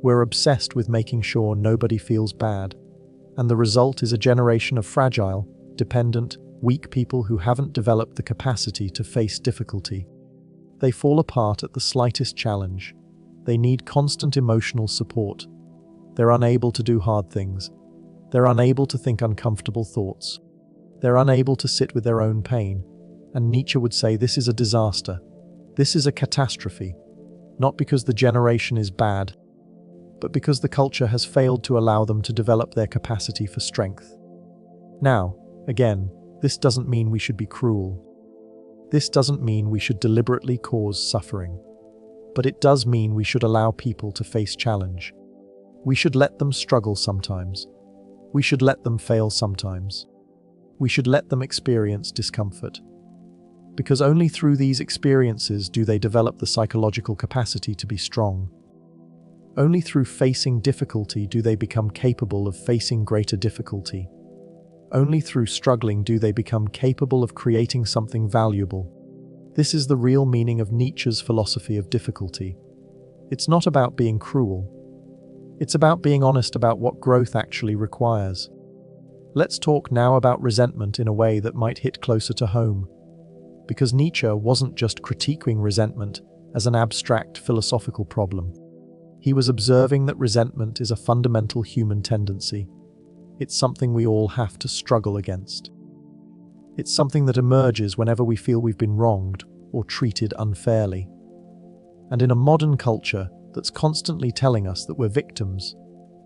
We're obsessed with making sure nobody feels bad. And the result is a generation of fragile, dependent, weak people who haven't developed the capacity to face difficulty. They fall apart at the slightest challenge. They need constant emotional support. They're unable to do hard things. They're unable to think uncomfortable thoughts. They're unable to sit with their own pain. And Nietzsche would say this is a disaster. This is a catastrophe. Not because the generation is bad, but because the culture has failed to allow them to develop their capacity for strength. Now, again, this doesn't mean we should be cruel. This doesn't mean we should deliberately cause suffering. But it does mean we should allow people to face challenge. We should let them struggle sometimes. We should let them fail sometimes. We should let them experience discomfort. Because only through these experiences do they develop the psychological capacity to be strong. Only through facing difficulty do they become capable of facing greater difficulty. Only through struggling do they become capable of creating something valuable. This is the real meaning of Nietzsche's philosophy of difficulty. It's not about being cruel. It's about being honest about what growth actually requires. Let's talk now about resentment in a way that might hit closer to home. Because Nietzsche wasn't just critiquing resentment as an abstract philosophical problem. He was observing that resentment is a fundamental human tendency. It's something we all have to struggle against. It's something that emerges whenever we feel we've been wronged or treated unfairly. And in a modern culture that's constantly telling us that we're victims,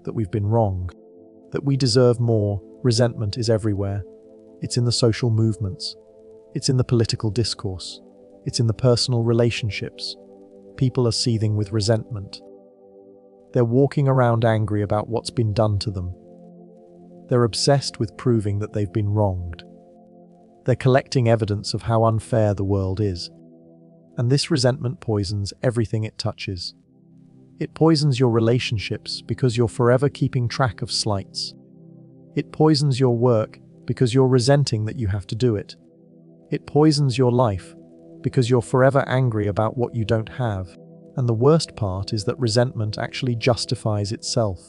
that we've been wronged, that we deserve more, resentment is everywhere. It's in the social movements. It's in the political discourse. It's in the personal relationships. People are seething with resentment. They're walking around angry about what's been done to them. They're obsessed with proving that they've been wronged. They're collecting evidence of how unfair the world is. And this resentment poisons everything it touches. It poisons your relationships because you're forever keeping track of slights. It poisons your work because you're resenting that you have to do it. It poisons your life because you're forever angry about what you don't have. And the worst part is that resentment actually justifies itself.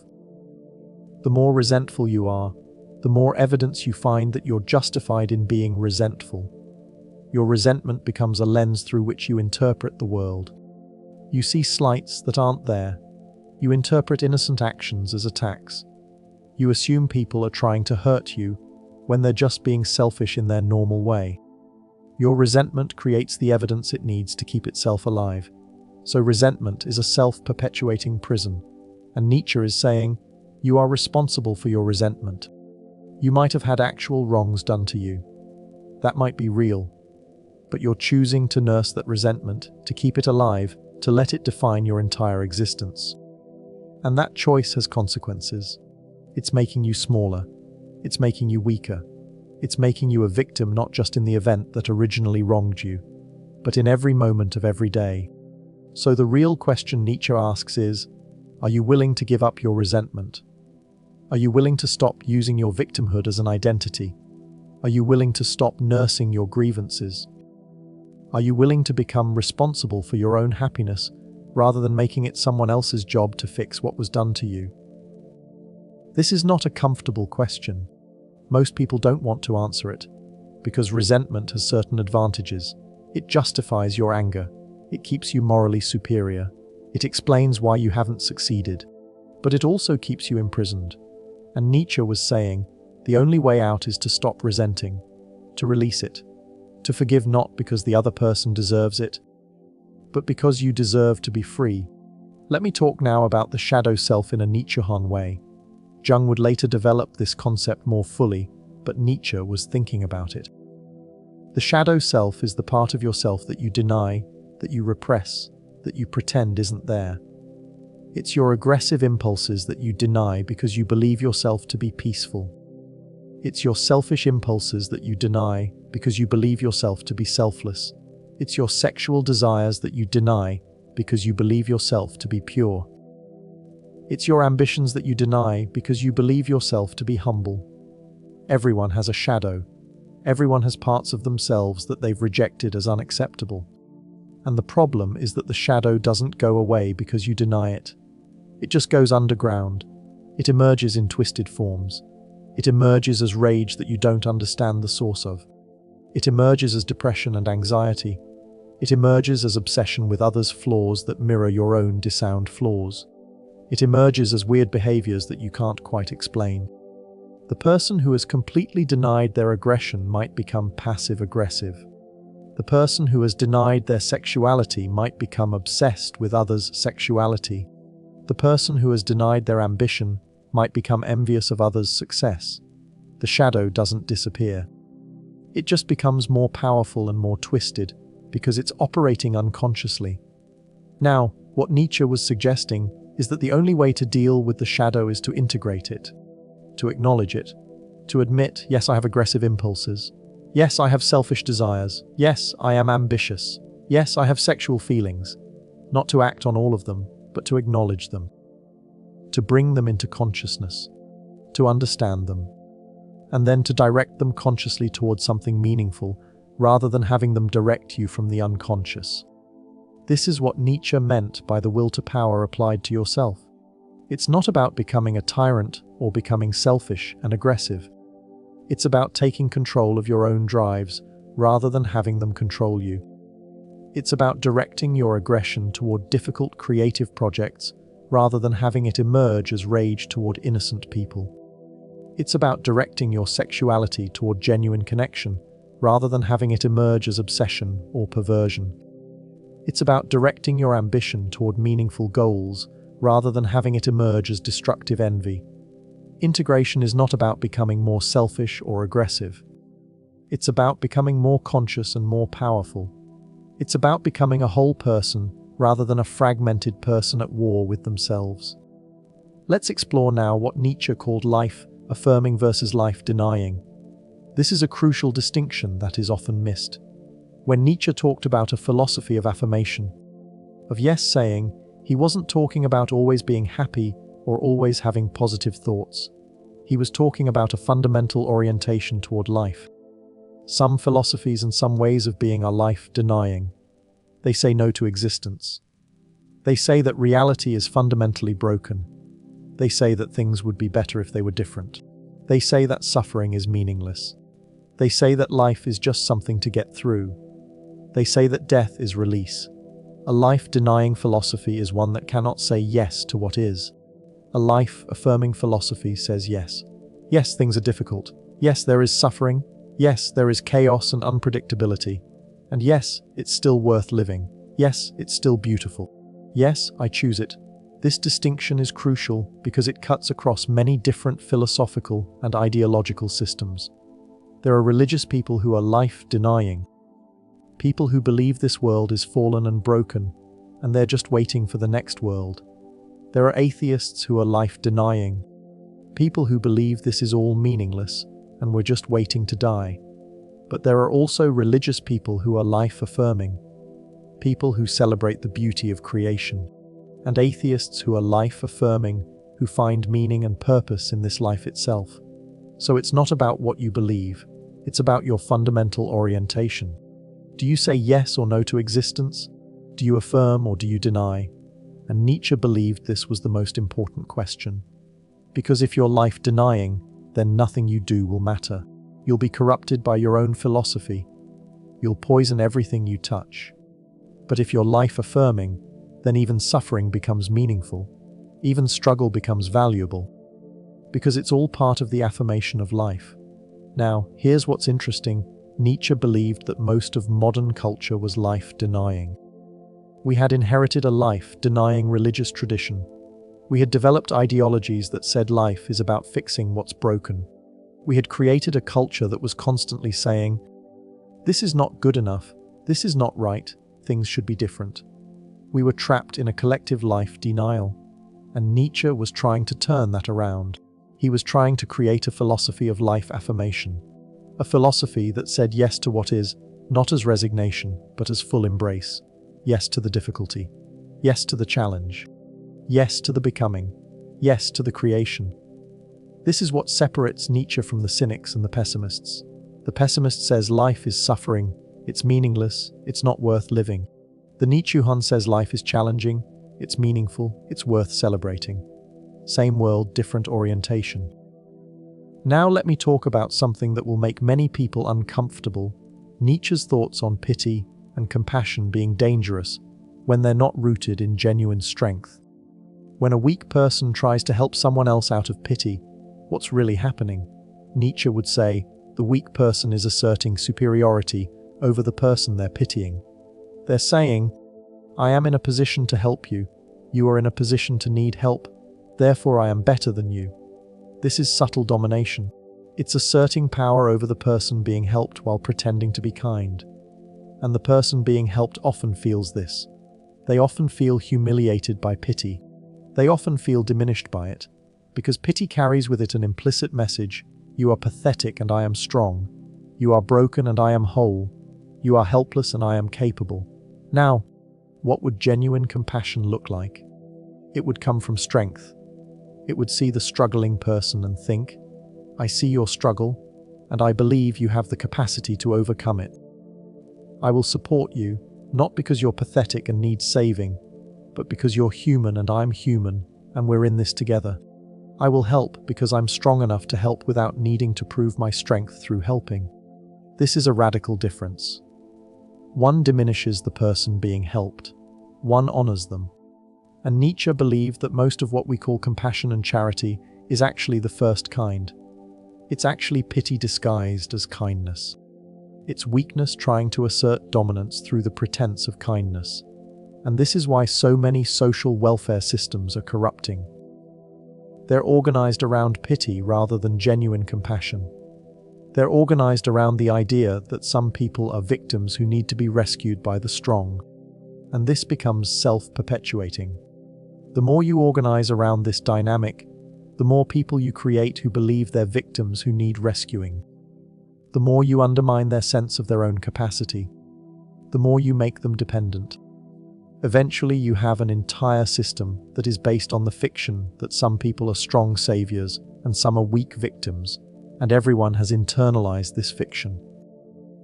The more resentful you are, the more evidence you find that you're justified in being resentful. Your resentment becomes a lens through which you interpret the world. You see slights that aren't there. You interpret innocent actions as attacks. You assume people are trying to hurt you when they're just being selfish in their normal way. Your resentment creates the evidence it needs to keep itself alive. So resentment is a self-perpetuating prison. And Nietzsche is saying, you are responsible for your resentment. You might have had actual wrongs done to you. That might be real. But you're choosing to nurse that resentment, to keep it alive, to let it define your entire existence. And that choice has consequences. It's making you smaller. It's making you weaker. It's making you a victim not just in the event that originally wronged you, but in every moment of every day. So the real question Nietzsche asks is, are you willing to give up your resentment? Are you willing to stop using your victimhood as an identity? Are you willing to stop nursing your grievances? Are you willing to become responsible for your own happiness rather than making it someone else's job to fix what was done to you? This is not a comfortable question. Most people don't want to answer it, because resentment has certain advantages. It justifies your anger. It keeps you morally superior. It explains why you haven't succeeded. But it also keeps you imprisoned. And Nietzsche was saying, the only way out is to stop resenting, to release it, to forgive not because the other person deserves it, but because you deserve to be free. Let me talk now about the shadow self in a Nietzschean way. Jung would later develop this concept more fully, but Nietzsche was thinking about it. The shadow self is the part of yourself that you deny, that you repress, that you pretend isn't there. It's your aggressive impulses that you deny because you believe yourself to be peaceful. It's your selfish impulses that you deny because you believe yourself to be selfless. It's your sexual desires that you deny because you believe yourself to be pure. It's your ambitions that you deny because you believe yourself to be humble. Everyone has a shadow. Everyone has parts of themselves that they've rejected as unacceptable. And the problem is that the shadow doesn't go away because you deny it. It just goes underground. It emerges in twisted forms. It emerges as rage that you don't understand the source of. It emerges as depression and anxiety. It emerges as obsession with others' flaws that mirror your own disowned flaws. It emerges as weird behaviors that you can't quite explain. The person who has completely denied their aggression might become passive-aggressive. The person who has denied their sexuality might become obsessed with others' sexuality. The person who has denied their ambition might become envious of others' success. The shadow doesn't disappear. It just becomes more powerful and more twisted because it's operating unconsciously. Now, what Nietzsche was suggesting is that the only way to deal with the shadow is to integrate it, to acknowledge it, to admit, yes, I have aggressive impulses. Yes, I have selfish desires. Yes, I am ambitious. Yes, I have sexual feelings. Not to act on all of them, but to acknowledge them. To bring them into consciousness. To understand them. And then to direct them consciously towards something meaningful, rather than having them direct you from the unconscious. This is what Nietzsche meant by the will to power applied to yourself. It's not about becoming a tyrant or becoming selfish and aggressive. It's about taking control of your own drives rather than having them control you. It's about directing your aggression toward difficult creative projects rather than having it emerge as rage toward innocent people. It's about directing your sexuality toward genuine connection rather than having it emerge as obsession or perversion. It's about directing your ambition toward meaningful goals rather than having it emerge as destructive envy. Integration is not about becoming more selfish or aggressive. It's about becoming more conscious and more powerful. It's about becoming a whole person rather than a fragmented person at war with themselves. Let's explore now what Nietzsche called life affirming versus life denying. This is a crucial distinction that is often missed. When Nietzsche talked about a philosophy of affirmation, of yes saying, he wasn't talking about always being happy or always having positive thoughts. He was talking about a fundamental orientation toward life. Some philosophies and some ways of being are life-denying. They say no to existence. They say that reality is fundamentally broken. They say that things would be better if they were different. They say that suffering is meaningless. They say that life is just something to get through. They say that death is release. A life-denying philosophy is one that cannot say yes to what is. A life-affirming philosophy says yes. Yes, things are difficult. Yes, there is suffering. Yes, there is chaos and unpredictability. And yes, it's still worth living. Yes, it's still beautiful. Yes, I choose it. This distinction is crucial because it cuts across many different philosophical and ideological systems. There are religious people who are life-denying. People who believe this world is fallen and broken, and they're just waiting for the next world. There are atheists who are life-denying. People who believe this is all meaningless, and we're just waiting to die. But there are also religious people who are life-affirming. People who celebrate the beauty of creation. And atheists who are life-affirming, who find meaning and purpose in this life itself. So it's not about what you believe, it's about your fundamental orientation. Do you say yes or no to existence? Do you affirm or do you deny? And Nietzsche believed this was the most important question. Because if you're life-denying, then nothing you do will matter. You'll be corrupted by your own philosophy. You'll poison everything you touch. But if you're life-affirming, then even suffering becomes meaningful. Even struggle becomes valuable. Because it's all part of the affirmation of life. Now, here's what's interesting. Nietzsche believed that most of modern culture was life-denying. We had inherited a life-denying religious tradition. We had developed ideologies that said life is about fixing what's broken. We had created a culture that was constantly saying, This is not good enough. This is not right. Things should be different. We were trapped in a collective life denial, and Nietzsche was trying to turn that around. He was trying to create a philosophy of life affirmation, a philosophy that said yes to what is, not as resignation, but as full embrace. Yes to the difficulty. Yes to the challenge. Yes to the becoming. Yes to the creation. This is what separates Nietzsche from the cynics and the pessimists. The pessimist says life is suffering, it's meaningless, it's not worth living. The Nietzschean says life is challenging, it's meaningful, it's worth celebrating. Same world, different orientation. Now let me talk about something that will make many people uncomfortable: Nietzsche's thoughts on pity and compassion being dangerous when they're not rooted in genuine strength. When a weak person tries to help someone else out of pity, what's really happening? Nietzsche would say, the weak person is asserting superiority over the person they're pitying. They're saying, I am in a position to help you, you are in a position to need help, therefore I am better than you. This is subtle domination. It's asserting power over the person being helped while pretending to be kind. And the person being helped often feels this. They often feel humiliated by pity. They often feel diminished by it, because pity carries with it an implicit message: you are pathetic and I am strong. You are broken and I am whole. You are helpless and I am capable. Now, what would genuine compassion look like? It would come from strength. It would see the struggling person and think, I see your struggle, and I believe you have the capacity to overcome it. I will support you, not because you're pathetic and need saving, but because you're human and I'm human, and we're in this together. I will help because I'm strong enough to help without needing to prove my strength through helping. This is a radical difference. One diminishes the person being helped. One honors them. And Nietzsche believed that most of what we call compassion and charity is actually the first kind. It's actually pity disguised as kindness. It's weakness trying to assert dominance through the pretense of kindness. And this is why so many social welfare systems are corrupting. They're organized around pity rather than genuine compassion. They're organized around the idea that some people are victims who need to be rescued by the strong. And this becomes self-perpetuating. The more you organize around this dynamic, the more people you create who believe they're victims who need rescuing. The more you undermine their sense of their own capacity, the more you make them dependent. Eventually you have an entire system that is based on the fiction that some people are strong saviors and some are weak victims, and everyone has internalized this fiction.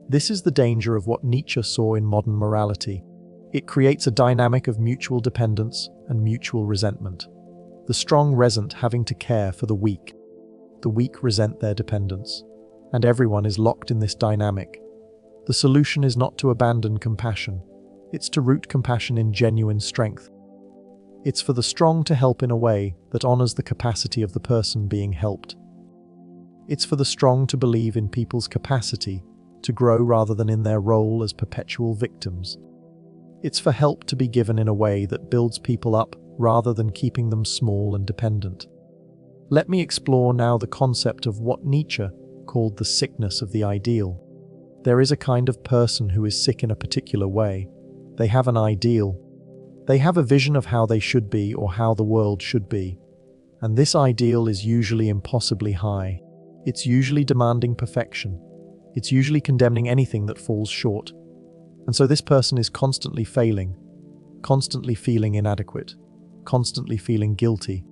This is the danger of what Nietzsche saw in modern morality. It creates a dynamic of mutual dependence and mutual resentment. The strong resent having to care for the weak. The weak resent their dependence. And everyone is locked in this dynamic. The solution is not to abandon compassion. It's to root compassion in genuine strength. It's for the strong to help in a way that honors the capacity of the person being helped. It's for the strong to believe in people's capacity to grow rather than in their role as perpetual victims. It's for help to be given in a way that builds people up rather than keeping them small and dependent. Let me explore now the concept of what Nietzsche called the sickness of the ideal. There is a kind of person who is sick in a particular way. They have an ideal. They have a vision of how they should be or how the world should be. And this ideal is usually impossibly high. It's usually demanding perfection. It's usually condemning anything that falls short. And so this person is constantly failing, constantly feeling inadequate, constantly feeling guilty,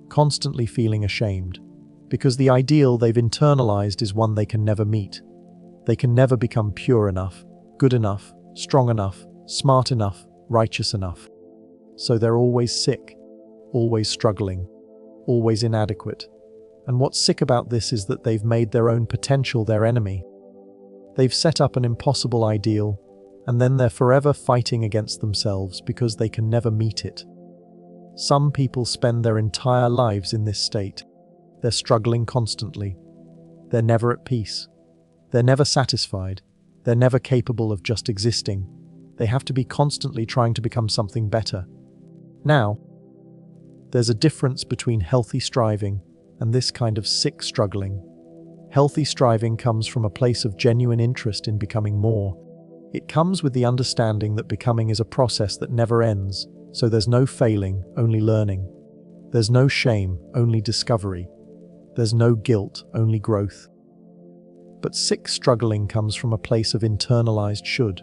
constantly feeling ashamed, because the ideal they've internalized is one they can never meet. They can never become pure enough, good enough, strong enough, smart enough, righteous enough. So they're always sick, always struggling, always inadequate. And what's sick about this is that they've made their own potential their enemy. They've set up an impossible ideal, and then they're forever fighting against themselves because they can never meet it. Some people spend their entire lives in this state. They're struggling constantly. They're never at peace. They're never satisfied. They're never capable of just existing. They have to be constantly trying to become something better. Now, there's a difference between healthy striving and this kind of sick struggling. Healthy striving comes from a place of genuine interest in becoming more. It comes with the understanding that becoming is a process that never ends, so there's no failing, only learning. There's no shame, only discovery. There's no guilt, only growth. But sick struggling comes from a place of internalized should.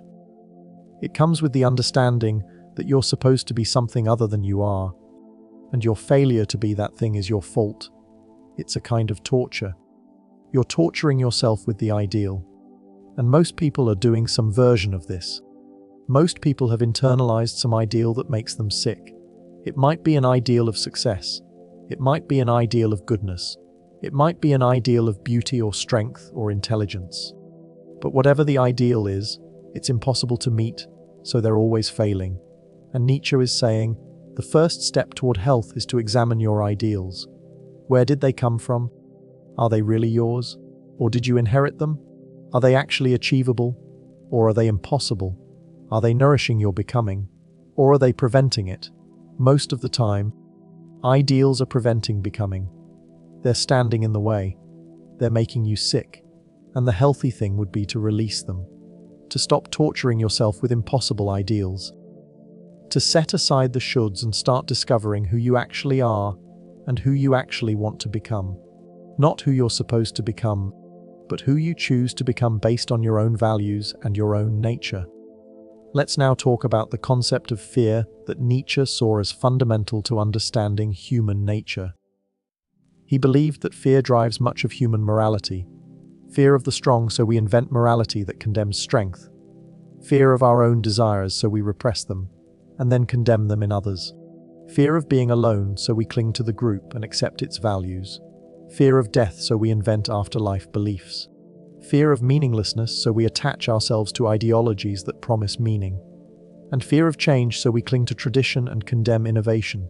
It comes with the understanding that you're supposed to be something other than you are, and your failure to be that thing is your fault. It's a kind of torture. You're torturing yourself with the ideal. And most people are doing some version of this. Most people have internalized some ideal that makes them sick. It might be an ideal of success. It might be an ideal of goodness. It might be an ideal of beauty or strength or intelligence. But whatever the ideal is, it's impossible to meet, so they're always failing. And Nietzsche is saying, the first step toward health is to examine your ideals. Where did they come from? Are they really yours? Or did you inherit them? Are they actually achievable? Or are they impossible? Are they nourishing your becoming? Or are they preventing it? Most of the time, ideals are preventing becoming. They're standing in the way. They're making you sick. And the healthy thing would be to release them. To stop torturing yourself with impossible ideals. To set aside the shoulds and start discovering who you actually are and who you actually want to become. Not who you're supposed to become, but who you choose to become based on your own values and your own nature. Let's now talk about the concept of fear that Nietzsche saw as fundamental to understanding human nature. He believed that fear drives much of human morality. Fear of the strong, so we invent morality that condemns strength. Fear of our own desires, so we repress them, and then condemn them in others. Fear of being alone, so we cling to the group and accept its values. Fear of death, so we invent afterlife beliefs. Fear of meaninglessness, so we attach ourselves to ideologies that promise meaning. And fear of change, so we cling to tradition and condemn innovation.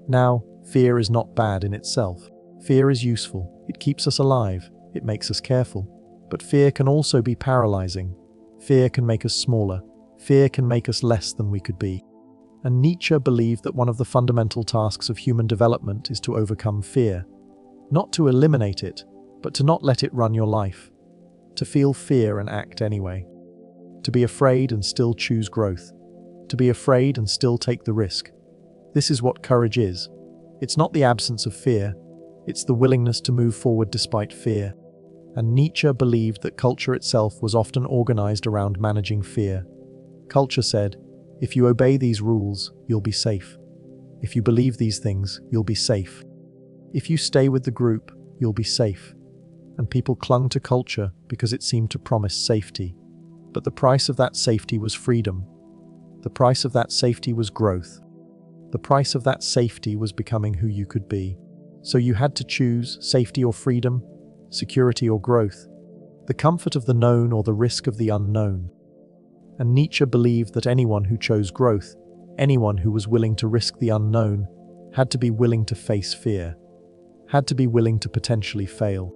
Now, fear is not bad in itself. Fear is useful. It keeps us alive. It makes us careful. But fear can also be paralyzing. Fear can make us smaller. Fear can make us less than we could be. And Nietzsche believed that one of the fundamental tasks of human development is to overcome fear. Not to eliminate it, but to not let it run your life. To feel fear and act anyway. To be afraid and still choose growth. To be afraid and still take the risk. This is what courage is. It's not the absence of fear. It's the willingness to move forward despite fear. And Nietzsche believed that culture itself was often organized around managing fear. Culture said, if you obey these rules, you'll be safe. If you believe these things, you'll be safe. If you stay with the group, you'll be safe. And people clung to culture because it seemed to promise safety. But the price of that safety was freedom. The price of that safety was growth. The price of that safety was becoming who you could be. So you had to choose safety or freedom, security or growth, the comfort of the known or the risk of the unknown. And Nietzsche believed that anyone who chose growth, anyone who was willing to risk the unknown, had to be willing to face fear, had to be willing to potentially fail,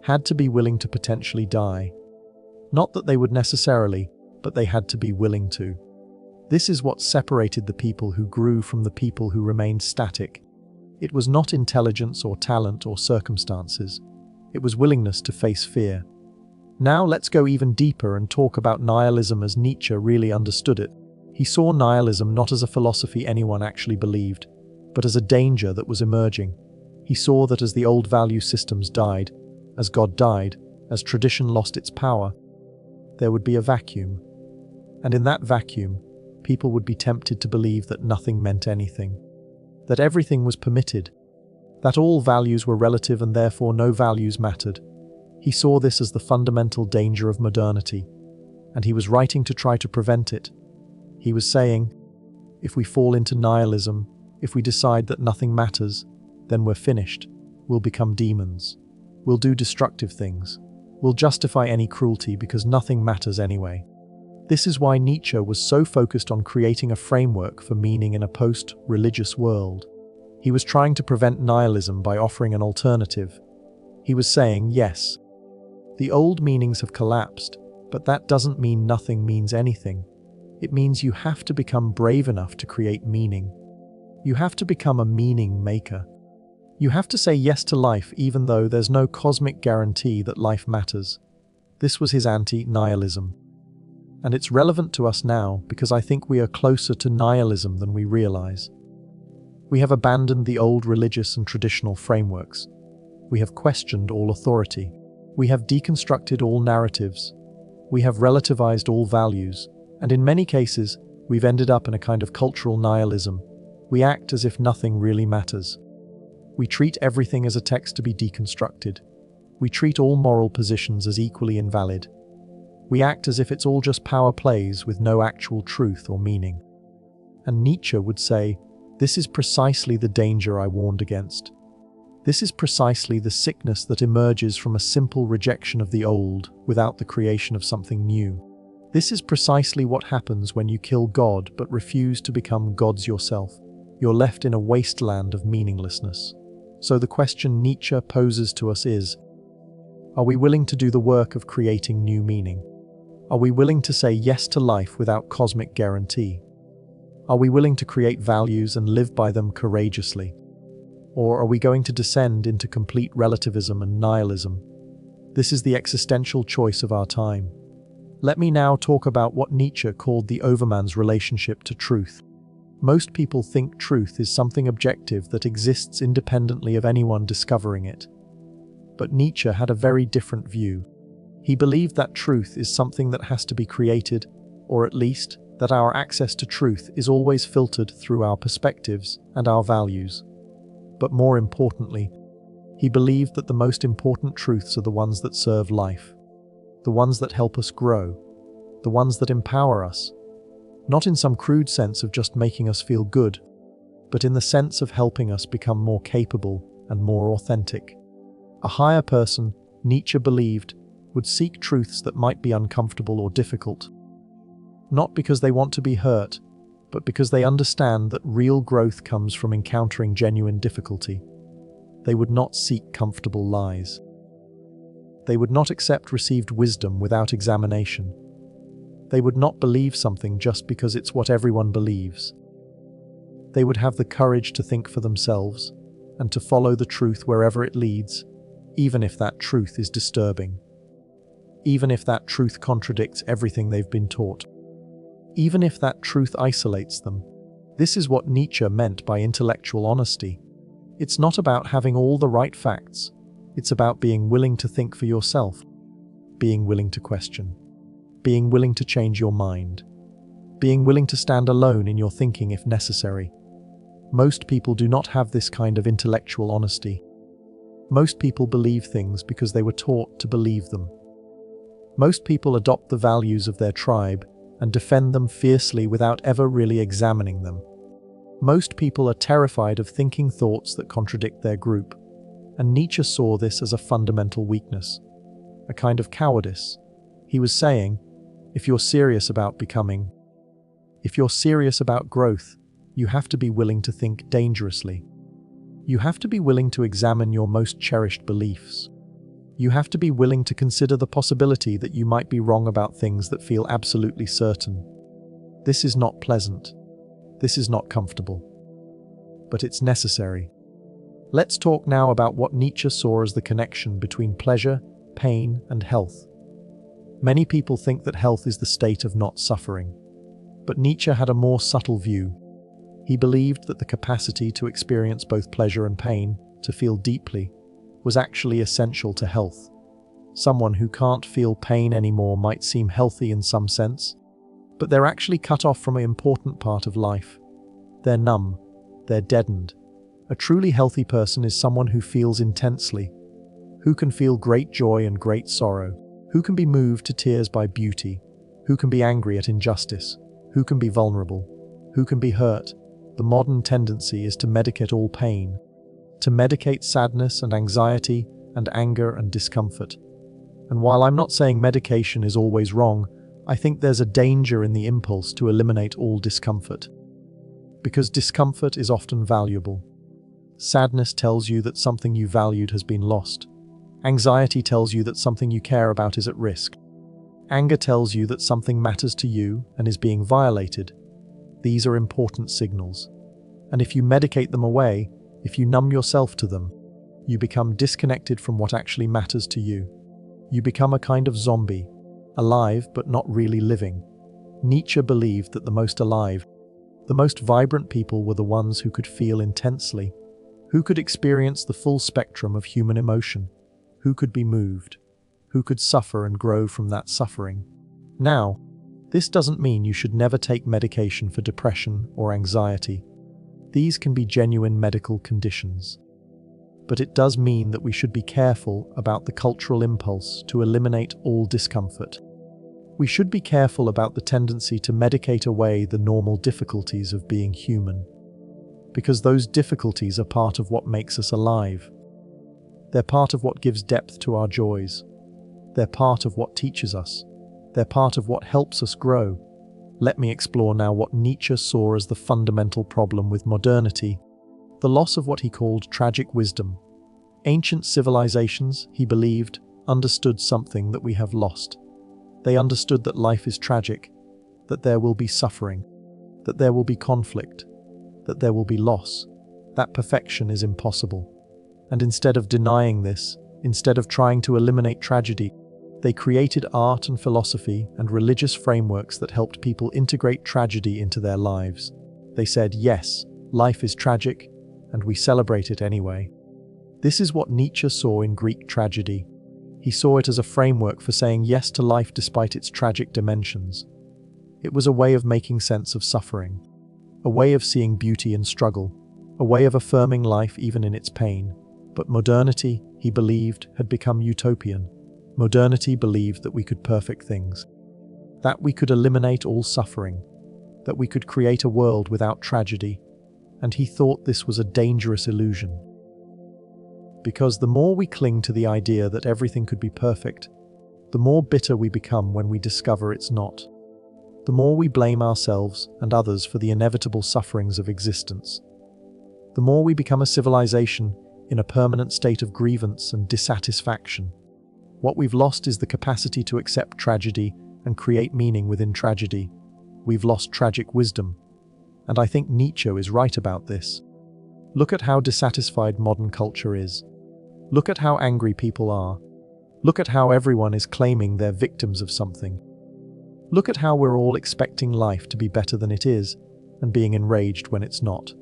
had to be willing to potentially die. Not that they would necessarily, but they had to be willing to. This is what separated the people who grew from the people who remained static. It was not intelligence or talent or circumstances. It was willingness to face fear. Now let's go even deeper and talk about nihilism as Nietzsche really understood it. He saw nihilism not as a philosophy anyone actually believed, but as a danger that was emerging. He saw that as the old value systems died, as God died, as tradition lost its power, there would be a vacuum. And in that vacuum, people would be tempted to believe that nothing meant anything, that everything was permitted, that all values were relative and therefore no values mattered. He saw this as the fundamental danger of modernity, and he was writing to try to prevent it. He was saying, if we fall into nihilism, if we decide that nothing matters, then we're finished. We'll become demons. We'll do destructive things. We'll justify any cruelty because nothing matters anyway. This is why Nietzsche was so focused on creating a framework for meaning in a post-religious world. He was trying to prevent nihilism by offering an alternative. He was saying, yes, the old meanings have collapsed, but that doesn't mean nothing means anything. It means you have to become brave enough to create meaning. You have to become a meaning maker. You have to say yes to life even though there's no cosmic guarantee that life matters. This was his anti-nihilism. And it's relevant to us now because I think we are closer to nihilism than we realize. We have abandoned the old religious and traditional frameworks. We have questioned all authority. We have deconstructed all narratives. We have relativized all values. And in many cases, we've ended up in a kind of cultural nihilism. We act as if nothing really matters. We treat everything as a text to be deconstructed. We treat all moral positions as equally invalid. We act as if it's all just power plays with no actual truth or meaning. And Nietzsche would say, this is precisely the danger I warned against. This is precisely the sickness that emerges from a simple rejection of the old without the creation of something new. This is precisely what happens when you kill God but refuse to become gods yourself. You're left in a wasteland of meaninglessness. So the question Nietzsche poses to us is, are we willing to do the work of creating new meaning? Are we willing to say yes to life without cosmic guarantee? Are we willing to create values and live by them courageously? Or are we going to descend into complete relativism and nihilism? This is the existential choice of our time. Let me now talk about what Nietzsche called the Overmann's relationship to truth. Most people think truth is something objective that exists independently of anyone discovering it. But Nietzsche had a very different view. He believed that truth is something that has to be created, or at least that our access to truth is always filtered through our perspectives and our values. But more importantly, he believed that the most important truths are the ones that serve life, the ones that help us grow, the ones that empower us, not in some crude sense of just making us feel good, but in the sense of helping us become more capable and more authentic. A higher person, Nietzsche believed, would seek truths that might be uncomfortable or difficult, not because they want to be hurt, but because they understand that real growth comes from encountering genuine difficulty. They would not seek comfortable lies. They would not accept received wisdom without examination. They would not believe something just because it's what everyone believes. They would have the courage to think for themselves and to follow the truth wherever it leads, even if that truth is disturbing. Even if that truth contradicts everything they've been taught. Even if that truth isolates them. This is what Nietzsche meant by intellectual honesty. It's not about having all the right facts. It's about being willing to think for yourself, being willing to question, being willing to change your mind, being willing to stand alone in your thinking if necessary. Most people do not have this kind of intellectual honesty. Most people believe things because they were taught to believe them. Most people adopt the values of their tribe and defend them fiercely without ever really examining them. Most people are terrified of thinking thoughts that contradict their group, and Nietzsche saw this as a fundamental weakness, a kind of cowardice. He was saying, if you're serious about becoming, if you're serious about growth, you have to be willing to think dangerously. You have to be willing to examine your most cherished beliefs. You have to be willing to consider the possibility that you might be wrong about things that feel absolutely certain. This is not pleasant. This is not comfortable. But it's necessary. Let's talk now about what Nietzsche saw as the connection between pleasure, pain, and health. Many people think that health is the state of not suffering. But Nietzsche had a more subtle view. He believed that the capacity to experience both pleasure and pain, to feel deeply, was actually essential to health. Someone who can't feel pain anymore might seem healthy in some sense, but they're actually cut off from an important part of life. They're numb. They're deadened. A truly healthy person is someone who feels intensely, who can feel great joy and great sorrow, who can be moved to tears by beauty, who can be angry at injustice, who can be vulnerable, who can be hurt. The modern tendency is to medicate all pain, to medicate sadness and anxiety and anger and discomfort. And while I'm not saying medication is always wrong, I think there's a danger in the impulse to eliminate all discomfort. Because discomfort is often valuable. Sadness tells you that something you valued has been lost. Anxiety tells you that something you care about is at risk. Anger tells you that something matters to you and is being violated. These are important signals. And if you medicate them away, If you numb yourself to them, you become disconnected from what actually matters to you. You become a kind of zombie, alive but not really living. Nietzsche believed that the most alive, the most vibrant people were the ones who could feel intensely, who could experience the full spectrum of human emotion, who could be moved, who could suffer and grow from that suffering. Now, this doesn't mean you should never take medication for depression or anxiety. These can be genuine medical conditions. But it does mean that we should be careful about the cultural impulse to eliminate all discomfort. We should be careful about the tendency to medicate away the normal difficulties of being human, because those difficulties are part of what makes us alive. They're part of what gives depth to our joys. They're part of what teaches us. They're part of what helps us grow. Let me explore now what Nietzsche saw as the fundamental problem with modernity, the loss of what he called tragic wisdom. Ancient civilizations, he believed, understood something that we have lost. They understood that life is tragic, that there will be suffering, that there will be conflict, that there will be loss, that perfection is impossible. And instead of denying this, instead of trying to eliminate tragedy, they created art and philosophy and religious frameworks that helped people integrate tragedy into their lives. They said, yes, life is tragic, and we celebrate it anyway. This is what Nietzsche saw in Greek tragedy. He saw it as a framework for saying yes to life despite its tragic dimensions. It was a way of making sense of suffering, a way of seeing beauty in struggle, a way of affirming life even in its pain. But modernity, he believed, had become utopian. Modernity believed that we could perfect things, that we could eliminate all suffering, that we could create a world without tragedy, and he thought this was a dangerous illusion. Because the more we cling to the idea that everything could be perfect, the more bitter we become when we discover it's not. The more we blame ourselves and others for the inevitable sufferings of existence. The more we become a civilization in a permanent state of grievance and dissatisfaction. What we've lost is the capacity to accept tragedy and create meaning within tragedy. We've lost tragic wisdom. And I think Nietzsche is right about this. Look at how dissatisfied modern culture is. Look at how angry people are. Look at how everyone is claiming they're victims of something. Look at how we're all expecting life to be better than it is and being enraged when it's not.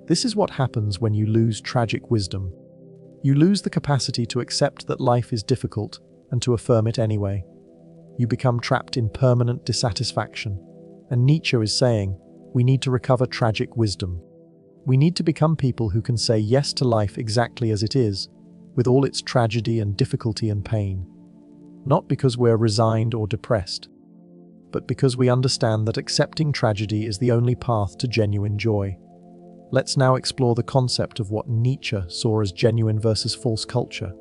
This is what happens when you lose tragic wisdom. You lose the capacity to accept that life is difficult and to affirm it anyway. You become trapped in permanent dissatisfaction. And Nietzsche is saying, we need to recover tragic wisdom. We need to become people who can say yes to life exactly as it is, with all its tragedy and difficulty and pain. Not because we're resigned or depressed, but because we understand that accepting tragedy is the only path to genuine joy. Let's now explore the concept of what Nietzsche saw as genuine versus false culture.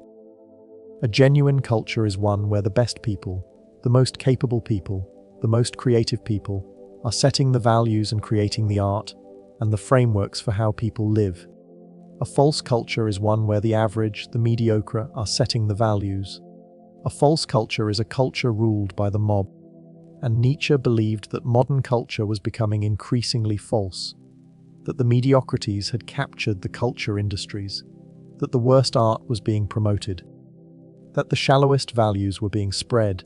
A genuine culture is one where the best people, the most capable people, the most creative people, are setting the values and creating the art and the frameworks for how people live. A false culture is one where the average, the mediocre, are setting the values. A false culture is a culture ruled by the mob. And Nietzsche believed that modern culture was becoming increasingly false, that the mediocrities had captured the culture industries, that the worst art was being promoted, that the shallowest values were being spread,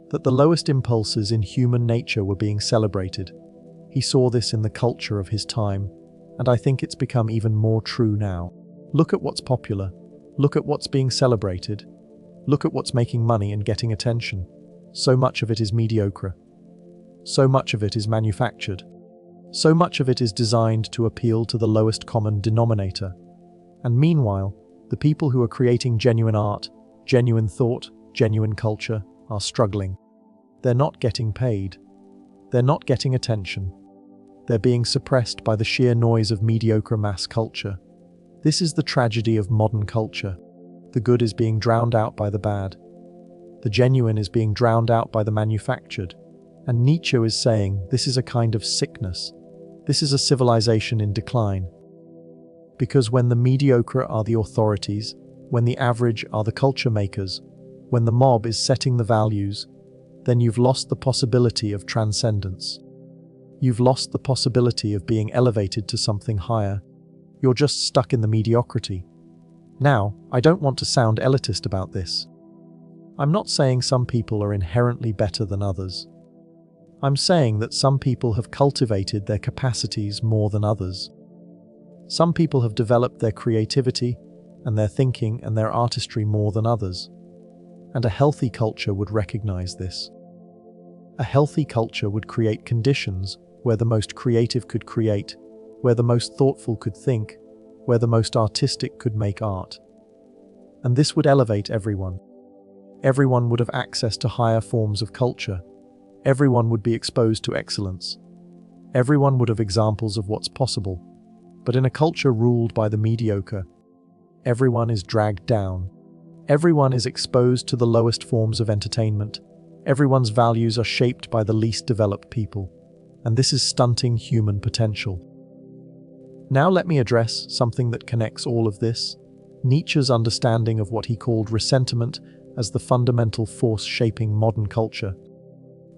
that the lowest impulses in human nature were being celebrated. He saw this in the culture of his time, and I think it's become even more true now. Look at what's popular. Look at what's being celebrated. Look at what's making money and getting attention. So much of it is mediocre. So much of it is manufactured. So much of it is designed to appeal to the lowest common denominator. And meanwhile, the people who are creating genuine art, genuine thought, genuine culture, are struggling. They're not getting paid. They're not getting attention. They're being suppressed by the sheer noise of mediocre mass culture. This is the tragedy of modern culture. The good is being drowned out by the bad. The genuine is being drowned out by the manufactured. And Nietzsche is saying this is a kind of sickness. This is a civilization in decline. Because when the mediocre are the authorities, when the average are the culture makers, when the mob is setting the values, then you've lost the possibility of transcendence. You've lost the possibility of being elevated to something higher. You're just stuck in the mediocrity. Now, I don't want to sound elitist about this. I'm not saying some people are inherently better than others. I'm saying that some people have cultivated their capacities more than others. Some people have developed their creativity and their thinking and their artistry more than others. And a healthy culture would recognize this. A healthy culture would create conditions where the most creative could create, where the most thoughtful could think, where the most artistic could make art. And this would elevate everyone. Everyone would have access to higher forms of culture. Everyone would be exposed to excellence. Everyone would have examples of what's possible. But in a culture ruled by the mediocre, everyone is dragged down. Everyone is exposed to the lowest forms of entertainment. Everyone's values are shaped by the least developed people. And this is stunting human potential. Now let me address something that connects all of this: Nietzsche's understanding of what he called ressentiment as the fundamental force shaping modern culture.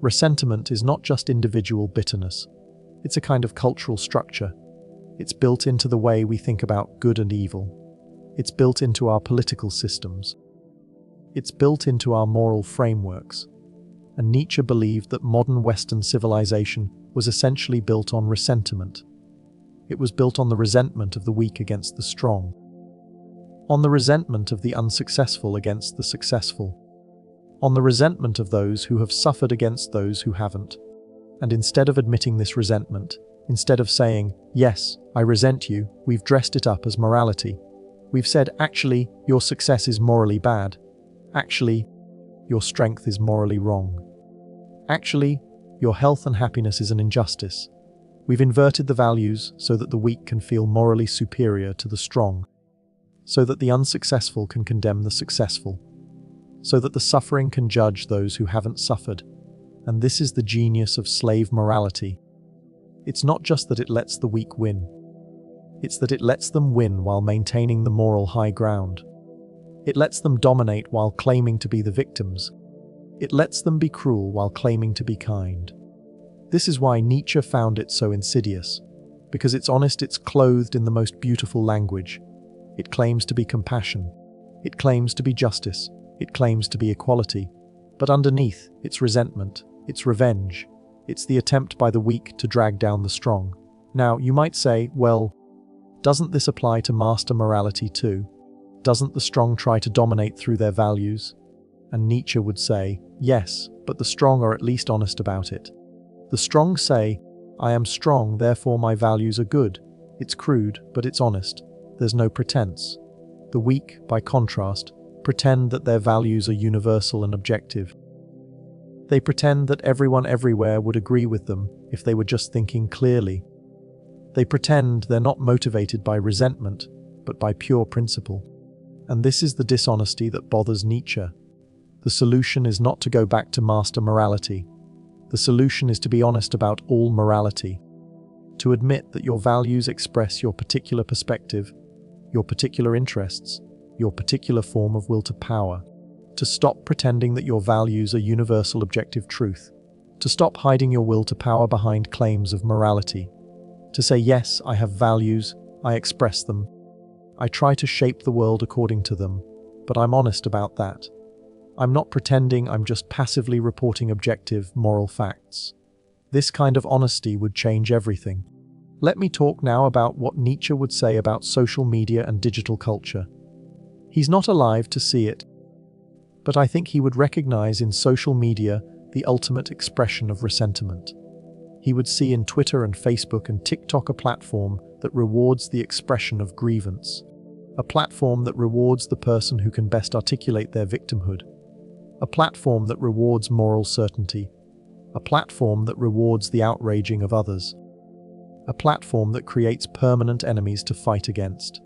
Ressentiment is not just individual bitterness. It's a kind of cultural structure. It's built into the way we think about good and evil. It's built into our political systems. It's built into our moral frameworks. And Nietzsche believed that modern Western civilization was essentially built on ressentiment. It was built on the resentment of the weak against the strong, on the resentment of the unsuccessful against the successful, on the resentment of those who have suffered against those who haven't. And instead of admitting this resentment, instead of saying, "Yes, I resent you," we've dressed it up as morality. We've said, actually, your success is morally bad. Actually, your strength is morally wrong. Actually, your health and happiness is an injustice. We've inverted the values so that the weak can feel morally superior to the strong, so that the unsuccessful can condemn the successful, so that the suffering can judge those who haven't suffered. And this is the genius of slave morality. It's not just that it lets the weak win. It's that it lets them win while maintaining the moral high ground. It lets them dominate while claiming to be the victims. It lets them be cruel while claiming to be kind. This is why Nietzsche found it so insidious. Because it's honest, it's clothed in the most beautiful language. It claims to be compassion. It claims to be justice. It claims to be equality. But underneath, it's resentment. It's revenge. It's the attempt by the weak to drag down the strong. Now, you might say, well, doesn't this apply to master morality too? Doesn't the strong try to dominate through their values? And Nietzsche would say, yes, but the strong are at least honest about it. The strong say, I am strong, therefore my values are good. It's crude, but it's honest. There's no pretense. The weak, by contrast, pretend that their values are universal and objective. They pretend that everyone everywhere would agree with them if they were just thinking clearly. They pretend they're not motivated by resentment, but by pure principle. And this is the dishonesty that bothers Nietzsche. The solution is not to go back to master morality. The solution is to be honest about all morality. To admit that your values express your particular perspective, your particular interests, your particular form of will to power. To stop pretending that your values are universal objective truth. To stop hiding your will to power behind claims of morality. To say, yes, I have values, I express them. I try to shape the world according to them, but I'm honest about that. I'm not pretending, I'm just passively reporting objective, moral facts. This kind of honesty would change everything. Let me talk now about what Nietzsche would say about social media and digital culture. He's not alive to see it, but I think he would recognize in social media the ultimate expression of ressentiment. He would see in Twitter and Facebook and TikTok a platform that rewards the expression of grievance, a platform that rewards the person who can best articulate their victimhood, a platform that rewards moral certainty, a platform that rewards the outraging of others, a platform that creates permanent enemies to fight against.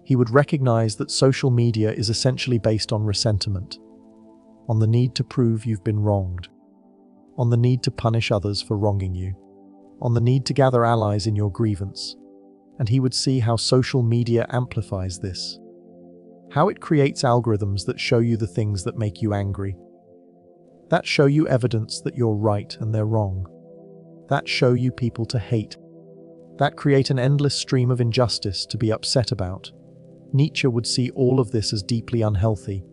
He would recognize that social media is essentially based on ressentiment, on the need to prove you've been wronged, on the need to punish others for wronging you, on the need to gather allies in your grievance. And he would see how social media amplifies this, how it creates algorithms that show you the things that make you angry, that show you evidence that you're right and they're wrong, that show you people to hate, that create an endless stream of injustice to be upset about. Nietzsche would see all of this as deeply unhealthy,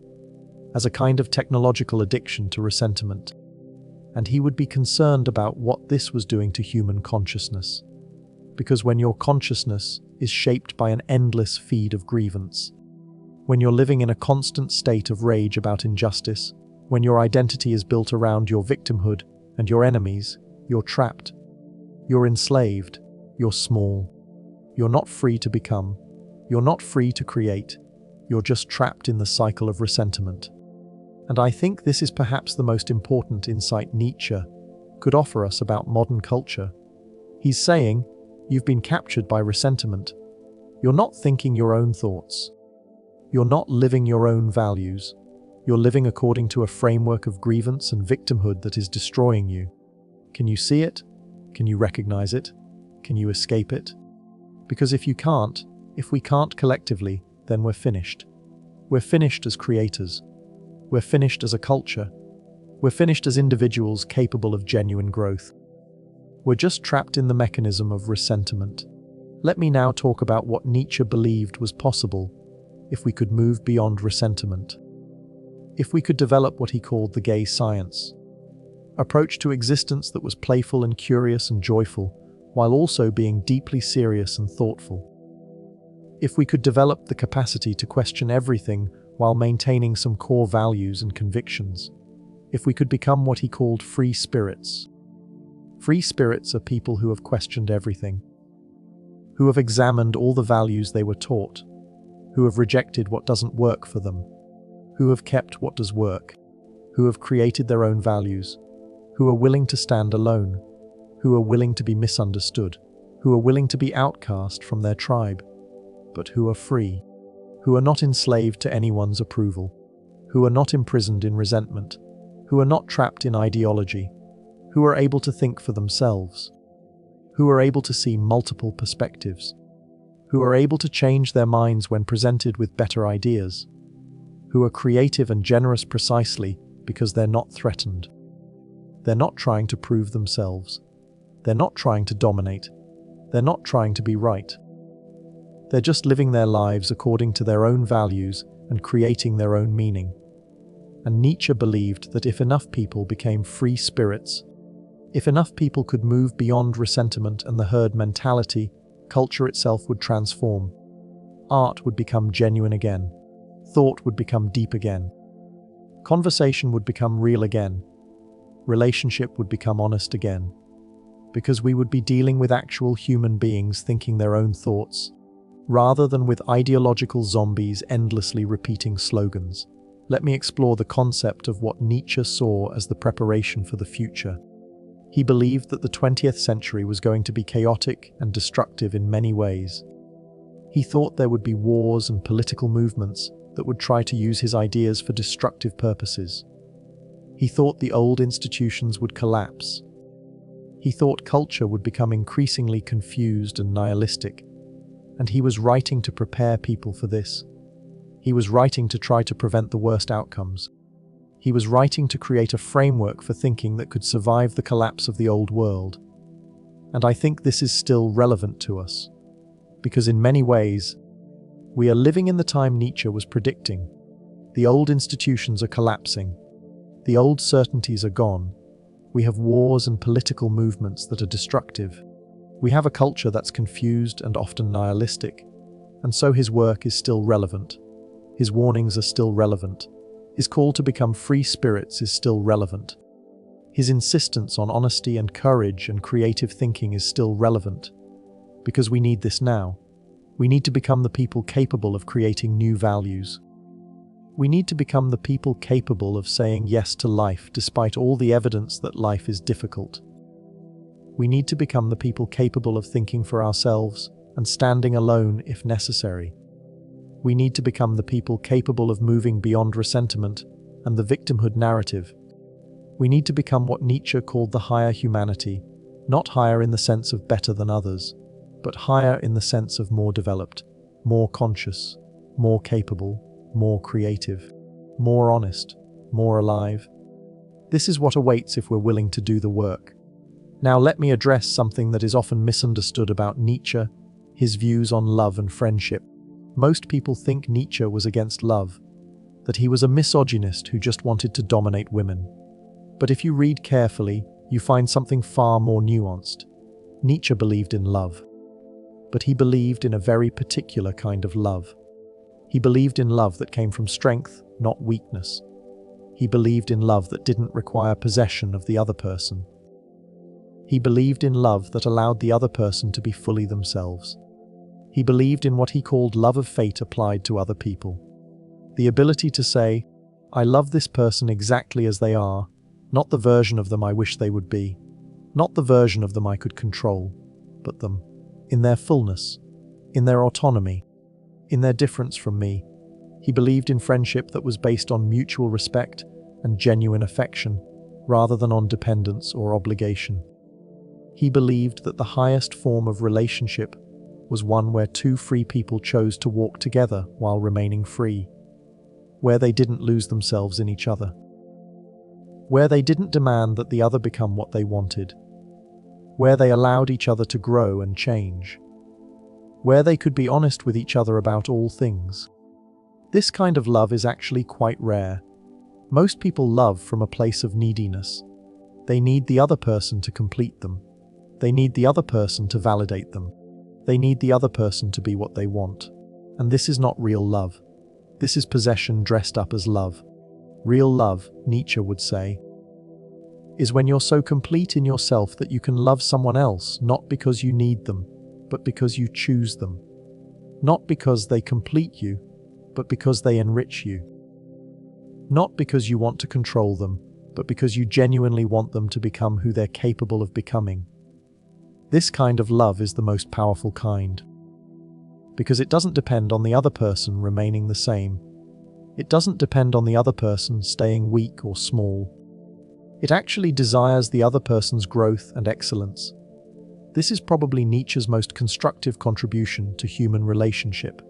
as a kind of technological addiction to ressentiment, and he would be concerned about what this was doing to human consciousness. Because when your consciousness is shaped by an endless feed of grievance, when you're living in a constant state of rage about injustice, when your identity is built around your victimhood and your enemies, you're trapped. You're enslaved. You're small. You're not free to become. You're not free to create. You're just trapped in the cycle of ressentiment. And I think this is perhaps the most important insight Nietzsche could offer us about modern culture. He's saying, you've been captured by ressentiment. You're not thinking your own thoughts. You're not living your own values. You're living according to a framework of grievance and victimhood that is destroying you. Can you see it? Can you recognize it? Can you escape it? Because if you can't, if we can't collectively, then we're finished. We're finished as creators. We're finished as a culture. We're finished as individuals capable of genuine growth. We're just trapped in the mechanism of ressentiment. Let me now talk about what Nietzsche believed was possible if we could move beyond ressentiment. If we could develop what he called the gay science, approach to existence that was playful and curious and joyful, while also being deeply serious and thoughtful. If we could develop the capacity to question everything while maintaining some core values and convictions. If we could become what he called free spirits. Free spirits are people who have questioned everything, who have examined all the values they were taught, who have rejected what doesn't work for them, who have kept what does work, who have created their own values, who are willing to stand alone, who are willing to be misunderstood, who are willing to be outcast from their tribe, but who are free, who are not enslaved to anyone's approval, who are not imprisoned in resentment, who are not trapped in ideology, who are able to think for themselves, who are able to see multiple perspectives, who are able to change their minds when presented with better ideas, who are creative and generous precisely because they're not threatened. They're not trying to prove themselves. They're not trying to dominate. They're not trying to be right. They're just living their lives according to their own values and creating their own meaning. And Nietzsche believed that if enough people became free spirits, if enough people could move beyond ressentiment and the herd mentality, culture itself would transform. Art would become genuine again. Thought would become deep again. Conversation would become real again. Relationship would become honest again. Because we would be dealing with actual human beings thinking their own thoughts, rather than with ideological zombies endlessly repeating slogans. Let me explore the concept of what Nietzsche saw as the preparation for the future. He believed that the 20th century was going to be chaotic and destructive in many ways. He thought there would be wars and political movements that would try to use his ideas for destructive purposes. He thought the old institutions would collapse. He thought culture would become increasingly confused and nihilistic, and he was writing to prepare people for this. He was writing to try to prevent the worst outcomes. He was writing to create a framework for thinking that could survive the collapse of the old world. And I think this is still relevant to us, because in many ways, we are living in the time Nietzsche was predicting. The old institutions are collapsing. The old certainties are gone. We have wars and political movements that are destructive. We have a culture that's confused and often nihilistic. And so his work is still relevant. His warnings are still relevant. His call to become free spirits is still relevant. His insistence on honesty and courage and creative thinking is still relevant. Because we need this now. We need to become the people capable of creating new values. We need to become the people capable of saying yes to life despite all the evidence that life is difficult. We need to become the people capable of thinking for ourselves and standing alone if necessary. We need to become the people capable of moving beyond ressentiment and the victimhood narrative. We need to become what Nietzsche called the higher humanity, not higher in the sense of better than others, but higher in the sense of more developed, more conscious, more capable, more creative, more honest, more alive. This is what awaits if we're willing to do the work. Now let me address something that is often misunderstood about Nietzsche, his views on love and friendship. Most people think Nietzsche was against love, that he was a misogynist who just wanted to dominate women. But if you read carefully, you find something far more nuanced. Nietzsche believed in love, but he believed in a very particular kind of love. He believed in love that came from strength, not weakness. He believed in love that didn't require possession of the other person. He believed in love that allowed the other person to be fully themselves. He believed in what he called love of fate applied to other people. The ability to say, I love this person exactly as they are, not the version of them I wish they would be, not the version of them I could control, but them, in their fullness, in their autonomy, in their difference from me. He believed in friendship that was based on mutual respect and genuine affection, rather than on dependence or obligation. He believed that the highest form of relationship was one where two free people chose to walk together while remaining free, where they didn't lose themselves in each other, where they didn't demand that the other become what they wanted, where they allowed each other to grow and change, where they could be honest with each other about all things. This kind of love is actually quite rare. Most people love from a place of neediness. They need the other person to complete them. They need the other person to validate them. They need the other person to be what they want. And this is not real love. This is possession dressed up as love. Real love, Nietzsche would say, is when you're so complete in yourself that you can love someone else not because you need them, but because you choose them. Not because they complete you, but because they enrich you. Not because you want to control them, but because you genuinely want them to become who they're capable of becoming. This kind of love is the most powerful kind, because it doesn't depend on the other person remaining the same. It doesn't depend on the other person staying weak or small. It actually desires the other person's growth and excellence. This is probably Nietzsche's most constructive contribution to human relationship,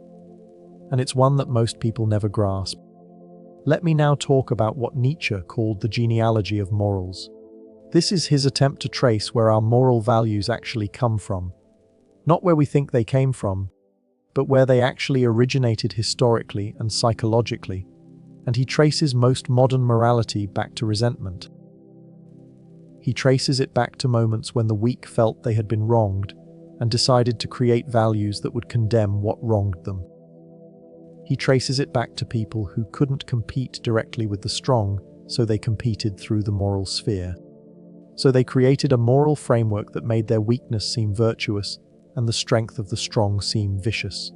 and it's one that most people never grasp. Let me now talk about what Nietzsche called the genealogy of morals. This is his attempt to trace where our moral values actually come from. Not where we think they came from, but where they actually originated historically and psychologically. And he traces most modern morality back to resentment. He traces it back to moments when the weak felt they had been wronged and decided to create values that would condemn what wronged them. He traces it back to people who couldn't compete directly with the strong, so they competed through the moral sphere. So they created a moral framework that made their weakness seem virtuous and the strength of the strong seem vicious.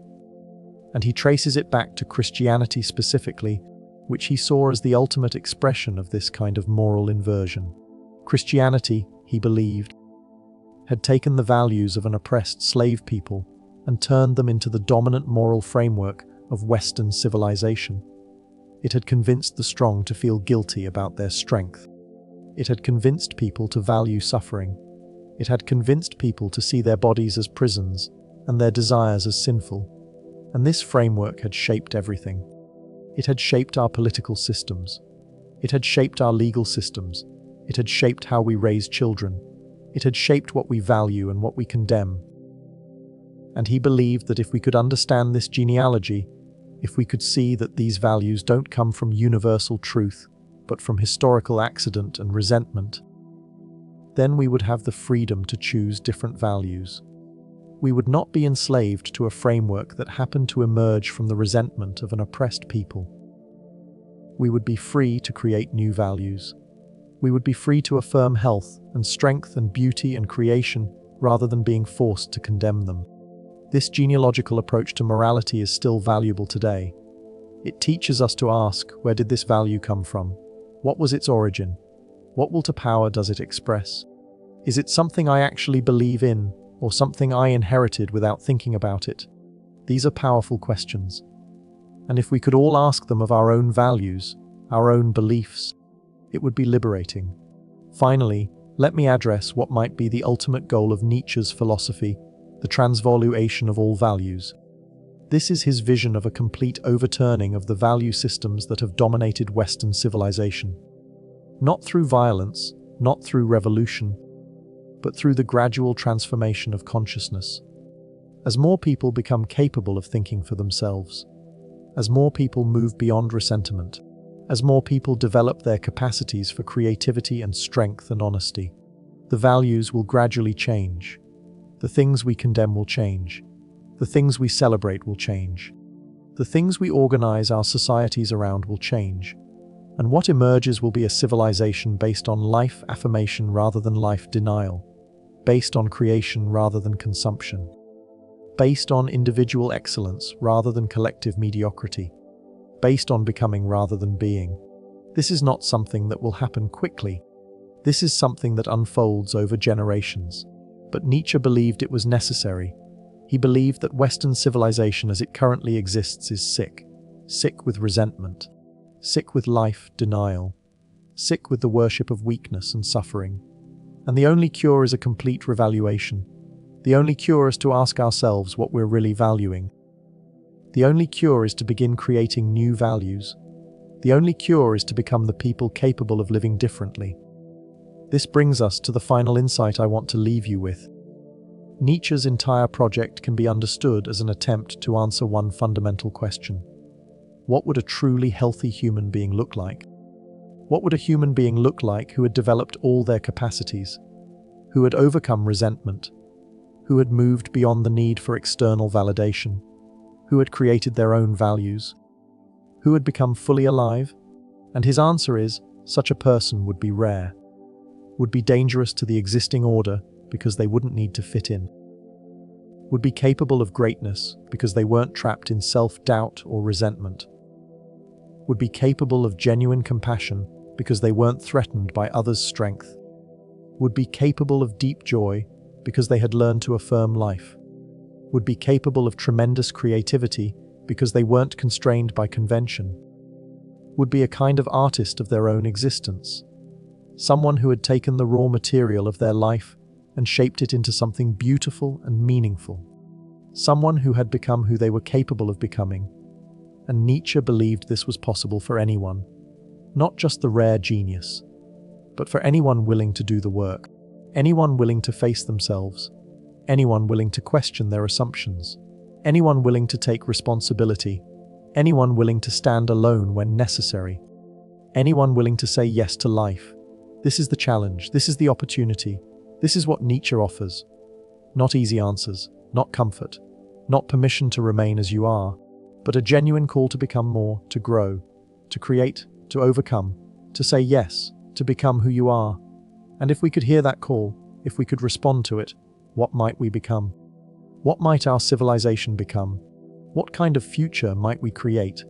And he traces it back to Christianity specifically, which he saw as the ultimate expression of this kind of moral inversion. Christianity, he believed, had taken the values of an oppressed slave people and turned them into the dominant moral framework of Western civilization. It had convinced the strong to feel guilty about their strength. It had convinced people to value suffering. It had convinced people to see their bodies as prisons and their desires as sinful. And this framework had shaped everything. It had shaped our political systems. It had shaped our legal systems. It had shaped how we raise children. It had shaped what we value and what we condemn. And he believed that if we could understand this genealogy, if we could see that these values don't come from universal truth, but from historical accident and resentment, then we would have the freedom to choose different values. We would not be enslaved to a framework that happened to emerge from the resentment of an oppressed people. We would be free to create new values. We would be free to affirm health and strength and beauty and creation rather than being forced to condemn them. This genealogical approach to morality is still valuable today. It teaches us to ask, where did this value come from? What was its origin? What will to power does it express? Is it something I actually believe in, or something I inherited without thinking about it? These are powerful questions. And if we could all ask them of our own values, our own beliefs, it would be liberating. Finally, let me address what might be the ultimate goal of Nietzsche's philosophy, the transvaluation of all values. This is his vision of a complete overturning of the value systems that have dominated Western civilization. Not through violence, not through revolution, but through the gradual transformation of consciousness. As more people become capable of thinking for themselves, as more people move beyond ressentiment, as more people develop their capacities for creativity and strength and honesty, the values will gradually change. The things we condemn will change. The things we celebrate will change. The things we organize our societies around will change. And what emerges will be a civilization based on life affirmation rather than life denial, based on creation rather than consumption, based on individual excellence rather than collective mediocrity, based on becoming rather than being. This is not something that will happen quickly. This is something that unfolds over generations. But Nietzsche believed it was necessary. He believed that Western civilization as it currently exists is sick. Sick with resentment. Sick with life denial. Sick with the worship of weakness and suffering. And the only cure is a complete revaluation. The only cure is to ask ourselves what we're really valuing. The only cure is to begin creating new values. The only cure is to become the people capable of living differently. This brings us to the final insight I want to leave you with. Nietzsche's entire project can be understood as an attempt to answer one fundamental question. What would a truly healthy human being look like? What would a human being look like who had developed all their capacities, who had overcome resentment, who had moved beyond the need for external validation, who had created their own values, who had become fully alive? And his answer is, such a person would be rare, would be dangerous to the existing order because they wouldn't need to fit in, would be capable of greatness because they weren't trapped in self-doubt or resentment, would be capable of genuine compassion because they weren't threatened by others' strength, would be capable of deep joy because they had learned to affirm life, would be capable of tremendous creativity because they weren't constrained by convention, would be a kind of artist of their own existence, someone who had taken the raw material of their life and shaped it into something beautiful and meaningful, someone who had become who they were capable of becoming. And Nietzsche believed this was possible for anyone, not just the rare genius, but for anyone willing to do the work, anyone willing to face themselves, anyone willing to question their assumptions, anyone willing to take responsibility, anyone willing to stand alone when necessary, anyone willing to say yes to life. This is the challenge, this is the opportunity, this is what Nietzsche offers. Not easy answers, not comfort, not permission to remain as you are, but a genuine call to become more, to grow, to create, to overcome, to say yes, to become who you are. And if we could hear that call, if we could respond to it, what might we become? What might our civilization become? What kind of future might we create?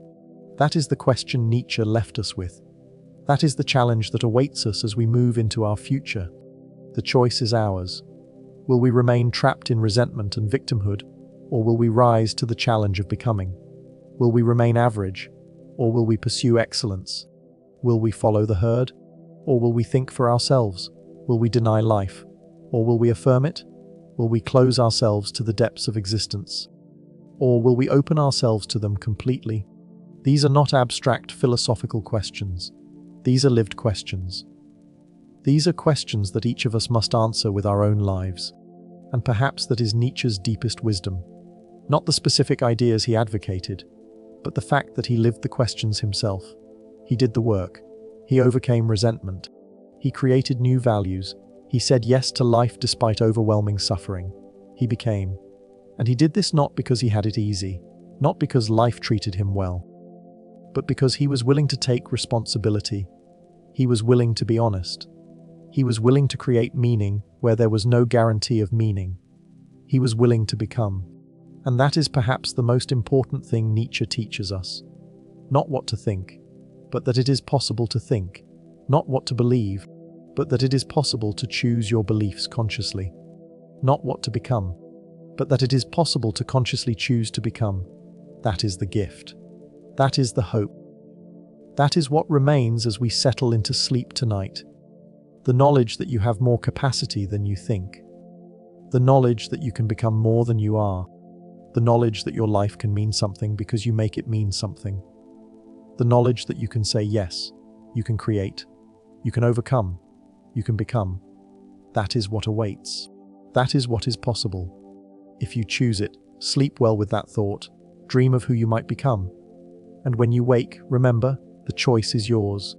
That is the question Nietzsche left us with. That is the challenge that awaits us as we move into our future. The choice is ours. Will we remain trapped in resentment and victimhood, or will we rise to the challenge of becoming? Will we remain average, or will we pursue excellence? Will we follow the herd, or will we think for ourselves? Will we deny life, or will we affirm it? Will we close ourselves to the depths of existence, or will we open ourselves to them completely? These are not abstract philosophical questions. These are lived questions. These are questions that each of us must answer with our own lives. And perhaps that is Nietzsche's deepest wisdom. Not the specific ideas he advocated, but the fact that he lived the questions himself. He did the work. He overcame resentment. He created new values. He said yes to life despite overwhelming suffering. He became. And he did this not because he had it easy, not because life treated him well, but because he was willing to take responsibility. He was willing to be honest. He was willing to create meaning where there was no guarantee of meaning. He was willing to become. And that is perhaps the most important thing Nietzsche teaches us. Not what to think, but that it is possible to think. Not what to believe, but that it is possible to choose your beliefs consciously. Not what to become, but that it is possible to consciously choose to become. That is the gift. That is the hope. That is what remains as we settle into sleep tonight. The knowledge that you have more capacity than you think. The knowledge that you can become more than you are. The knowledge that your life can mean something because you make it mean something. The knowledge that you can say yes, you can create, you can overcome, you can become. That is what awaits. That is what is possible. If you choose it, sleep well with that thought, dream of who you might become. And when you wake, remember, the choice is yours.